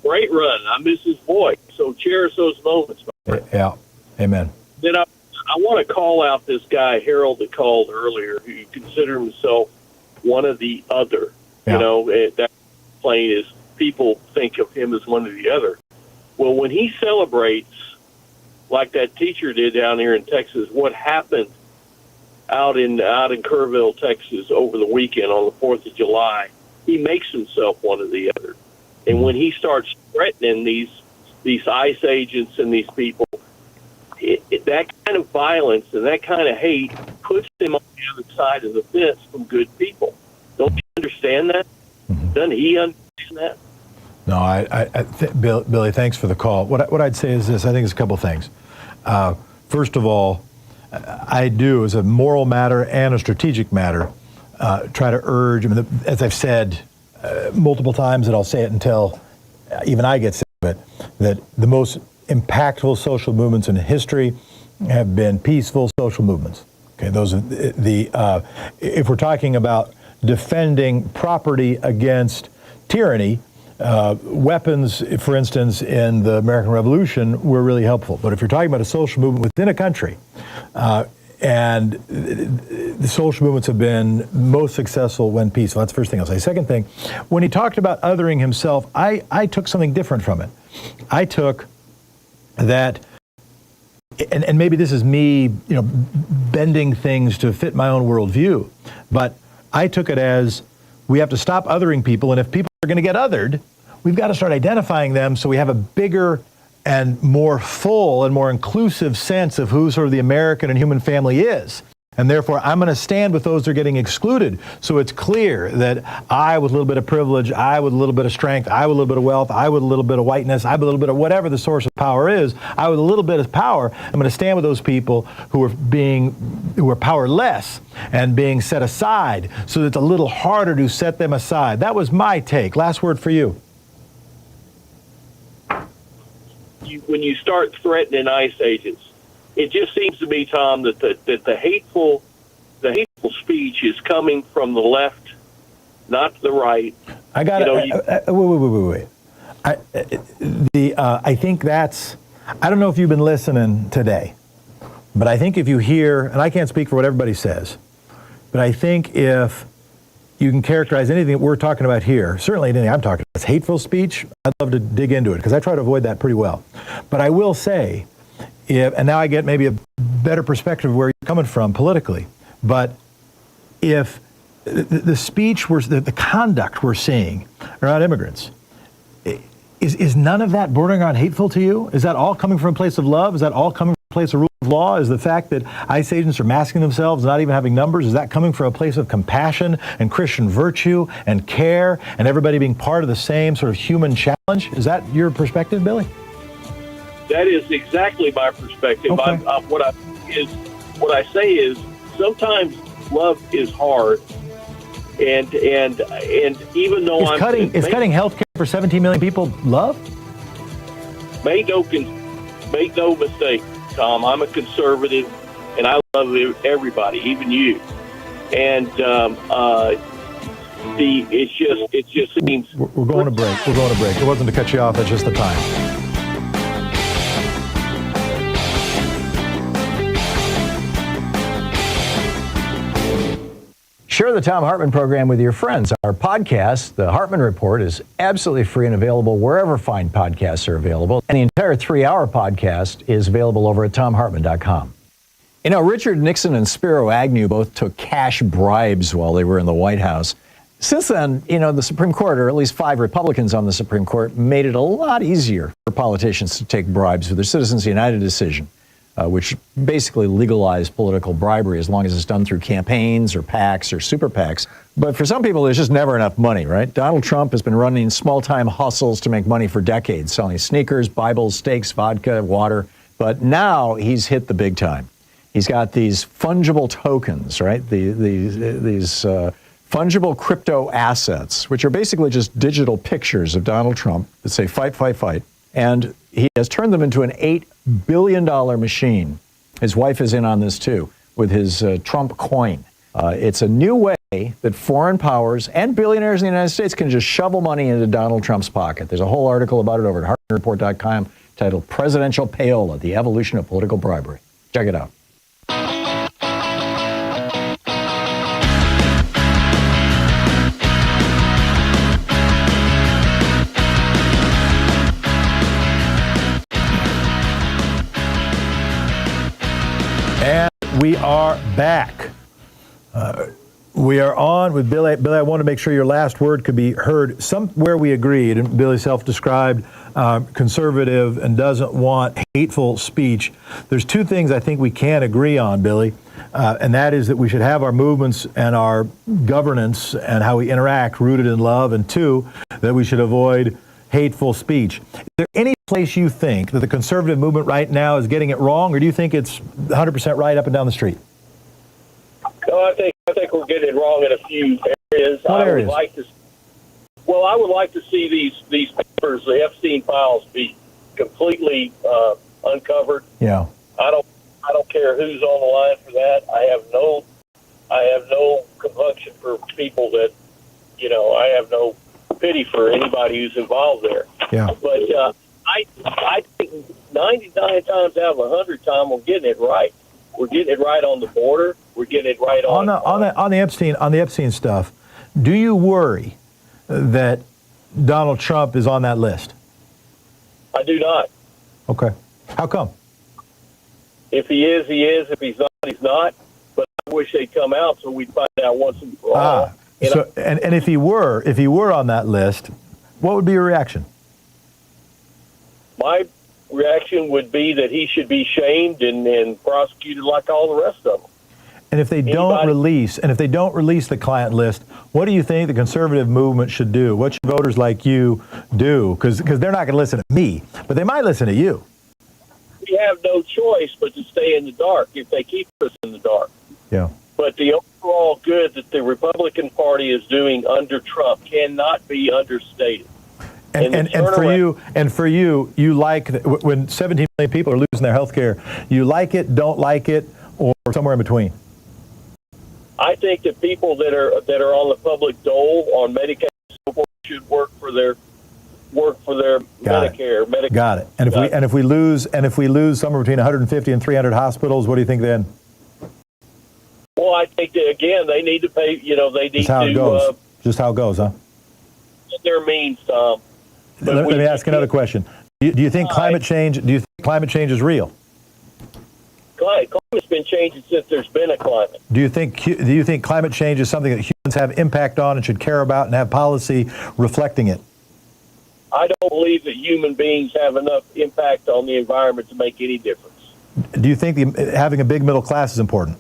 Great run. I miss his voice. So cherish those moments. Yeah. Amen. Then I want to call out this guy, Harold, that called earlier, who considered himself one of the other. Yeah. That plain is people think of him as one of the other. Well, when he celebrates, like that teacher did down here in Texas, what happened out in Kerrville, Texas over the weekend on the 4th of July, he makes himself one of the other. And when he starts threatening these ICE agents and these people, that kind of violence and that kind of hate puts them on the other side of the fence from good people. Don't you understand that? Mm-hmm. Doesn't he understand that? No, Billy, thanks for the call. What I'd say is this. I think it's a couple things. First of all, I do, as a moral matter and a strategic matter, try to urge, as I've said multiple times, and I'll say it until even I get sick of it, that the most impactful social movements in history have been peaceful social movements. Okay, those are if we're talking about defending property against tyranny, weapons, for instance, in the American Revolution were really helpful. But if you're talking about a social movement within a country, and the social movements have been most successful when peaceful. That's the first thing I'll say. Second thing, when he talked about othering himself, I took something different from it. I took that, and maybe this is me, bending things to fit my own worldview, but I took it as we have to stop othering people, and if people are going to get othered, we've got to start identifying them so we have a bigger and more full and more inclusive sense of who sort of the American and human family is. And therefore, I'm going to stand with those that are getting excluded. So it's clear that I, with a little bit of privilege, I with a little bit of strength, I with a little bit of wealth, I with a little bit of whiteness, I with a little bit of whatever the source of power is, I with a little bit of power, I'm going to stand with those people who are powerless and being set aside, so that it's a little harder to set them aside. That was my take. Last word for you. When you start threatening ICE agents, it just seems to me, Tom, that the hateful speech is coming from the left, not the right. I got wait. I think that's. I don't know if you've been listening today, but I think if you hear, and I can't speak for what everybody says, but I think if you can characterize anything that we're talking about here, certainly anything I'm talking about, it's hateful speech, I'd love to dig into it, because I try to avoid that pretty well. But I will say, and now I get maybe a better perspective of where you're coming from politically, but if the speech, the conduct we're seeing around immigrants, is none of that bordering on hateful to you? Is that all coming from a place of love? Is that all coming from a place of rule of law? Is the fact that ICE agents are masking themselves, not even having numbers, is that coming from a place of compassion and Christian virtue and care and everybody being part of the same sort of human challenge? Is that your perspective, Billy? That is exactly my perspective. Okay. What I say is sometimes love is hard, and even though is cutting health care for 17 million people love? Make no mistake. Tom. I'm a conservative, and I love everybody, even you. And it just seems we're going to break. We're going to break. It wasn't to cut you off. That's just the time. Share the Thom Hartmann Program with your friends. Our podcast, The Hartmann Report, is absolutely free and available wherever fine podcasts are available. And the entire 3-hour podcast is available over at thomhartmann.com. You know, Richard Nixon and Spiro Agnew both took cash bribes while they were in the White House. Since then, you know, the Supreme Court, or at least 5 Republicans on the Supreme Court, made it a lot easier for politicians to take bribes with their Citizens United decision, which basically legalized political bribery as long as it's done through campaigns or PACs or super PACs. But for some people, there's just never enough money, right? Donald Trump has been running small-time hustles to make money for decades, selling sneakers, Bibles, steaks, vodka, water. But now he's hit the big time. He's got these fungible tokens, right? These fungible crypto assets, which are basically just digital pictures of Donald Trump that say fight, fight, fight. And he has turned them into an $8 billion machine. His wife is in on this too, with his Trump coin. It's a new way that foreign powers and billionaires in the United States can just shovel money into Donald Trump's pocket. There's a whole article about it over at HartmannReport.com titled Presidential Payola, the Evolution of Political Bribery. Check it out. And we are back. We are on with Billy. Billy, I want to make sure your last word could be heard. Somewhere we agreed, and Billy self-described conservative and doesn't want hateful speech. There's 2 things I think we can agree on, Billy, and that is that we should have our movements and our governance and how we interact rooted in love, and 2, that we should avoid hateful speech. Is there any place you think that the conservative movement right now is getting it wrong, or do you think it's 100% right up and down the street? No, I think we're getting it wrong in a few areas. What areas? I would like to see these papers, the Epstein files, be completely uncovered. Yeah. I don't care who's on the line for that. I have no compunction for people that, I have no pity for anybody who's involved there. Yeah. But I think 99 times out of 100, Tom, we're getting it right. We're getting it right on the border. We're getting it right on the Epstein stuff. Do you worry that Donald Trump is on that list? I do not. Okay. How come? If he is, he is. If he's not, he's not. But I wish they'd come out so we'd find out once and for all. And if he were on that list, what would be your reaction? My reaction would be that he should be shamed and prosecuted like all the rest of them. And if they don't release the client list, what do you think the conservative movement should do? What should voters like you do? Because they're not going to listen to me, but they might listen to you. We have no choice but to stay in the dark if they keep us in the dark. Yeah. But the overall good that the Republican Party is doing under Trump cannot be understated. And for you, you like when 17 million people are losing their health care, you like it, don't like it, or somewhere in between? I think that people that are on the public dole on Medicaid should work for their Medicare. Got it. And if we lose somewhere between 150 and 300 hospitals, what do you think then? Well, I think that, again, they need to pay. They need Just how it goes. Just how it goes, huh? Their means, Tom. Let me ask another question. Do you think climate change? Do you think climate change is real? Climate's been changing since there's been a climate. Do you think climate change is something that humans have impact on and should care about and have policy reflecting it? I don't believe that human beings have enough impact on the environment to make any difference. Do you think having a big middle class is important?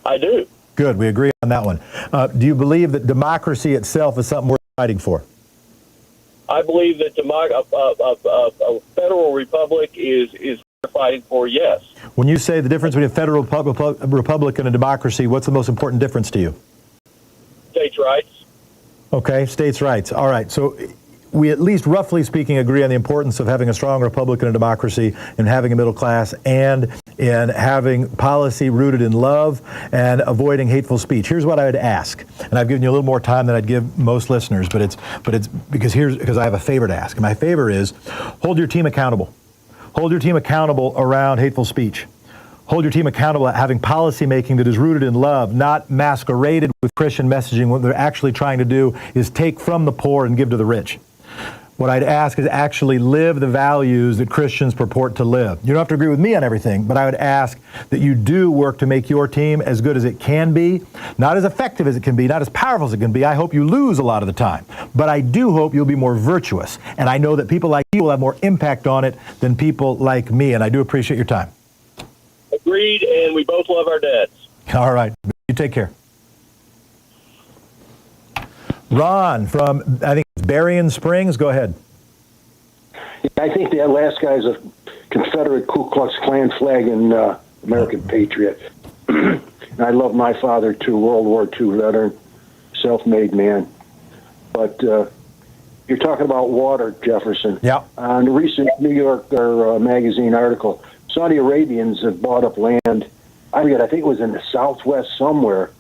I do. Good. We agree on that one. Do you believe that democracy itself is something worth fighting for? I believe that a federal republic is worth fighting for, yes. When you say the difference between a federal republic and a democracy, what's the most important difference to you? States' rights. Okay, states' rights. All right. So we at least roughly speaking agree on the importance of having a strong republic and a democracy, and having a middle class, and in having policy rooted in love and avoiding hateful speech. Here's what I would ask, and I've given you a little more time than I'd give most listeners, but it's because I have a favor to ask. And my favor is, hold your team accountable. Hold your team accountable around hateful speech. Hold your team accountable at having policy making that is rooted in love, not masqueraded with Christian messaging. What they're actually trying to do is take from the poor and give to the rich. What I'd ask is actually live the values that Christians purport to live. You don't have to agree with me on everything, but I would ask that you do work to make your team as good as it can be, not as effective as it can be, not as powerful as it can be. I hope you lose a lot of the time, but I do hope you'll be more virtuous. And I know that people like you will have more impact on it than people like me, and I do appreciate your time. Agreed, and we both love our dads. All right. You take care. Ron from, I think it's Berrien Springs. Go ahead. Yeah, I think that last guy's a Confederate Ku Klux Klan flag and American patriot. And I love my father, too, World War II veteran, self-made man. But you're talking about water, Jefferson. Yeah. On a recent New Yorker magazine article, Saudi Arabians have bought up land, I think it was in the southwest somewhere,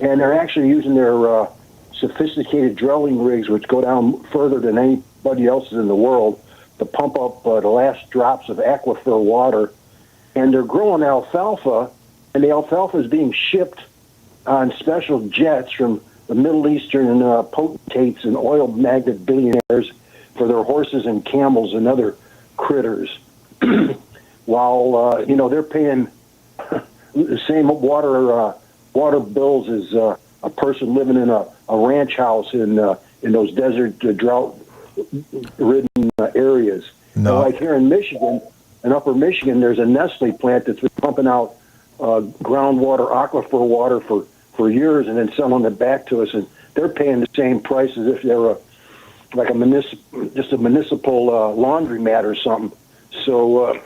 and they're actually using their sophisticated drilling rigs, which go down further than anybody else's in the world, to pump up the last drops of aquifer water. And they're growing alfalfa, and the alfalfa is being shipped on special jets from the Middle Eastern potentates and oil magnate billionaires for their horses and camels and other critters. While, they're paying the same water bills as a person living in a ranch house in those desert drought-ridden areas. No. Like here in Michigan, in Upper Michigan, there's a Nestle plant that's been pumping out groundwater, aquifer water for years, and then selling it back to us, and they're paying the same price as if they're a municipal laundromat or something. So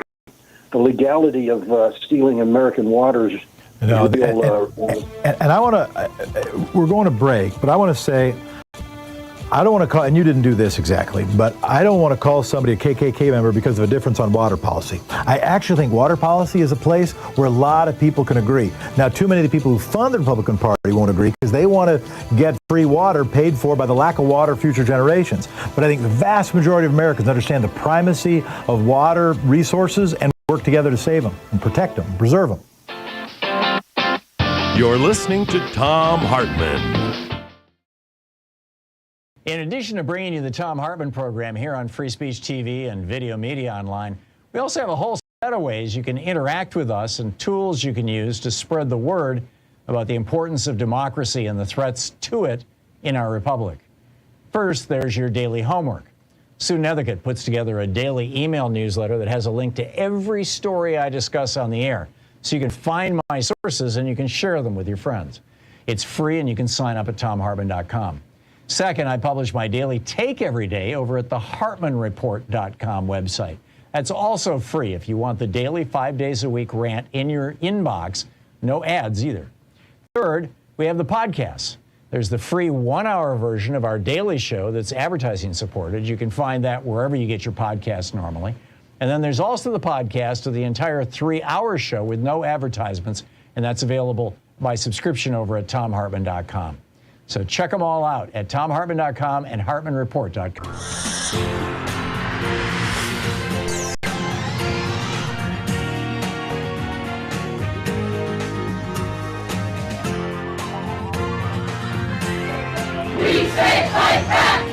the legality of stealing American waters. And I want to, we're going to break, but I want to say, I don't want to call, and you didn't do this exactly, but I don't want to call somebody a KKK member because of a difference on water policy. I actually think water policy is a place where a lot of people can agree. Now, too many of the people who fund the Republican Party won't agree because they want to get free water paid for by the lack of water of future generations. But I think the vast majority of Americans understand the primacy of water resources and work together to save them and protect them, preserve them. You're listening to Thom Hartmann. In addition to bringing you the Thom Hartmann Program here on Free Speech TV and Video Media Online, we also have a whole set of ways you can interact with us and tools you can use to spread the word about the importance of democracy and the threats to it in our republic. First, there's your daily homework. Sue Nethercutt puts together a daily email newsletter that has a link to every story I discuss on the air, so you can find my sources and you can share them with your friends. It's free and you can sign up at thomhartmann.com. Second, I publish my daily take every day over at the hartmannreport.com website. That's also free if you want the daily 5 days a week rant in your inbox. No ads either. Third, we have the podcasts. There's the free 1-hour version of our daily show that's advertising supported. You can find that wherever you get your podcasts normally. And then there's also the podcast of the entire 3-hour show with no advertisements, and that's available by subscription over at thomhartmann.com. So check them all out at thomhartmann.com and hartmannreport.com. We say fight back!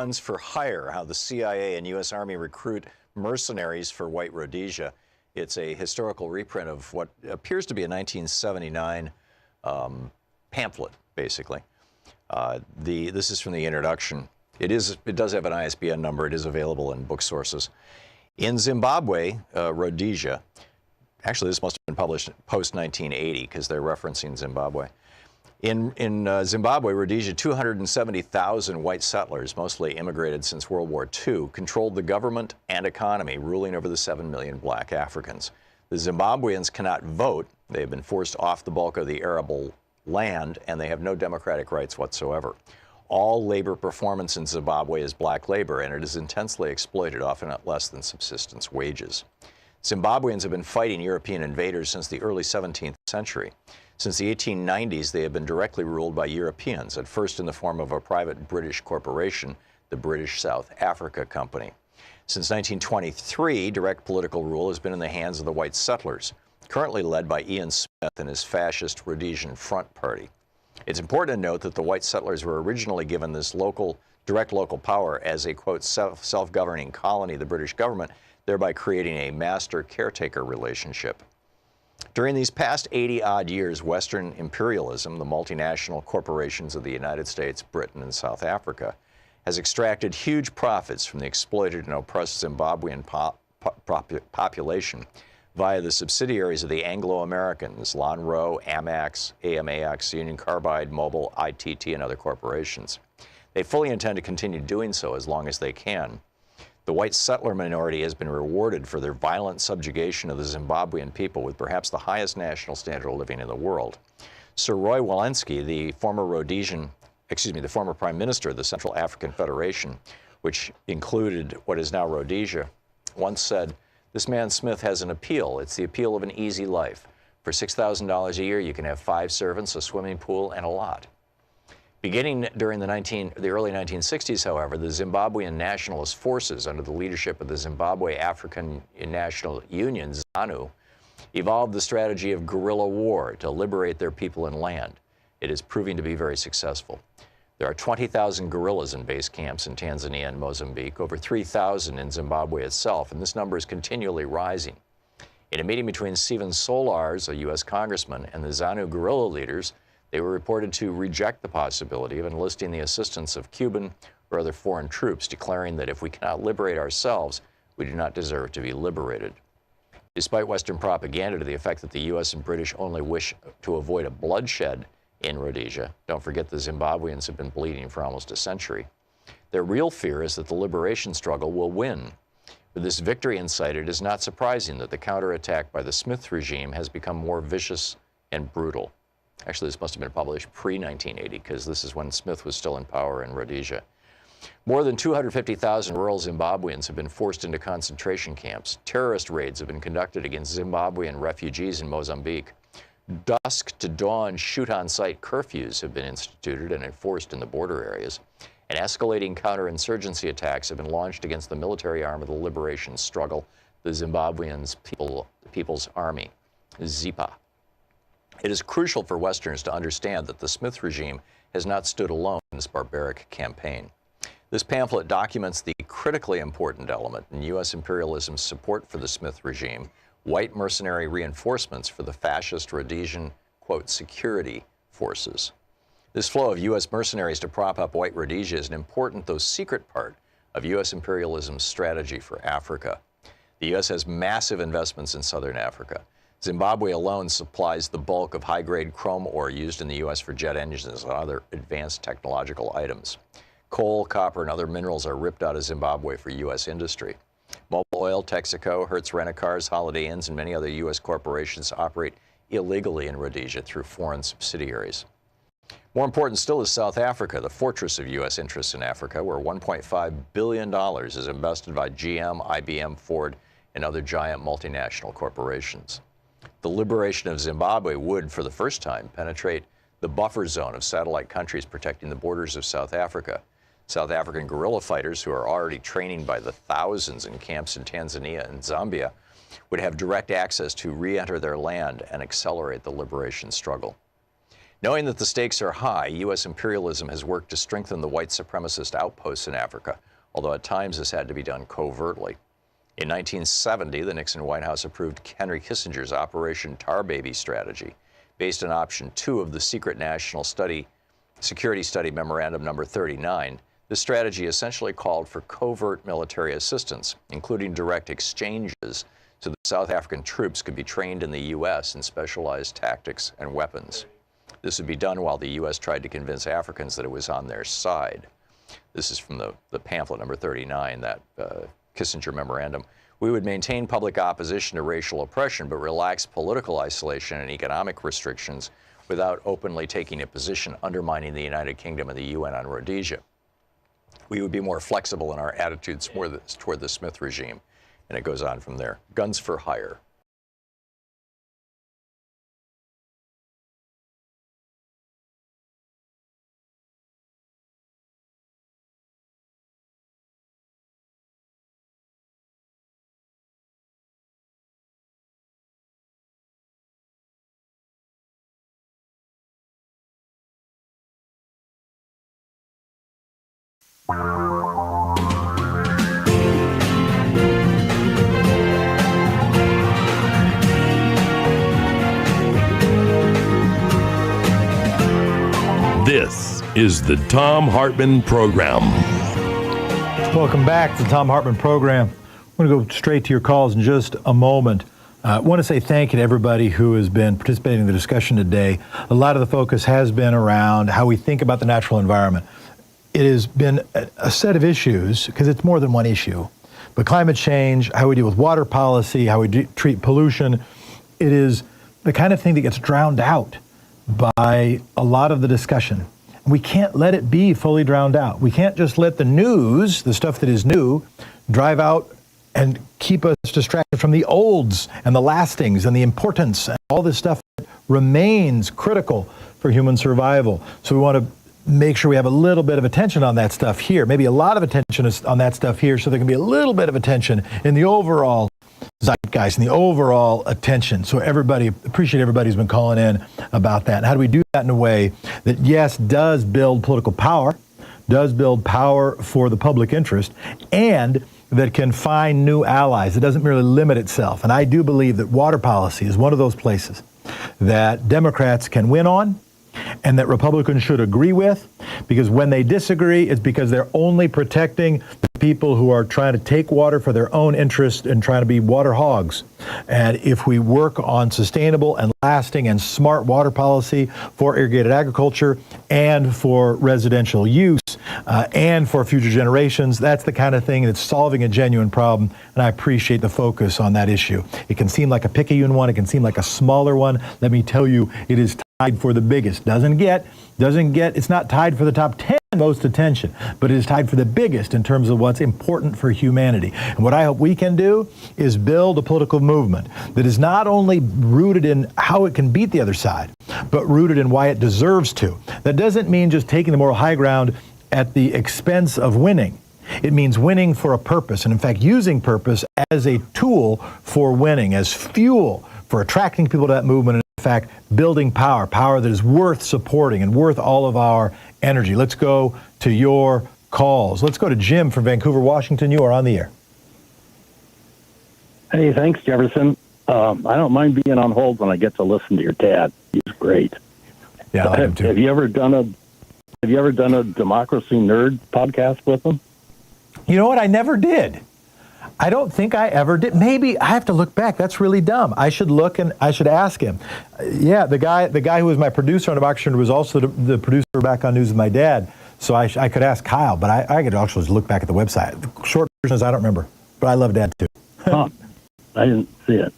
Guns for Hire, How the CIA and U.S. Army Recruit Mercenaries for White Rhodesia. It's a historical reprint of what appears to be a 1979 pamphlet, basically. This is from the introduction. It does have an ISBN number. It is available in book sources. In Zimbabwe, Rhodesia, actually this must have been published post-1980 because they're referencing Zimbabwe. In Zimbabwe, Rhodesia, 270,000 white settlers, mostly immigrated since World War II, controlled the government and economy, ruling over the 7 million black Africans. The Zimbabweans cannot vote. They have been forced off the bulk of the arable land, and they have no democratic rights whatsoever. All labor performance in Zimbabwe is black labor, and it is intensely exploited, often at less than subsistence wages. Zimbabweans have been fighting European invaders since the early 17th century. Since the 1890s, they have been directly ruled by Europeans, at first in the form of a private British corporation, the British South Africa Company. Since 1923, direct political rule has been in the hands of the white settlers, currently led by Ian Smith and his fascist Rhodesian Front Party. It's important to note that the white settlers were originally given this direct local power as a, quote, self-governing colony of the British government, thereby creating a master-caretaker relationship. During these past 80-odd years, Western imperialism, the multinational corporations of the United States, Britain, and South Africa, has extracted huge profits from the exploited and oppressed Zimbabwean population via the subsidiaries of the Anglo-Americans, Lonrho, Amex, AMAX, Union Carbide, Mobil, ITT, and other corporations. They fully intend to continue doing so as long as they can. The white settler minority has been rewarded for their violent subjugation of the Zimbabwean people with perhaps the highest national standard of living in the world. Sir Roy Walensky, the former Prime Minister of the Central African Federation, which included what is now Rhodesia, once said, "This man Smith has an appeal. It's the appeal of an easy life. For $6,000 a year, you can have 5 servants, a swimming pool, and a lot." Beginning during the early 1960s, however, the Zimbabwean nationalist forces under the leadership of the Zimbabwe African National Union, ZANU, evolved the strategy of guerrilla war to liberate their people and land. It is proving to be very successful. There are 20,000 guerrillas in base camps in Tanzania and Mozambique, over 3,000 in Zimbabwe itself, and this number is continually rising. In a meeting between Stephen Solars, a U.S. congressman, and the ZANU guerrilla leaders, they were reported to reject the possibility of enlisting the assistance of Cuban or other foreign troops, declaring that if we cannot liberate ourselves, we do not deserve to be liberated. Despite Western propaganda to the effect that the U.S. and British only wish to avoid a bloodshed in Rhodesia, don't forget the Zimbabweans have been bleeding for almost a century, their real fear is that the liberation struggle will win. With this victory in sight, it is not surprising that the counterattack by the Smith regime has become more vicious and brutal. Actually, this must have been published pre-1980 because this is when Smith was still in power in Rhodesia. More than 250,000 rural Zimbabweans have been forced into concentration camps. Terrorist raids have been conducted against Zimbabwean refugees in Mozambique. Dusk to dawn shoot-on-sight curfews have been instituted and enforced in the border areas. And escalating counterinsurgency attacks have been launched against the military arm of the liberation struggle, the Zimbabwean People's Army, ZIPA. It is crucial for Westerners to understand that the Smith regime has not stood alone in this barbaric campaign. This pamphlet documents the critically important element in U.S. imperialism's support for the Smith regime, white mercenary reinforcements for the fascist Rhodesian, quote, security forces. This flow of U.S. mercenaries to prop up white Rhodesia is an important, though secret, part of U.S. imperialism's strategy for Africa. The U.S. has massive investments in southern Africa. Zimbabwe alone supplies the bulk of high-grade chrome ore used in the U.S. for jet engines and other advanced technological items. Coal, copper, and other minerals are ripped out of Zimbabwe for U.S. industry. Mobil Oil, Texaco, Hertz Rent-A-Cars, Holiday Inns, and many other U.S. corporations operate illegally in Rhodesia through foreign subsidiaries. More important still is South Africa, the fortress of U.S. interests in Africa, where $1.5 billion is invested by GM, IBM, Ford, and other giant multinational corporations. The liberation of Zimbabwe would, for the first time, penetrate the buffer zone of satellite countries protecting the borders of South Africa. South African guerrilla fighters, who are already training by the thousands in camps in Tanzania and Zambia, would have direct access to re-enter their land and accelerate the liberation struggle. Knowing that the stakes are high, U.S. imperialism has worked to strengthen the white supremacist outposts in Africa, although at times this had to be done covertly. In 1970, the Nixon White House approved Henry Kissinger's Operation Tar Baby strategy, based on Option 2 of the Secret National Security Study Memorandum Number 39. The strategy essentially called for covert military assistance, including direct exchanges, so that South African troops could be trained in the U.S. in specialized tactics and weapons. This would be done while the U.S. tried to convince Africans that it was on their side. This is from the pamphlet number 39, that Kissinger memorandum. We would maintain public opposition to racial oppression, but relax political isolation and economic restrictions without openly taking a position undermining the United Kingdom and the UN on Rhodesia. We would be more flexible in our attitudes toward the Smith regime. And it goes on from there. Guns for hire. This is the Thom Hartmann Program. Welcome back to the Thom Hartmann Program. I'm going to go straight to your calls in just a moment. I want to say thank you to everybody who has been participating in the discussion today. A lot of the focus has been around how we think about the natural environment. It has been a set of issues, because it's more than one issue. But climate change, how we deal with water policy, how we treat pollution, it is the kind of thing that gets drowned out by a lot of the discussion. We can't let it be fully drowned out. We can't just let the news, the stuff that is new, drive out and keep us distracted from the olds and the lastings and the importance and all this stuff that remains critical for human survival. So we want to make sure we have a little bit of attention on that stuff here, maybe a lot of attention on that stuff here, so there can be a little bit of attention in the overall zeitgeist and the overall attention. So appreciate everybody who's been calling in about that. And how do we do that in a way that, yes, does build political power, does build power for the public interest, and that can find new allies. It doesn't merely limit itself. And I do believe that water policy is one of those places that Democrats can win on, and that Republicans should agree with, because when they disagree, it's because they're only protecting the people who are trying to take water for their own interest and trying to be water hogs. And if we work on sustainable and lasting and smart water policy for irrigated agriculture and for residential use and for future generations, that's the kind of thing that's solving a genuine problem. And I appreciate the focus on that issue. It can seem like a picayune one. It can seem like a smaller one. Let me tell you, it is tied for the biggest. It's not tied for the top 10 most attention, but it is tied for the biggest in terms of what's important for humanity. And what I hope we can do is build a political movement that is not only rooted in how it can beat the other side, but rooted in why it deserves to. That doesn't mean just taking the moral high ground at the expense of winning. It means winning for a purpose, and in fact, using purpose as a tool for winning, as fuel for attracting people to that movement, and in fact, building power that is worth supporting and worth all of our energy. Let's go to your calls. Let's go to Jim from Vancouver, Washington. You are on the air. Hey, thanks, Jefferson. I don't mind being on hold when I get to listen to your dad. He's great. Yeah, I like him too. Have you ever done a Democracy Nerd podcast with him? You know what? I never did. I don't think I ever did. Maybe I have to look back. That's really dumb. I should look and I should ask him. Yeah, the guy who was my producer on Democracy Nerd was also the producer back on News with My Dad. So I could ask Kyle, but I could also just look back at the website. The short version is I don't remember, but I love Dad too. Huh. I didn't see it.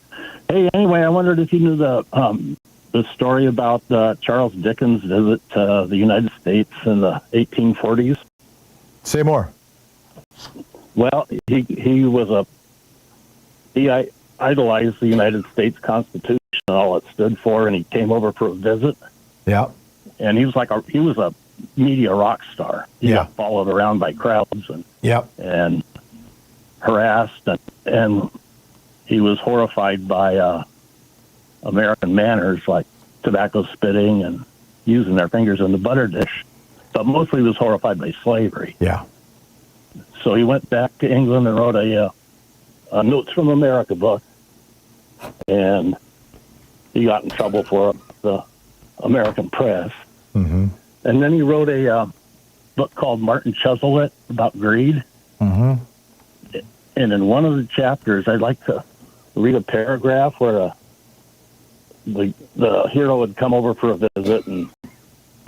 Hey, anyway, I wondered if you knew the story about Charles Dickens' visit to the United States in the 1840s. Say more. Well, he idolized the United States Constitution and all it stood for, and he came over for a visit. Yeah. And he was a media rock star. He got followed around by crowds and harassed, and he was horrified by American manners like tobacco spitting and using their fingers in the butter dish, but mostly was horrified by slavery. Yeah. So he went back to England and wrote a Notes from America book, and he got in trouble for the American press. Mm-hmm. And then he wrote a book called Martin Chuzzlewit about greed. Mm-hmm. And in one of the chapters, I'd like to read a paragraph where the hero had come over for a visit and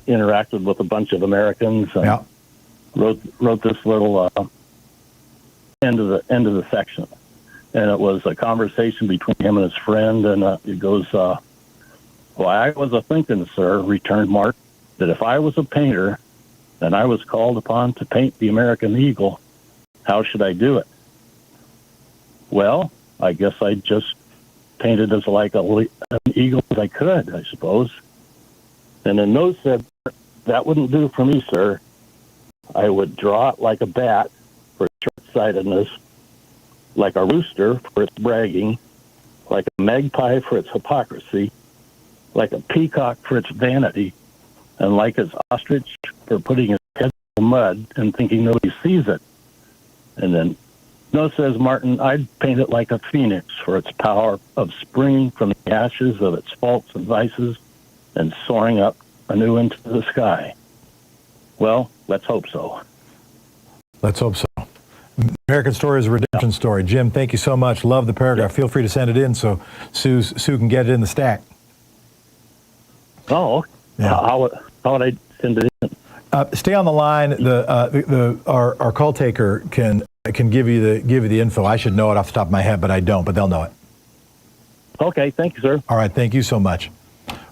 interacted with a bunch of Americans. And wrote this little end of the section, and it was a conversation between him and his friend. And it goes, "Well, I was a thinking, sir," returned Mark, "that if I was a painter and I was called upon to paint the American eagle, how should I do it? Well, I guess I'd just paint it as like an eagle as I could, I suppose." And then Noe said, "That wouldn't do for me, sir. I would draw it like a bat for its short-sightedness, like a rooster for its bragging, like a magpie for its hypocrisy, like a peacock for its vanity, and like its ostrich for putting its head in the mud and thinking nobody sees it." And then Noe says, "Martin, I'd paint it like a phoenix for its power of springing from the ashes of its faults and vices and soaring up anew into the sky." Well, let's hope so. Let's hope so. American Story is a redemption story. Jim, thank you so much. Love the paragraph. Feel free to send it in so Sue can get it in the stack. Oh, yeah. How would I send it in? Stay on the line. Our call taker can give you the info. I should know it off the top of my head, but I don't. But they'll know it. Okay, thank you, sir. All right, thank you so much,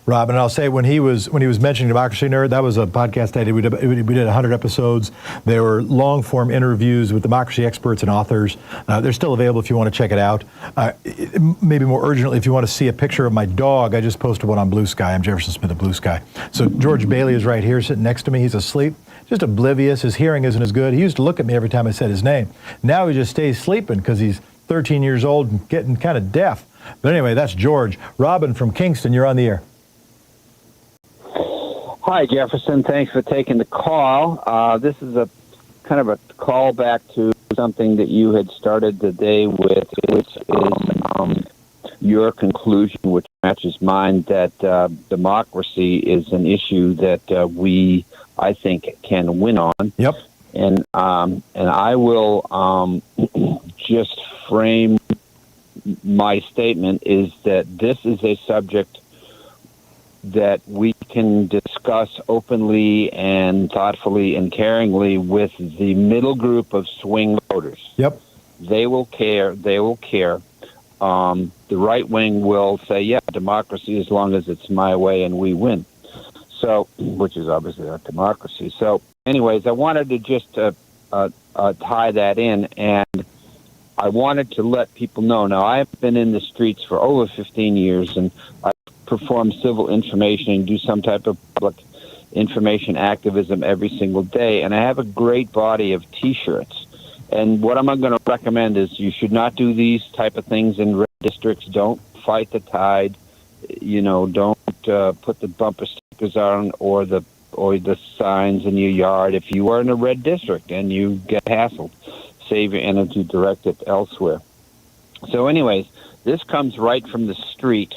Rob. And I'll say when he was mentioning Democracy Nerd, that was a podcast I did. We did 100 episodes. They were long form interviews with democracy experts and authors. They're still available if you want to check it out. Maybe more urgently, if you want to see a picture of my dog, I just posted one on Blue Sky. I'm Jefferson Smith of Blue Sky. So George Bailey is right here, sitting next to me. He's asleep, just oblivious. His hearing isn't as good. He used to look at me every time I said his name. Now he just stays sleeping because he's 13 years old and getting kind of deaf. But anyway, that's George. Robin from Kingston, you're on the air. Hi, Jefferson. Thanks for taking the call. This is a kind of a call back to something that you had started the day with, which is your conclusion, which matches mine, that democracy is an issue that we, I think, can win on. Yep. And I will just frame my statement is that this is a subject that we can discuss openly and thoughtfully and caringly with the middle group of swing voters. Yep. They will care. They will care. The right wing will say, yeah, democracy as long as it's my way and we win. So, which is obviously not democracy. So, anyways, I wanted to just tie that in, and I wanted to let people know. Now, I've been in the streets for over 15 years, and I perform civil information and do some type of public information activism every single day. And I have a great body of T-shirts. And what I'm going to recommend is you should not do these type of things in red districts. Don't fight the tide. You know, don't put the bumper stickers on or the signs in your yard. If you are in a red district and you get hassled, save your energy, direct it elsewhere. So anyways, this comes right from the street.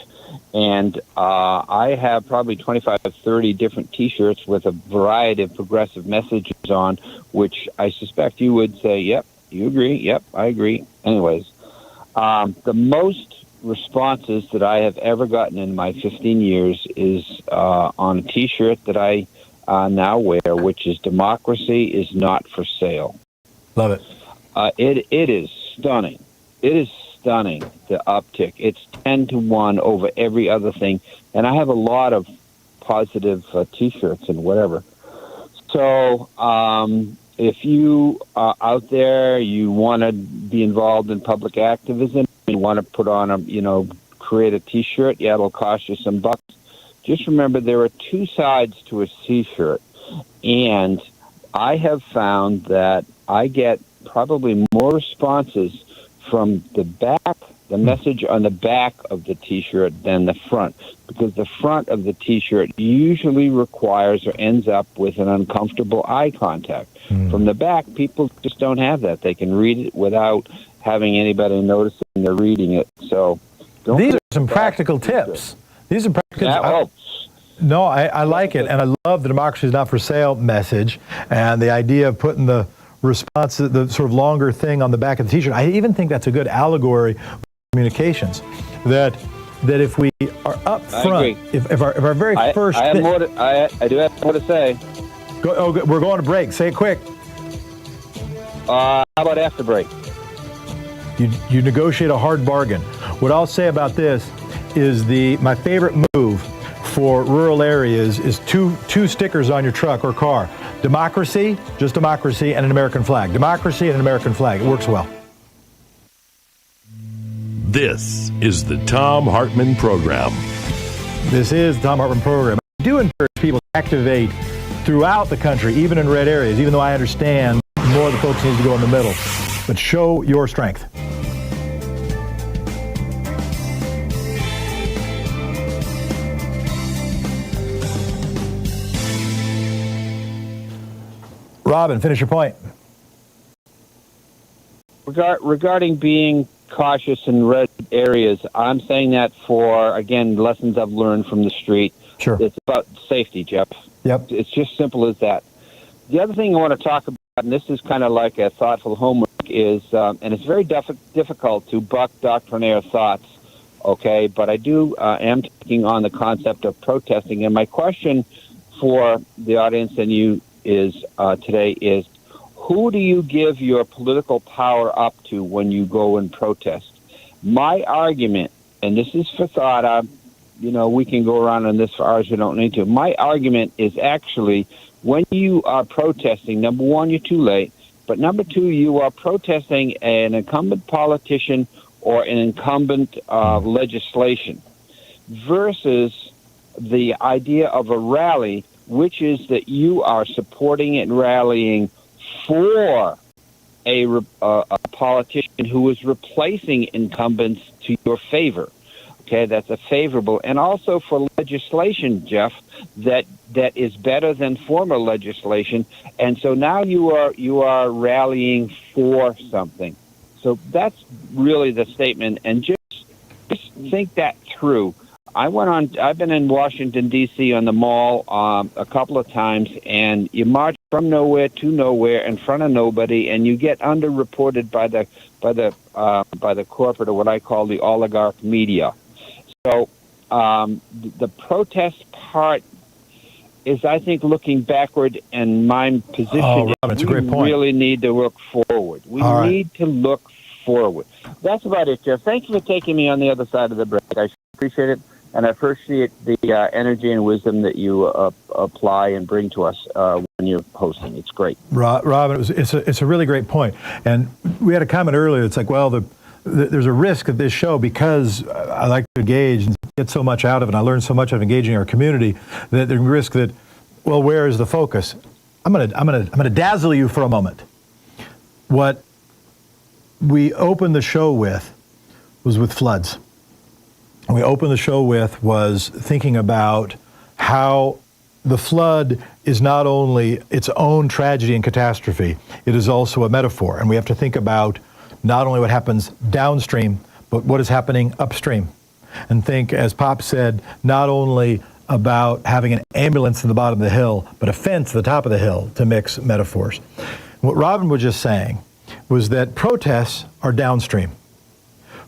And I have probably 25 to 30 different T-shirts with a variety of progressive messages on, which I suspect you would say, yep, you agree, yep, I agree. Anyways, the most responses that I have ever gotten in my 15 years is on a T-shirt that I now wear, which is "Democracy is not for sale." Love it. It is stunning. It is stunning, the uptick. It's 10-1 over every other thing. And I have a lot of positive T-shirts and whatever. So if you are out there, you want to be involved in public activism, you want to put on create a T-shirt, yeah, it'll cost you some bucks. Just remember there are two sides to a T-shirt. And I have found that I get probably more responses from the back the message on the back of the T-shirt than the front, because the front of the T-shirt usually requires or ends up with an uncomfortable eye contact. From the back, people just don't have that. They can read it without having anybody noticing they're reading it. So these are some practical tips. These are practical tips. No, I like it, and I love the democracy is not for sale message, and the idea of putting the response, the sort of longer thing on the back of the T-shirt. I even think that's a good allegory for communications. That if we are up front, if our very first, I do have more to say. We're going to break. Say it quick. How about after break? You negotiate a hard bargain. What I'll say about this is my favorite move for rural areas is two stickers on your truck or car. Democracy, just democracy, and an American flag. Democracy and an American flag. It works well. This is the Thom Hartmann Program. This is the Thom Hartmann Program. I do encourage people to activate throughout the country, even in red areas, even though I understand more of the folks need to go in the middle. But show your strength. Robin, finish your point. Regarding being cautious in red areas, I'm saying that for, again, lessons I've learned from the street. Sure. It's about safety, Jeff. Yep. It's just simple as that. The other thing I want to talk about, and this is kind of like a thoughtful homework, is, and it's very difficult to buck doctrinaire thoughts, okay, but I am taking on the concept of protesting. And my question for the audience and you is today is, who do you give your political power up to when you go and protest? My argument, and this is for thought, we can go around on this for hours, we don't need to. My argument is actually, when you are protesting, number one, you're too late, but number two, you are protesting an incumbent politician or an incumbent legislation versus the idea of a rally, which is that you are supporting and rallying for a politician who is replacing incumbents to your favor. Okay, that's a favorable, and also for legislation, Jeff, that is better than former legislation, and so now you are rallying for something. So that's really the statement, and just think that through. I've been in Washington, D.C. on the Mall a couple of times, and you march from nowhere to nowhere in front of nobody, and you get underreported by the corporate, or what I call the oligarch media. So the protest part is, I think, looking backward, and my position Robin, it's a great point. We really need to look forward. We need to look forward. That's about it, Jeff. Thank you for taking me on the other side of the break. I appreciate it. And I appreciate the energy and wisdom that you apply and bring to us when you're hosting. It's great. Robin, it's a really great point. And we had a comment earlier. It's like, well, there's a risk of this show because I like to engage and get so much out of it. And I learn so much of engaging our community that there's a risk that, well, where is the focus? I'm gonna dazzle you for a moment. What we opened the show with was with floods. We opened the show with was thinking about how the flood is not only its own tragedy and catastrophe, it is also a metaphor. And we have to think about not only what happens downstream, but what is happening upstream. And think, as Pop said, not only about having an ambulance in the bottom of the hill, but a fence at the top of the hill, to mix metaphors. What Robin was just saying was that protests are downstream.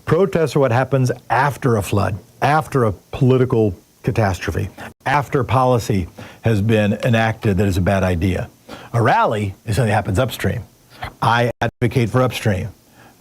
Protests are what happens after a flood, after a political catastrophe, after policy has been enacted that is a bad idea. A rally is something that happens upstream. I advocate for upstream.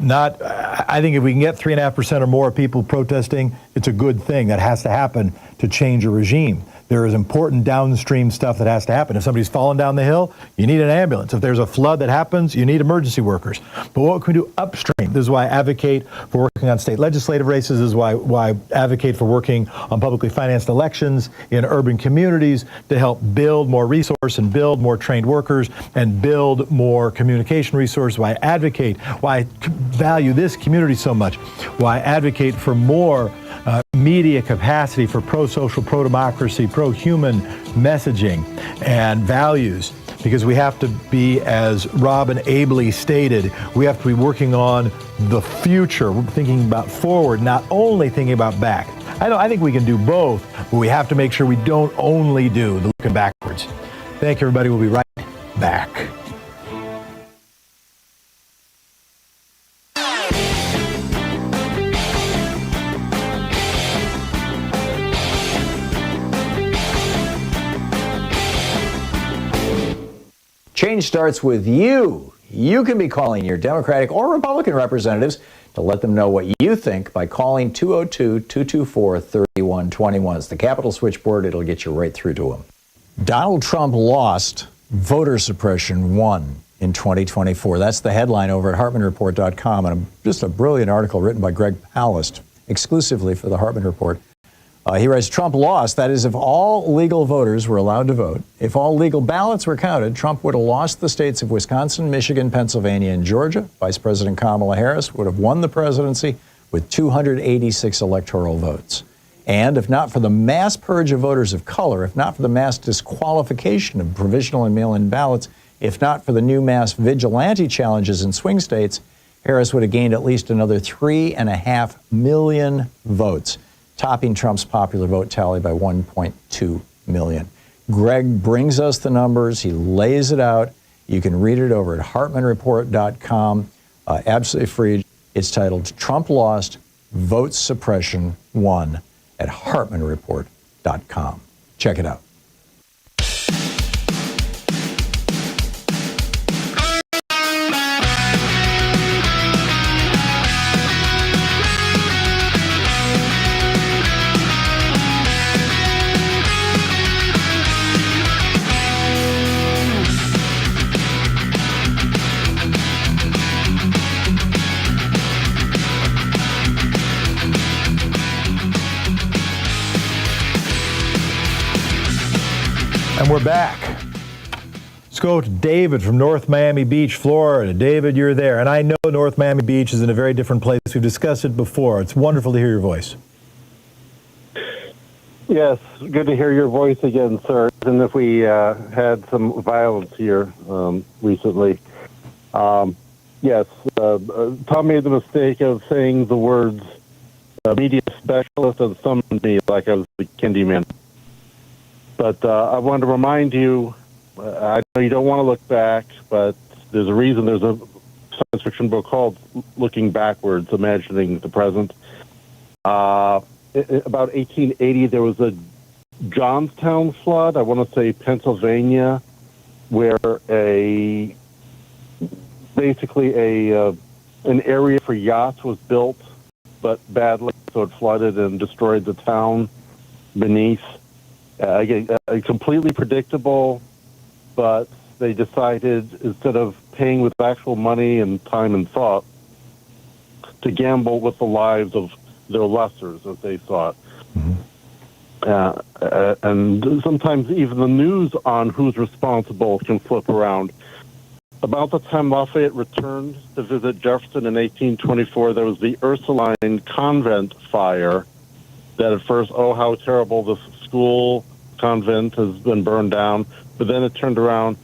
I think if we can get 3.5% or more people protesting, it's a good thing. That has to happen to change a regime. There is important downstream stuff that has to happen. If somebody's fallen down the hill, you need an ambulance. If there's a flood that happens, you need emergency workers. But what can we do upstream? This is why I advocate for working working on state legislative races. This is why I advocate for working on publicly financed elections in urban communities to help build more resource and build more trained workers and build more communication resources. Why I advocate, why I value this community so much, why I advocate for more media capacity for pro-social, pro-democracy, pro-human messaging and values. Because we have to be, as Robin ably stated, we have to be working on the future. We're thinking about forward, not only thinking about back. I think we can do both, but we have to make sure we don't only do the looking backwards. Thank you, everybody. We'll be right back. Change starts with you. You can be calling your Democratic or Republican representatives to let them know what you think by calling 202-224-3121. It's the Capitol switchboard. It'll get you right through to them. Donald Trump lost, voter suppression won in 2024. That's the headline over at HartmannReport.com, and just a brilliant article written by Greg Palast exclusively for the Hartmann Report. He writes, Trump lost. That is, if all legal voters were allowed to vote, if all legal ballots were counted, Trump would have lost the states of Wisconsin, Michigan, Pennsylvania, and Georgia. Vice President Kamala Harris would have won the presidency with 286 electoral votes. And if not for the mass purge of voters of color, if not for the mass disqualification of provisional and mail-in ballots, if not for the new mass vigilante challenges in swing states, Harris would have gained at least another 3.5 million votes, topping Trump's popular vote tally by 1.2 million. Greg brings us the numbers. He lays it out. You can read it over at HartmannReport.com, absolutely free. It's titled Trump Lost, Vote Suppression Won at HartmannReport.com. Check it out. And we're back. Let's go to David from North Miami Beach, Florida. David, you're there. And I know North Miami Beach is in a very different place. We've discussed it before. It's wonderful to hear your voice. Yes, good to hear your voice again, sir. And if we had some violence here recently. Yes, Tom made the mistake of saying the words media specialist and summoned me like I was the Candyman. But I wanted to remind you, I know you don't want to look back, but there's a reason there's a science fiction book called Looking Backwards, Imagining the Present. About 1880, there was a Johnstown flood, I want to say Pennsylvania, where basically an area for yachts was built, but badly, so it flooded and destroyed the town beneath. Again, completely predictable, but they decided, instead of paying with actual money and time and thought, to gamble with the lives of their lessers, as they thought. And sometimes even the news on who's responsible can flip around. About the time Lafayette returned to visit Jefferson in 1824, there was the Ursuline convent fire that at first, oh, how terrible, this school convent has been burned down. But then it turned around.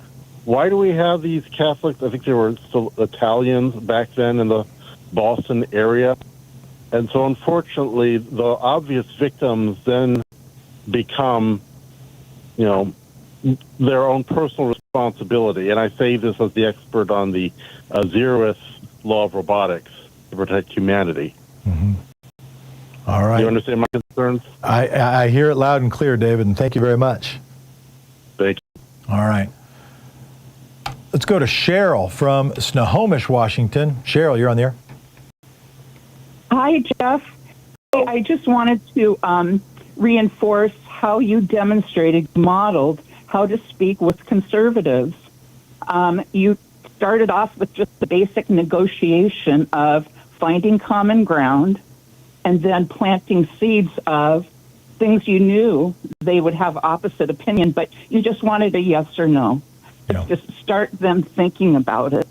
Why do we have these Catholics? I think they were still Italians back then in the Boston area. And so unfortunately, the obvious victims then become, their own personal responsibility. And I say this as the expert on the zeroth law of robotics to protect humanity. All right. Do you understand my concerns? I hear it loud and clear, David, and thank you very much. Thank you. All right. Let's go to Cheryl from Snohomish, Washington. Cheryl, you're on the air. Hi, Jeff. I just wanted to reinforce how you demonstrated, modeled how to speak with conservatives. You started off with just the basic negotiation of finding common ground, and then planting seeds of things you knew they would have opposite opinion, but you just wanted a yes or no. Just start them thinking about it.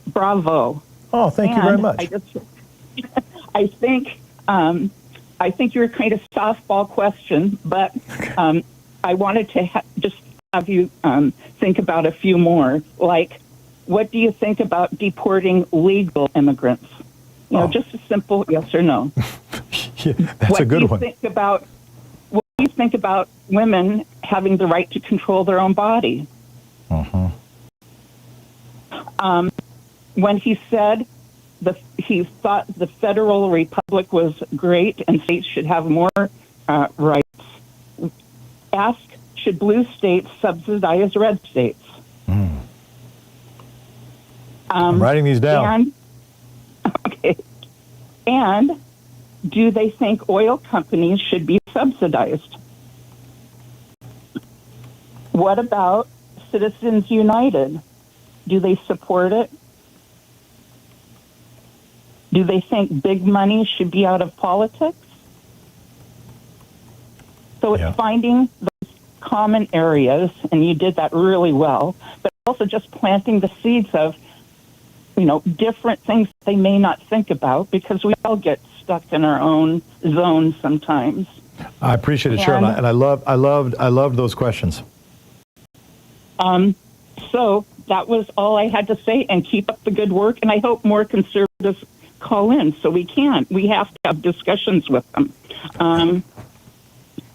Bravo. Oh, thank you very much. I think you're kind of softball question, but I wanted to just have you think about a few more. Like, what do you think about deporting legal immigrants? Just a simple yes or no. That's a good one. What do you think about women having the right to control their own body? When he said he thought the federal republic was great and states should have more rights, ask, should blue states subsidize red states? I'm writing these down. And do they think oil companies should be subsidized? What about Citizens United? Do they support it? Do they think big money should be out of politics? So it's finding those common areas, and you did that really well, but also just planting the seeds of, different things they may not think about, because we all get stuck in our own zone sometimes. I appreciate it, Cheryl, and I loved those questions. So that was all I had to say, and keep up the good work, and I hope more conservatives call in so we have to have discussions with them.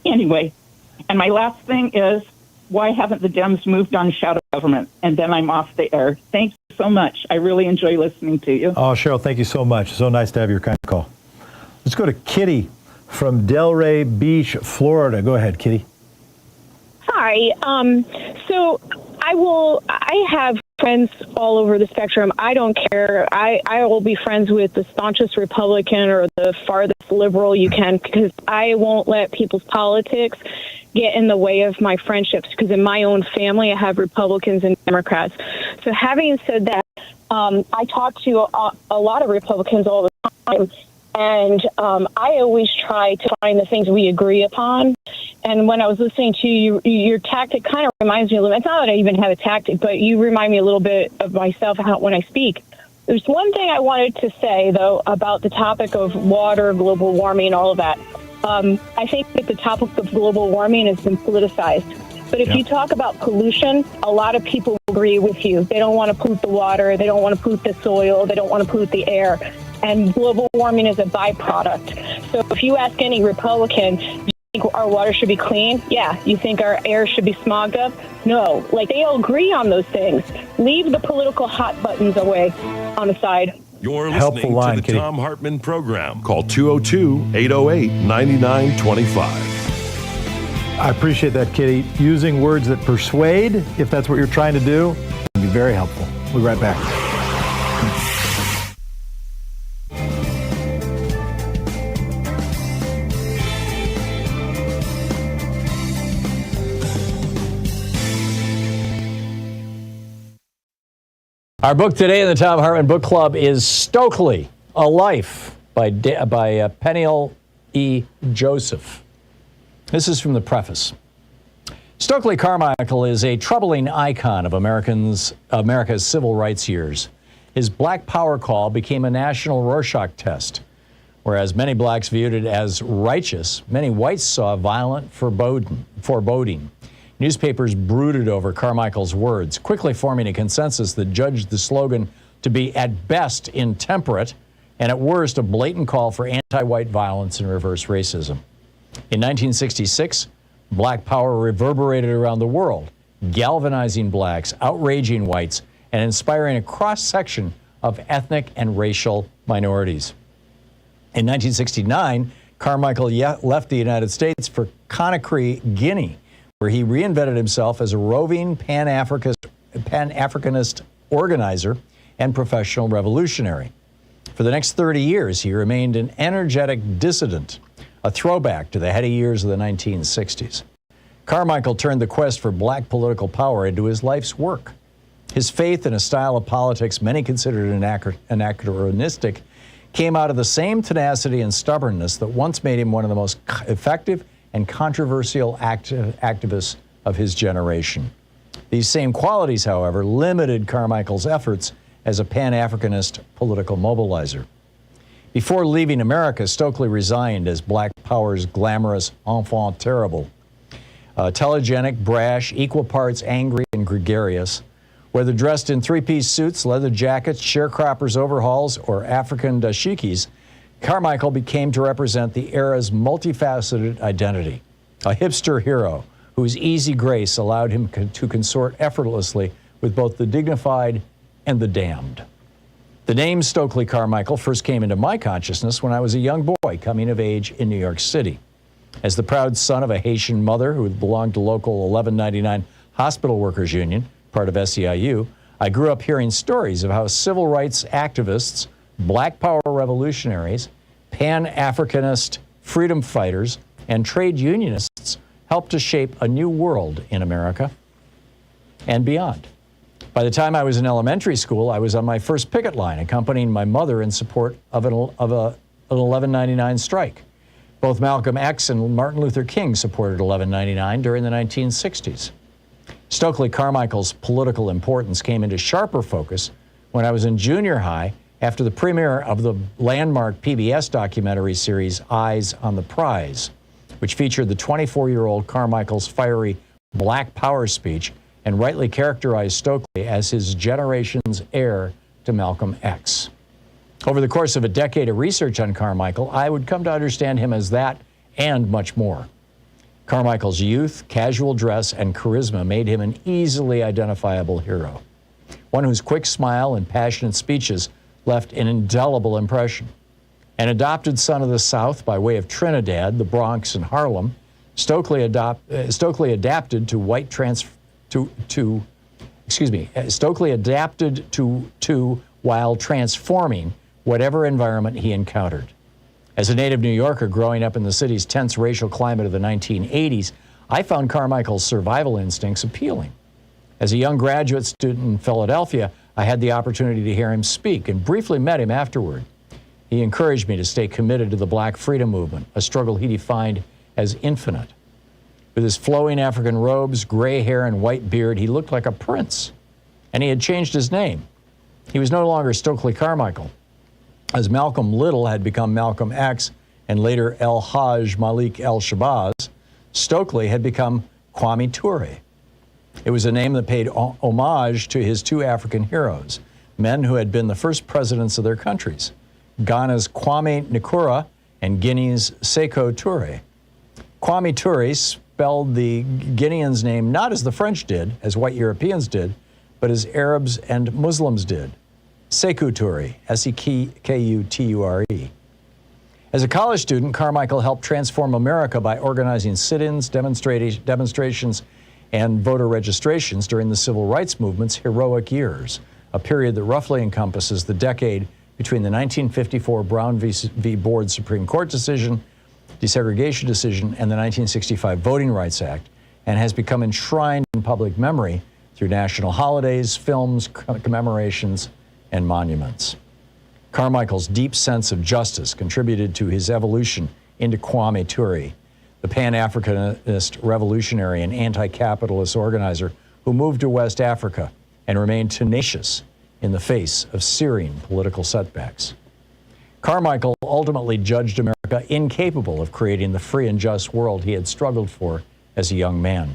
Anyway, and my last thing is, why haven't the Dems moved on shadow government? And then I'm off the air. Thank you so much. I really enjoy listening to you. Oh, Cheryl, thank you so much. So nice to have your kind call. Let's go to Kitty from Delray Beach, Florida. Go ahead, Kitty. Hi. So I have friends all over the spectrum. I don't care. I will be friends with the staunchest Republican or the farthest liberal you can, because I won't let people's politics get in the way of my friendships, because in my own family I have Republicans and Democrats. So having said that, I talk to a lot of Republicans all the time, and I always try to find the things we agree upon. And when I was listening to you, your tactic kind of reminds me a little. It's not that I even have a tactic, but you remind me a little bit of myself when I speak. There's one thing I wanted to say, though, about the topic of water, global warming, and all of that. I think that the topic of global warming has been politicized. But if you talk about pollution, a lot of people agree with you. They don't want to pollute the water. They don't want to pollute the soil. They don't want to pollute the air. And global warming is a byproduct. So if you ask any Republican, do you think our water should be clean? Yeah. You think our air should be smogged up? No. They all agree on those things. Leave the political hot buttons away on the side. You're listening to the Thom Hartmann Program. Call 202-808-9925. I appreciate that, Kitty. Using words that persuade, if that's what you're trying to do, would be very helpful. We'll be right back. Our book today in the Thom Hartmann Book Club is Stokely, A Life by Peniel E. Joseph. This is from the preface. Stokely Carmichael is a troubling icon of America's civil rights years. His Black Power call became a national Rorschach test. Whereas many blacks viewed it as righteous, many whites saw violent foreboding. Newspapers brooded over Carmichael's words, quickly forming a consensus that judged the slogan to be at best intemperate and at worst a blatant call for anti-white violence and reverse racism. In 1966, Black Power reverberated around the world, galvanizing blacks, outraging whites, and inspiring a cross-section of ethnic and racial minorities. In 1969, Carmichael left the United States for Conakry, Guinea, where he reinvented himself as a roving Pan-Africanist organizer and professional revolutionary. For the next 30 years, he remained an energetic dissident, a throwback to the heady years of the 1960s. Carmichael turned the quest for black political power into his life's work. His faith in a style of politics many considered anachronistic came out of the same tenacity and stubbornness that once made him one of the most effective and controversial activists of his generation. These same qualities, however, limited Carmichael's efforts as a Pan-Africanist political mobilizer. Before leaving America, Stokely resigned as Black Power's glamorous enfant terrible. Telegenic, brash, equal parts angry and gregarious. Whether dressed in three-piece suits, leather jackets, sharecroppers' overhauls, or African dashikis, Carmichael became to represent the era's multifaceted identity. A hipster hero whose easy grace allowed him to consort effortlessly with both the dignified and the damned. The name Stokely Carmichael first came into my consciousness when I was a young boy coming of age in New York City. As the proud son of a Haitian mother who belonged to local 1199 Hospital Workers Union, part of SEIU, I grew up hearing stories of how civil rights activists, Black Power revolutionaries, Pan-Africanist freedom fighters, and trade unionists helped to shape a new world in America and beyond. By the time I was in elementary school, I was on my first picket line, accompanying my mother in support of an 1199 strike. Both Malcolm X and Martin Luther King supported 1199 during the 1960s. Stokely Carmichael's political importance came into sharper focus when I was in junior high after the premiere of the landmark PBS documentary series Eyes on the Prize, which featured the 24-year-old Carmichael's fiery Black Power speech and rightly characterized Stokely as his generation's heir to Malcolm X. Over the course of a decade of research on Carmichael, I would come to understand him as that and much more. Carmichael's youth, casual dress, and charisma made him an easily identifiable hero, one whose quick smile and passionate speeches left an indelible impression. An adopted son of the South by way of Trinidad, the Bronx, and Harlem, Stokely adapted to while transforming whatever environment he encountered. As a native New Yorker growing up in the city's tense racial climate of the 1980s, I found Carmichael's survival instincts appealing. As a young graduate student in Philadelphia, I had the opportunity to hear him speak and briefly met him afterward. He encouraged me to stay committed to the Black freedom movement, a struggle he defined as infinite. With his flowing African robes, gray hair, and white beard, he looked like a prince. And he had changed his name. He was no longer Stokely Carmichael. As Malcolm Little had become Malcolm X and later El Hajj Malik El Shabazz, Stokely had become Kwame Ture. It was a name that paid homage to his two African heroes, men who had been the first presidents of their countries, Ghana's Kwame Nkrumah and Guinea's Sékou Touré. Kwame Ture spelled the Guinean's name not as the French did, as white Europeans did, but as Arabs and Muslims did. Sékou Touré, S-E-K-U-T-U-R-E. As a college student, Carmichael helped transform America by organizing sit-ins, demonstrations, and voter registrations during the Civil Rights Movement's heroic years, a period that roughly encompasses the decade between the 1954 Brown v. Board Supreme Court decision, desegregation decision, and the 1965 Voting Rights Act, and has become enshrined in public memory through national holidays, films, commemorations, and monuments. Carmichael's deep sense of justice contributed to his evolution into Kwame Ture, the Pan-Africanist revolutionary and anti-capitalist organizer who moved to West Africa and remained tenacious in the face of searing political setbacks. Carmichael ultimately judged America incapable of creating the free and just world he had struggled for as a young man.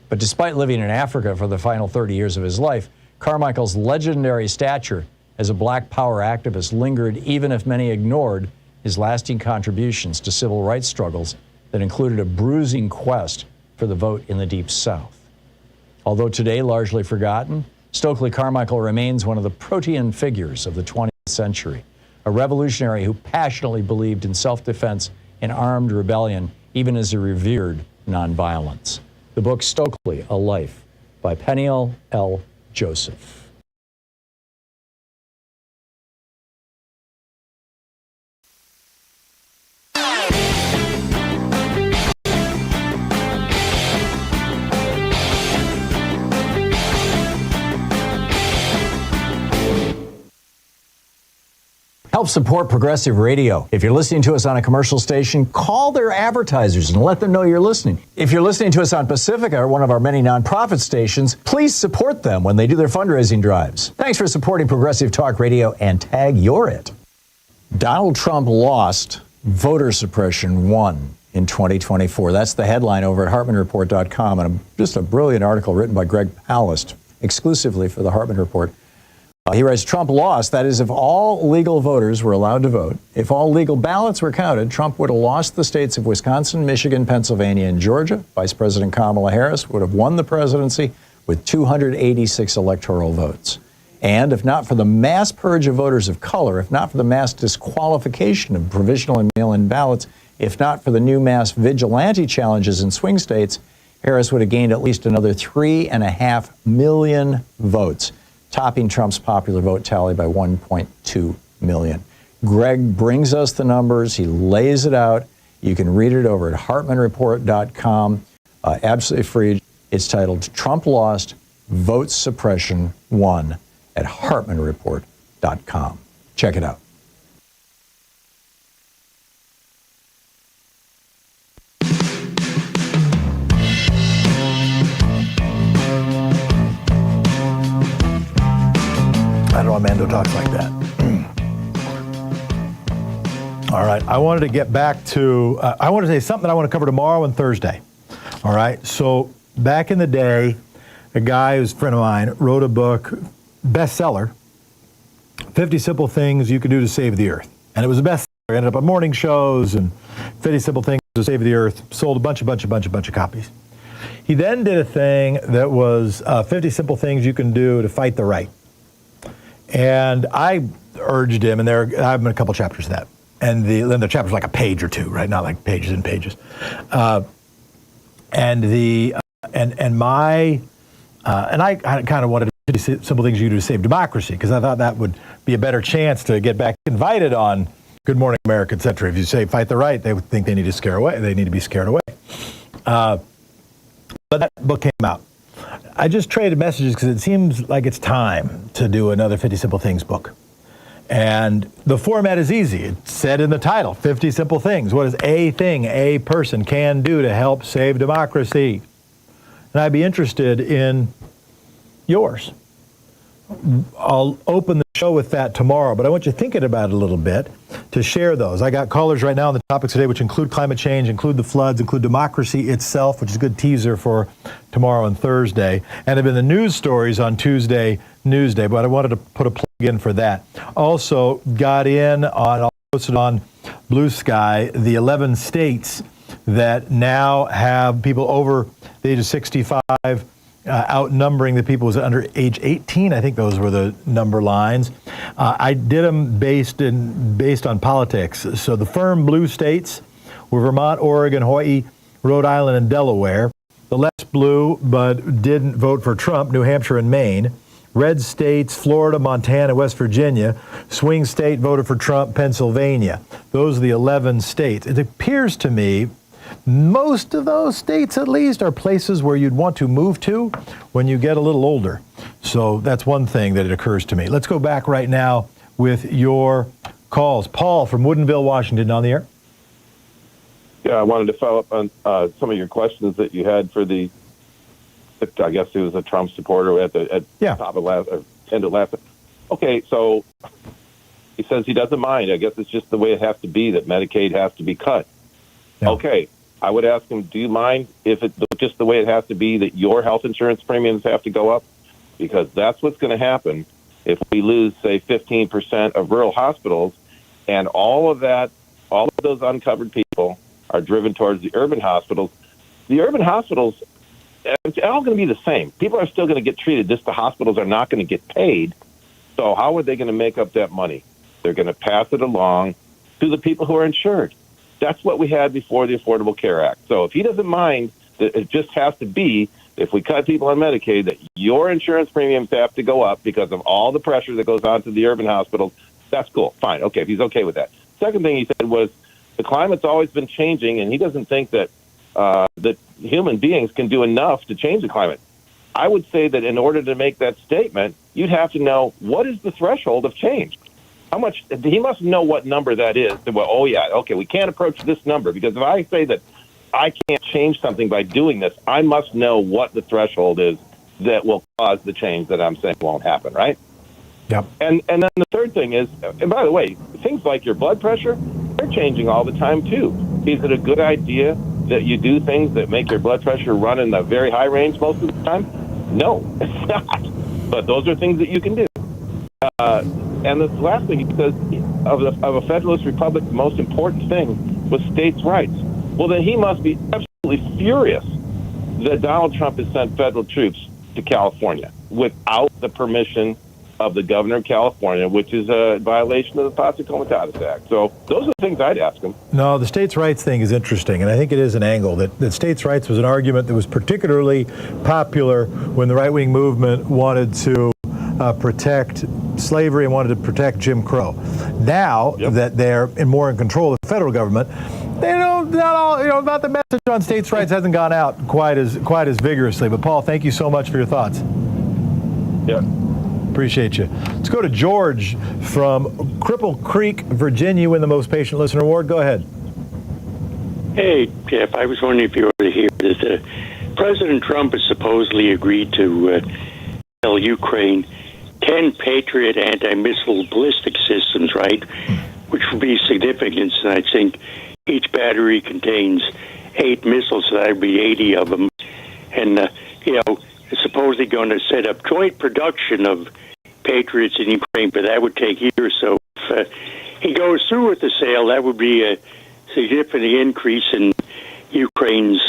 But despite living in Africa for the final 30 years of his life, Carmichael's legendary stature as a Black Power activist lingered even if many ignored his lasting contributions to civil rights struggles that included a bruising quest for the vote in the Deep South. Although today largely forgotten, Stokely Carmichael remains one of the protean figures of the 20th century, a revolutionary who passionately believed in self-defense and armed rebellion, even as he revered nonviolence. The book Stokely, A Life, by Peniel L. Joseph. Help support progressive radio. If you're listening to us on a commercial station, call their advertisers and let them know you're listening. If you're listening to us on Pacifica or one of our many nonprofit stations, please support them when they do their fundraising drives. Thanks for supporting Progressive Talk Radio and tag You're It. Donald Trump lost, voter suppression won in 2024. That's the headline over at HartmannReport.com, and just a brilliant article written by Greg Palast exclusively for the Hartmann Report. He writes, Trump lost. That is, if all legal voters were allowed to vote, if all legal ballots were counted, Trump would have lost the states of Wisconsin, Michigan, Pennsylvania, and Georgia. Vice President Kamala Harris would have won the presidency with 286 electoral votes. And if not for the mass purge of voters of color, if not for the mass disqualification of provisional and mail-in ballots, if not for the new mass vigilante challenges in swing states, Harris would have gained at least another 3.5 million votes, topping Trump's popular vote tally by 1.2 million. Greg brings us the numbers. He lays it out. You can read it over at HartmannReport.com. Absolutely free. It's titled Trump Lost, Vote Suppression Won at HartmannReport.com. Check it out. I don't know why Mando talks like that. All right. I wanted to get back to, I want to say something that I want to cover tomorrow and Thursday. All right. So back in the day, a guy who's a friend of mine wrote a book, bestseller, 50 Simple Things You Can Do to Save the Earth. And it was a bestseller. It ended up on morning shows, and 50 Simple Things to Save the Earth, sold a bunch of copies. He then did a thing that was 50 Simple Things You Can Do to Fight the Right. And I urged him, and I've been a couple chapters of that. And the chapter's like a page or two, right? Not like pages and pages. And I kind of wanted 50 Simple Things You Do to Save Democracy, because I thought that would be a better chance to get back invited on Good Morning America, et cetera. If you say fight the right, they would think they need to scare away. They need to be scared away. But that book came out. I just traded messages because it seems like it's time to do another 50 Simple Things book. And the format is easy. It's said in the title, 50 Simple Things. What is a thing a person can do to help save democracy? And I'd be interested in yours. I'll open the show with that tomorrow, but I want you thinking about it a little bit to share those. I got callers right now on the topics today, which include climate change, include the floods, include democracy itself, which is a good teaser for tomorrow and Thursday, and have been the news stories on Tuesday, Newsday, but I wanted to put a plug in for that. Also got in on, posted on Blue Sky, the 11 states that now have people over the age of 65 outnumbering the people who was under age 18. I think those were the number lines. I did them based on politics. So the firm blue states were Vermont, Oregon, Hawaii, Rhode Island, and Delaware. The less blue, but didn't vote for Trump, New Hampshire and Maine. Red states, Florida, Montana, West Virginia. Swing state voted for Trump, Pennsylvania. Those are the 11 states. It appears to me most of those states, at least, are places where you'd want to move to when you get a little older. So that's one thing that it occurs to me. Let's go back right now with your calls. Paul from Woodinville, Washington, on the air. Yeah, I wanted to follow up on some of your questions that you had for the, I guess he was a Trump supporter at top of last, or end of last. Okay, so he says he doesn't mind. I guess it's just the way it has to be, that Medicaid has to be cut. Yeah. Okay, I would ask him, do you mind if it's just the way it has to be that your health insurance premiums have to go up? Because that's what's going to happen if we lose, say, 15% of rural hospitals, and all of those uncovered people are driven towards the urban hospitals. The urban hospitals, it's all going to be the same. People are still going to get treated. Just the hospitals are not going to get paid. So how are they going to make up that money? They're going to pass it along to the people who are insured. That's what we had before the Affordable Care Act. So if he doesn't mind that it just has to be, if we cut people on Medicaid, that your insurance premiums have to go up because of all the pressure that goes on to the urban hospitals, that's cool. Fine. Okay, if he's okay with that. Second thing he said was the climate's always been changing, and he doesn't think that that human beings can do enough to change the climate. I would say that in order to make that statement, you'd have to know what is the threshold of change. how much he must know what number that is. Well, oh yeah, okay, we can't approach this number because if I say that I can't change something by doing this, I must know what the threshold is that will cause the change that I'm saying won't happen, right? Yep. And then the third thing is, and by the way, things like your blood pressure, they're changing all the time too. Is it a good idea that you do things that make your blood pressure run in the very high range most of the time? No, it's not. But those are things that you can do. And the last thing, he says, of a Federalist Republic, the most important thing was states' rights. Well, then he must be absolutely furious that Donald Trump has sent federal troops to California without the permission of the governor of California, which is a violation of the Posse Comitatus Act. So those are the things I'd ask him. No, the states' rights thing is interesting, and I think it is an angle. That states' rights was an argument that was particularly popular when the right-wing movement wanted to protect slavery and wanted to protect Jim Crow. Now that they're more in control of the federal government, they don't, not all, not the message on states' rights hasn't gone out quite as vigorously. But Paul, thank you so much for your thoughts. Yeah. Appreciate you. Let's go to George from Cripple Creek, Virginia, win the Most Patient Listener Award. Go ahead. Hey, Jeff, I was wondering if you were to hear this. President Trump has supposedly agreed to tell Ukraine 10 Patriot anti-missile ballistic systems, right, which would be significant. And I think each battery contains 8 missiles, so that would be 80 of them. And, supposedly going to set up joint production of Patriots in Ukraine, but that would take years. So if he goes through with the sale, that would be a significant increase in Ukraine's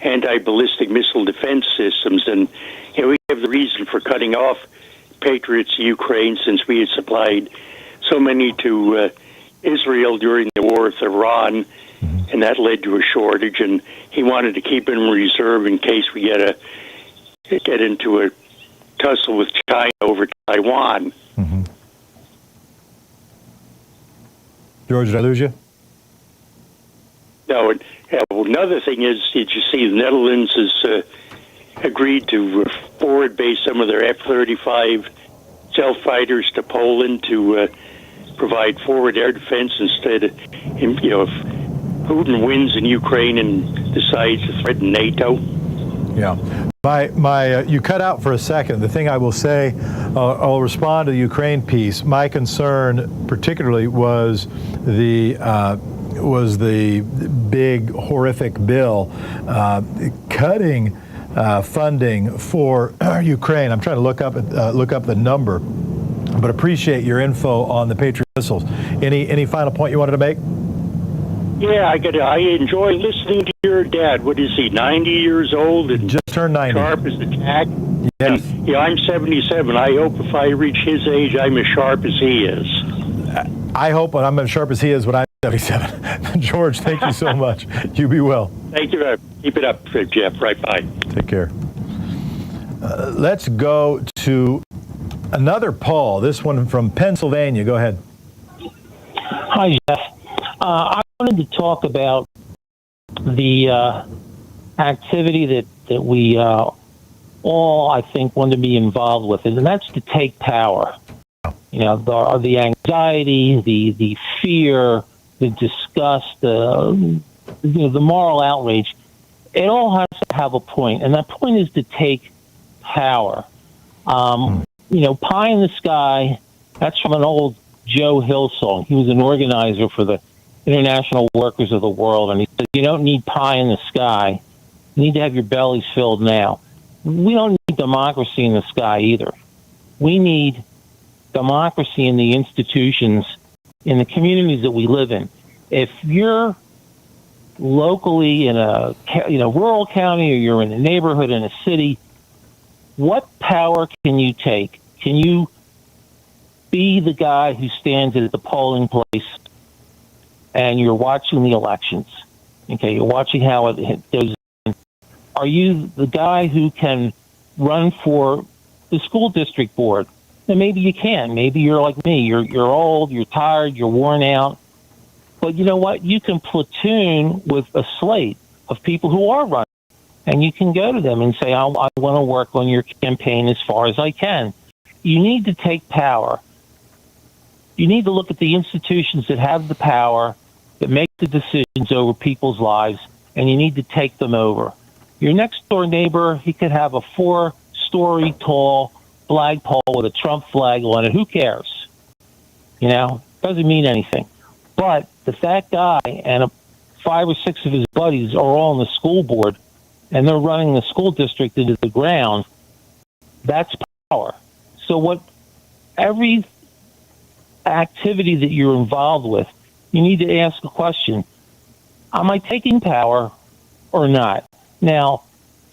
anti-ballistic missile defense systems. And we have the reason for cutting off Patriots to Ukraine since we had supplied so many to Israel during the war with Iran, and that led to a shortage. And he wanted to keep them in reserve in case we get into a tussle with China over Taiwan. Mm-hmm. George, did I lose you? No. Another thing is, did you see the Netherlands has agreed to forward base some of their F-35 stealth fighters to Poland to provide forward air defense instead of, if Putin wins in Ukraine and decides to threaten NATO? Yeah. You cut out for a second. The thing I will say, I'll respond to the Ukraine piece. My concern particularly was the big, horrific bill cutting funding for Ukraine. I'm trying to look up the number, but appreciate your info on the Patriot missiles. Any final point you wanted to make? Yeah, I enjoy listening to your dad. What is he, 90 years old? And just turned 90. Sharp as a tack? Yes. And, I'm 77. I hope if I reach his age, I'm as sharp as he is. I hope I'm as sharp as he is when I'm 77. George, thank you so much. You be well. Thank you. Keep it up, Jeff. Right, bye. Take care. Let's go to another Paul, this one from Pennsylvania. Go ahead. Hi, Jeff. I wanted to talk about the activity that we all, I think, want to be involved with, and that's to take power. The anxiety, the fear, the disgust, the moral outrage. It all has to have a point, and that point is to take power. Pie in the Sky, that's from an old Joe Hill song. He was an organizer for the International Workers of the World, and he said, you don't need pie in the sky. You need to have your bellies filled now. We don't need democracy in the sky either. We need democracy in the institutions, in the communities that we live in. If you're locally in a rural county, or you're in a neighborhood in a city, what power can you take? Can you be the guy who stands at the polling place and you're watching the elections? Okay, you're watching how it goes. Are you the guy who can run for the school district board? And maybe you can. Maybe you're like me. You're old, you're tired, you're worn out. But you know what? You can platoon with a slate of people who are running. And you can go to them and say, I want to work on your campaign as far as I can. You need to take power. you need to look at the institutions that have the power, that make the decisions over people's lives, and you need to take them over. Your next door neighbor, he could have a 4-story tall flagpole with a Trump flag on it. Who cares? You know, doesn't mean anything. But if that guy and 5 or 6 of his buddies are all on the school board and they're running the school district into the ground, that's power. So what every activity that you're involved with, you need to ask a question. Am I taking power or not? Now,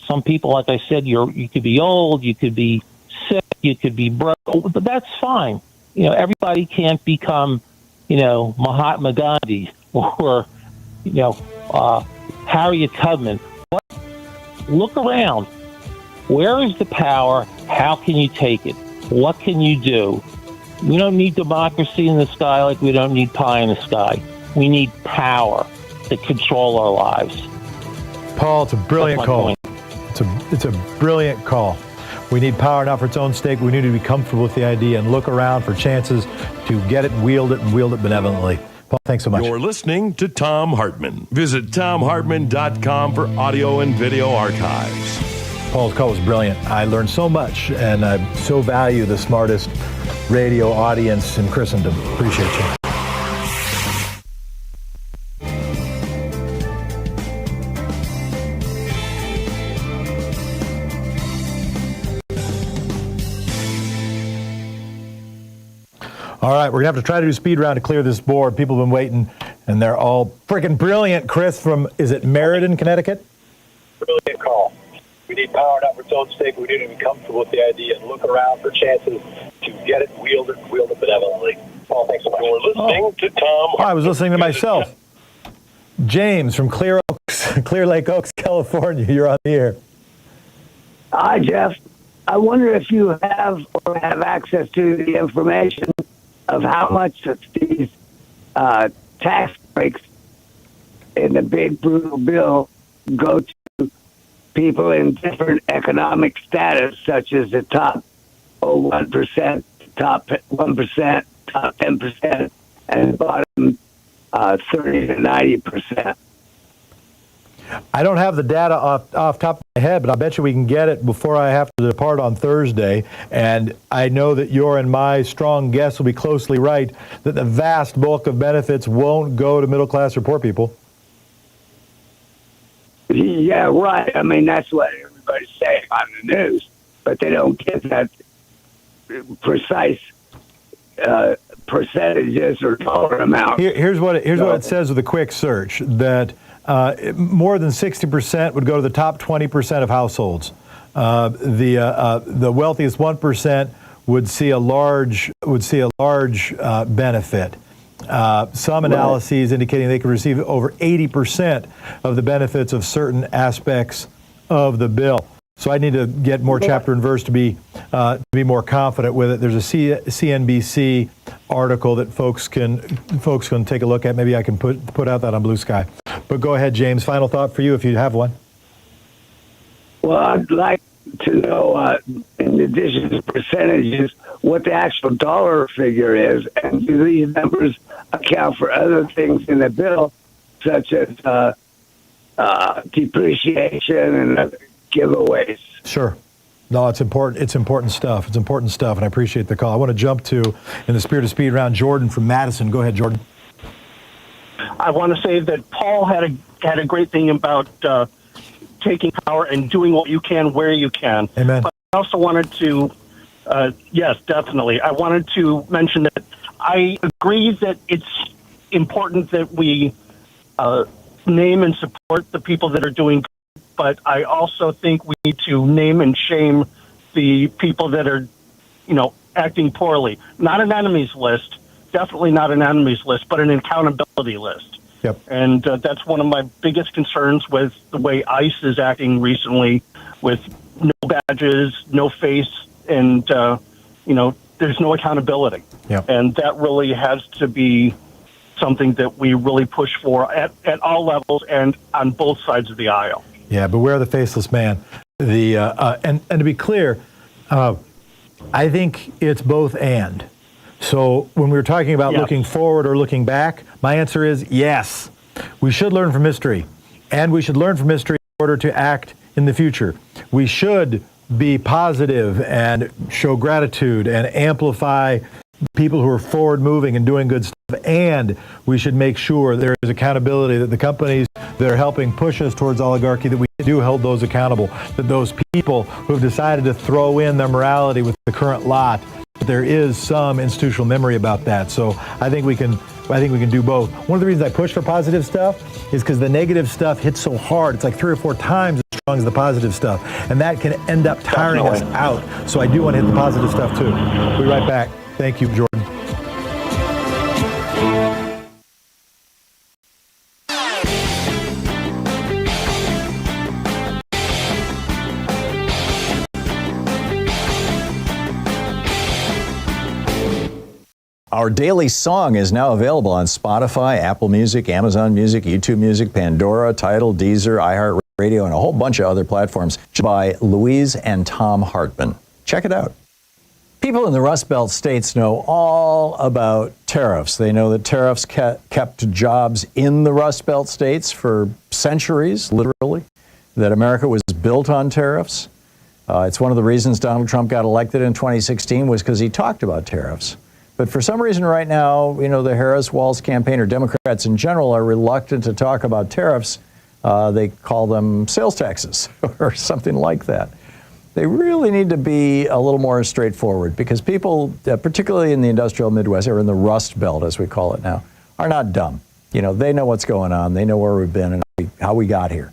some people, like I said, you could be old, you could be sick, you could be broke, but that's fine. You know, everybody can't become, you know, Mahatma Gandhi or, you know, Harriet Tubman. But look around. Where is the power? How can you take it? What can you do? We don't need democracy in the sky like we don't need pie in the sky. We need power to control our lives. Paul, it's a brilliant call. It's a brilliant call. We need power not for its own sake. We need to be comfortable with the idea and look around for chances to get it and wield it benevolently. Paul, thanks so much. You're listening to Thom Hartmann. Visit ThomHartmann.com for audio and video archives. Paul's call was brilliant. I learned so much, and I so value the smartest radio audience in Christendom. Appreciate you. All right, we're going to have to try to do a speed round to clear this board. People have been waiting, and they're all freaking brilliant. Chris from, is it Meriden, Connecticut? Brilliant call. We need power not for its own sake. We need to be comfortable with the idea and look around for chances to get it, wield it benevolently. Paul, thanks so much. You're listening to Thom. I was listening to myself. James from Clear Lake Oaks, California. You're on the air. Hi, Jeff. I wonder if you have or have access to the information of how much of these tax breaks in the big brutal bill go to people in different economic status, such as the top 1%, top 1%, top 10%, and bottom 30 to 90%. I don't have the data off top of my head, but I bet you we can get it before I have to depart on Thursday. And I know that your and my strong guess will be closely right, that the vast bulk of benefits won't go to middle class or poor people. Yeah, right. I mean, that's what everybody's saying on the news, but they don't get that precise percentages or dollar amount. Here's what it says with a quick search, that more than 60% would go to the top 20% of households. The wealthiest 1% would see a large benefit. Some analyses indicating they could receive over 80% of the benefits of certain aspects of the bill. So I need to get more chapter and verse to be more confident with it. There's a CNBC article that folks can take a look at. Maybe I can put out that on Blue Sky. But go ahead, James. Final thought for you, if you have one. Well, I'd like to know, in addition to percentages, what the actual dollar figure is, and do these numbers account for other things in the bill, such as depreciation and other giveaways? Sure. No, it's important. It's important stuff. And I appreciate the call. I want to jump to, in the spirit of speed round, Jordan from Madison. Go ahead, Jordan. I want to say that Paul had a great thing about taking power and doing what you can where you can. Amen. But I also wanted to, yes, definitely. I wanted to mention that I agree that it's important that we name and support the people that are doing good, but I also think we need to name and shame the people that are, acting poorly. Not an enemies list. Definitely not an enemies list, but an accountability list. Yep. And that's one of my biggest concerns with the way ICE is acting recently, with no badges, no face, and, there's no accountability. Yep. And that really has to be something that we really push for at all levels and on both sides of the aisle. Yeah, beware the faceless man. And to be clear, I think it's both and. So when we were talking about Yes. looking forward or looking back, my answer is yes. We should learn from history, and we should learn from history in order to act in the future. We should be positive and show gratitude and amplify people who are forward moving and doing good stuff, and we should make sure there is accountability, that the companies that are helping push us towards oligarchy, that we do hold those accountable, that those people who have decided to throw in their morality with the current lot, that there is some institutional memory about that. So I think we can do both. One of the reasons I push for positive stuff is because the negative stuff hits so hard. It's like 3 or 4 times as strong as the positive stuff, and that can end up tiring us out. So I do want to hit the positive stuff too. We'll be right back. Thank you, Jordan. Our daily song is now available on Spotify, Apple Music, Amazon Music, YouTube Music, Pandora, Tidal, Deezer, iHeartRadio, and a whole bunch of other platforms by Louise and Thom Hartmann. Check it out. People in the Rust Belt states know all about tariffs. They know that tariffs kept jobs in the Rust Belt states for centuries, literally, that America was built on tariffs. It's one of the reasons Donald Trump got elected in 2016 was because he talked about tariffs. But for some reason right now, the Harris-Walz campaign, or Democrats in general, are reluctant to talk about tariffs. They call them sales taxes or something like that. They really need to be a little more straightforward, because people, particularly in the industrial Midwest, or in the Rust Belt, as we call it now, are not dumb. They know what's going on. They know where we've been and how we got here.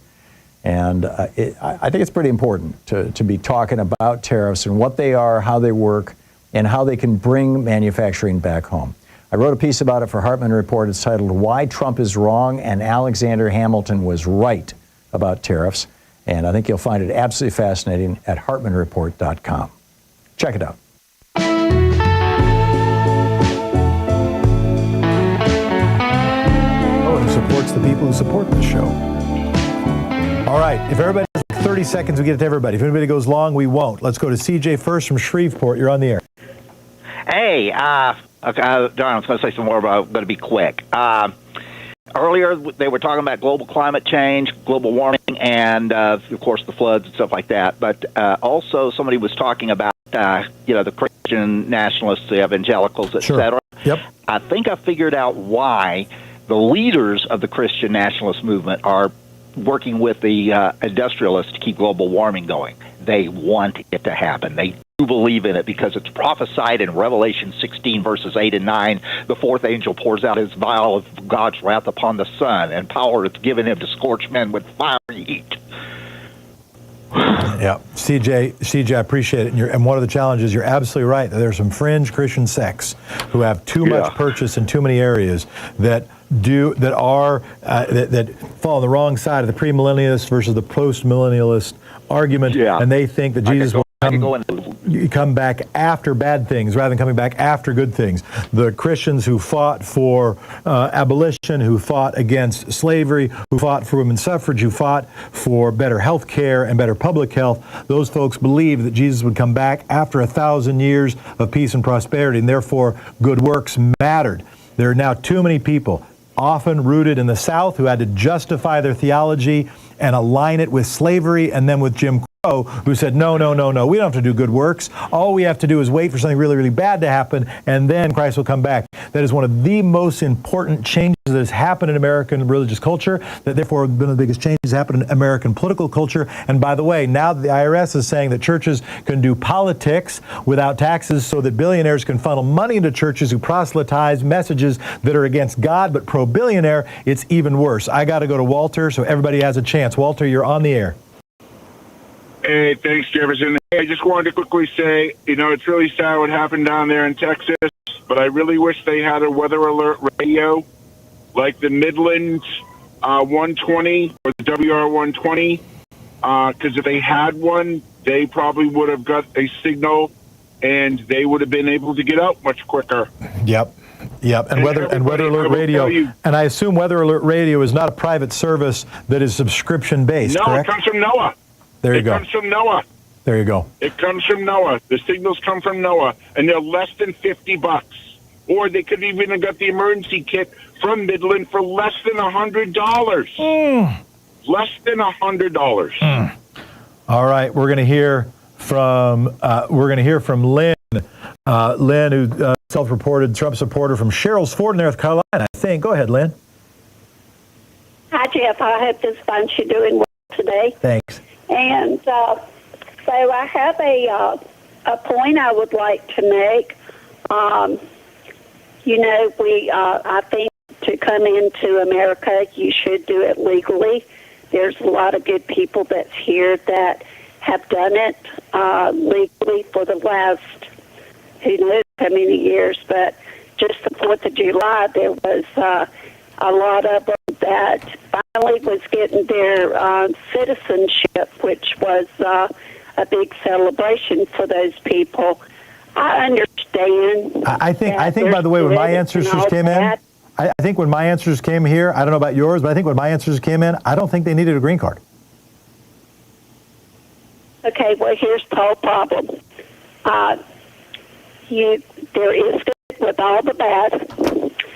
And I think it's pretty important to be talking about tariffs and what they are, how they work, and how they can bring manufacturing back home. I wrote a piece about it for Hartmann Report. It's titled, "Why Trump is Wrong and Alexander Hamilton Was Right About Tariffs." And I think you'll find it absolutely fascinating at hartmannreport.com. Check it out. Oh, and supports the people who support the show. All right, if everybody has 30 seconds, we get it to everybody. If anybody goes long, we won't. Let's go to CJ first from Shreveport. You're on the air. Hey, darn, I was going to say some more, but I'm going to be quick. Earlier, they were talking about global climate change, global warming, and, of course, the floods and stuff like that. But also, somebody was talking about, the Christian nationalists, the evangelicals, et cetera. Yep. I think I figured out why the leaders of the Christian nationalist movement are working with the industrialists to keep global warming going. They want it to happen. They do believe in it because it's prophesied in Revelation 16, verses 8 and 9. The fourth angel pours out his vial of God's wrath upon the sun, and power is given him to scorch men with fiery heat. Yeah, CJ, I appreciate it. And one of the challenges, you're absolutely right, that there's some fringe Christian sects who have too much purchase in too many areas that fall on the wrong side of the premillennialist versus the post-millennialist argument, and they think that Jesus will come back after bad things rather than coming back after good things. The Christians who fought for abolition, who fought against slavery, who fought for women's suffrage, who fought for better health care and better public health, those folks believed that Jesus would come back after 1,000 years of peace and prosperity, and therefore good works mattered. There are now too many people, often rooted in the South, who had to justify their theology and align it with slavery and then with Jim Crow, who said, no, we don't have to do good works. All we have to do is wait for something really, really bad to happen, and then Christ will come back. That is one of the most important changes that has happened in American religious culture, that therefore one of the biggest changes happened in American political culture. And by the way, now that the IRS is saying that churches can do politics without taxes so that billionaires can funnel money into churches who proselytize messages that are against God but pro-billionaire, it's even worse. I got to go to Walter so everybody has a chance. Walter, you're on the air. Hey, thanks, Jefferson. Hey, I just wanted to quickly say, it's really sad what happened down there in Texas, but I really wish they had a weather alert radio like the Midland 120 or the WR 120, because if they had one, they probably would have got a signal and they would have been able to get out much quicker. Yep. And Weather Alert Radio, and I assume Weather Alert Radio is not a private service that is subscription based. No, correct? It comes from NOAA. There you go. It comes from NOAA. There you go. It comes from NOAA. The signals come from NOAA, and they're less than $50. Or they could even have got the emergency kit from Midland for less than $100. Less than $100. All right, we're going to hear from Lynn. Lynn, who self-reported Trump supporter from Sherrills Ford, North Carolina, I think. Go ahead, Lynn. Hi, Jeff. I hope this finds you doing well today. Thanks. And so I have a point I would like to make. I think to come into America, you should do it legally. There's a lot of good people that's here that have done it legally for the last, who knows how many years. But just the 4th of July, there was a lot of them that finally was getting their citizenship, which was a big celebration for those people. I understand. I think by the way, when my answers just came in, I think when my answers came here, I don't know about yours, but I think when my answers came in, I don't think they needed a green card. Okay, well, here's the whole problem. There is good with all the bad.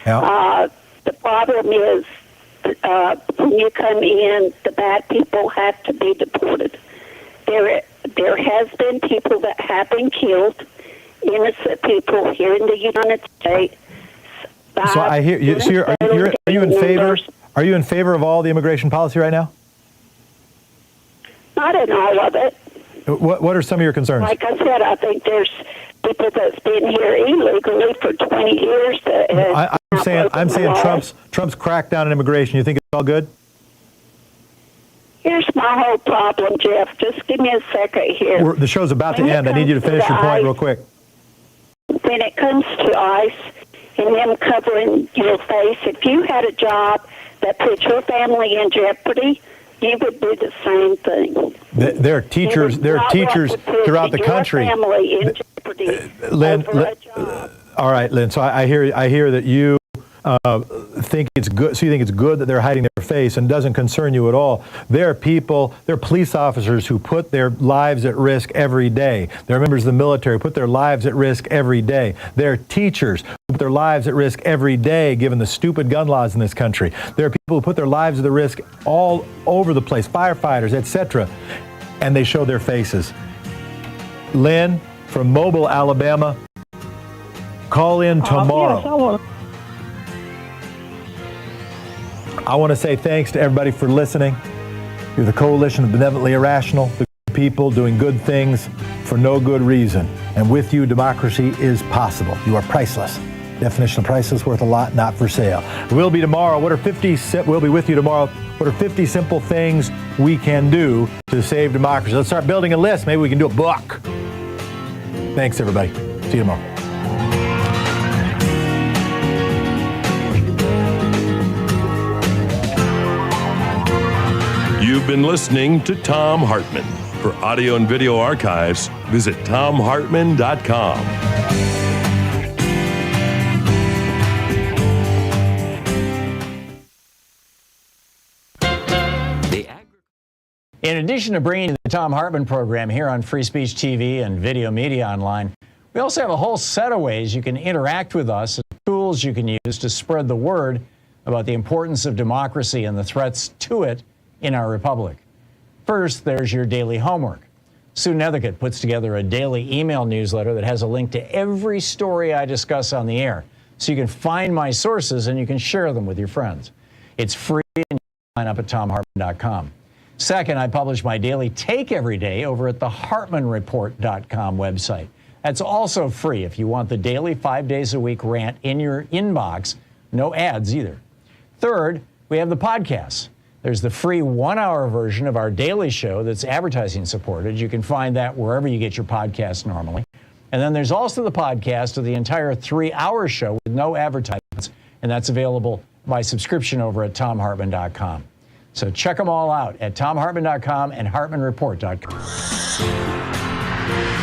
Yeah. The problem is when you come in, the bad people have to be deported. There has been people that have been killed, innocent people here in the United States. So I hear you. So are you in favor? Are you in favor of all the immigration policy right now? Not in all of it. What are some of your concerns? Like I said, I think there's people that's been here illegally for 20 years. I'm saying Trump's crackdown on immigration. You think it's all good? Here's my whole problem, Jeff. Just give me a second here. The show's about to end. I need you to finish your point real quick. When it comes to ICE and them covering your face, if you had a job that put your family in jeopardy, you would do the same thing. There are teachers throughout the country. Family in jeopardy. Lynn, all right, Lynn. So I hear that you think it's good. So you think it's good that they're hiding their face, and doesn't concern you at all. There are police officers who put their lives at risk every day. There are members of the military who put their lives at risk every day. There are teachers who put their lives at risk every day, given the stupid gun laws in this country. There are people who put their lives at risk all over the place, firefighters, etc., and they show their faces. Lynn from Mobile, Alabama, call in tomorrow. I want to say thanks to everybody for listening. You're the coalition of benevolently irrational, the good people doing good things for no good reason. And with you, democracy is possible. You are priceless. Definition of priceless, worth a lot, not for sale. We'll be tomorrow. We'll be with you tomorrow. What are 50 simple things we can do to save democracy? Let's start building a list. Maybe we can do a book. Thanks, everybody. See you tomorrow. You've been listening to Thom Hartmann. For audio and video archives, visit thomhartmann.com. In addition to bringing you the Thom Hartmann Program here on Free Speech TV and Video Media Online, we also have a whole set of ways you can interact with us and tools you can use to spread the word about the importance of democracy and the threats to it in our republic. First, there's your daily homework. Sue Nethercutt puts together a daily email newsletter that has a link to every story I discuss on the air, so you can find my sources and you can share them with your friends. It's free, and you can sign up at thomhartmann.com. Second, I publish my daily take every day over at the hartmannreport.com website. That's also free if you want the daily 5 days a week rant in your inbox. No ads either. Third, we have the podcasts. There's the free 1-hour version of our daily show that's advertising supported. You can find that wherever you get your podcasts normally. And then there's also the podcast of the entire 3-hour show with no advertisements, and that's available by subscription over at thomhartmann.com. So check them all out at thomhartmann.com and hartmannreport.com.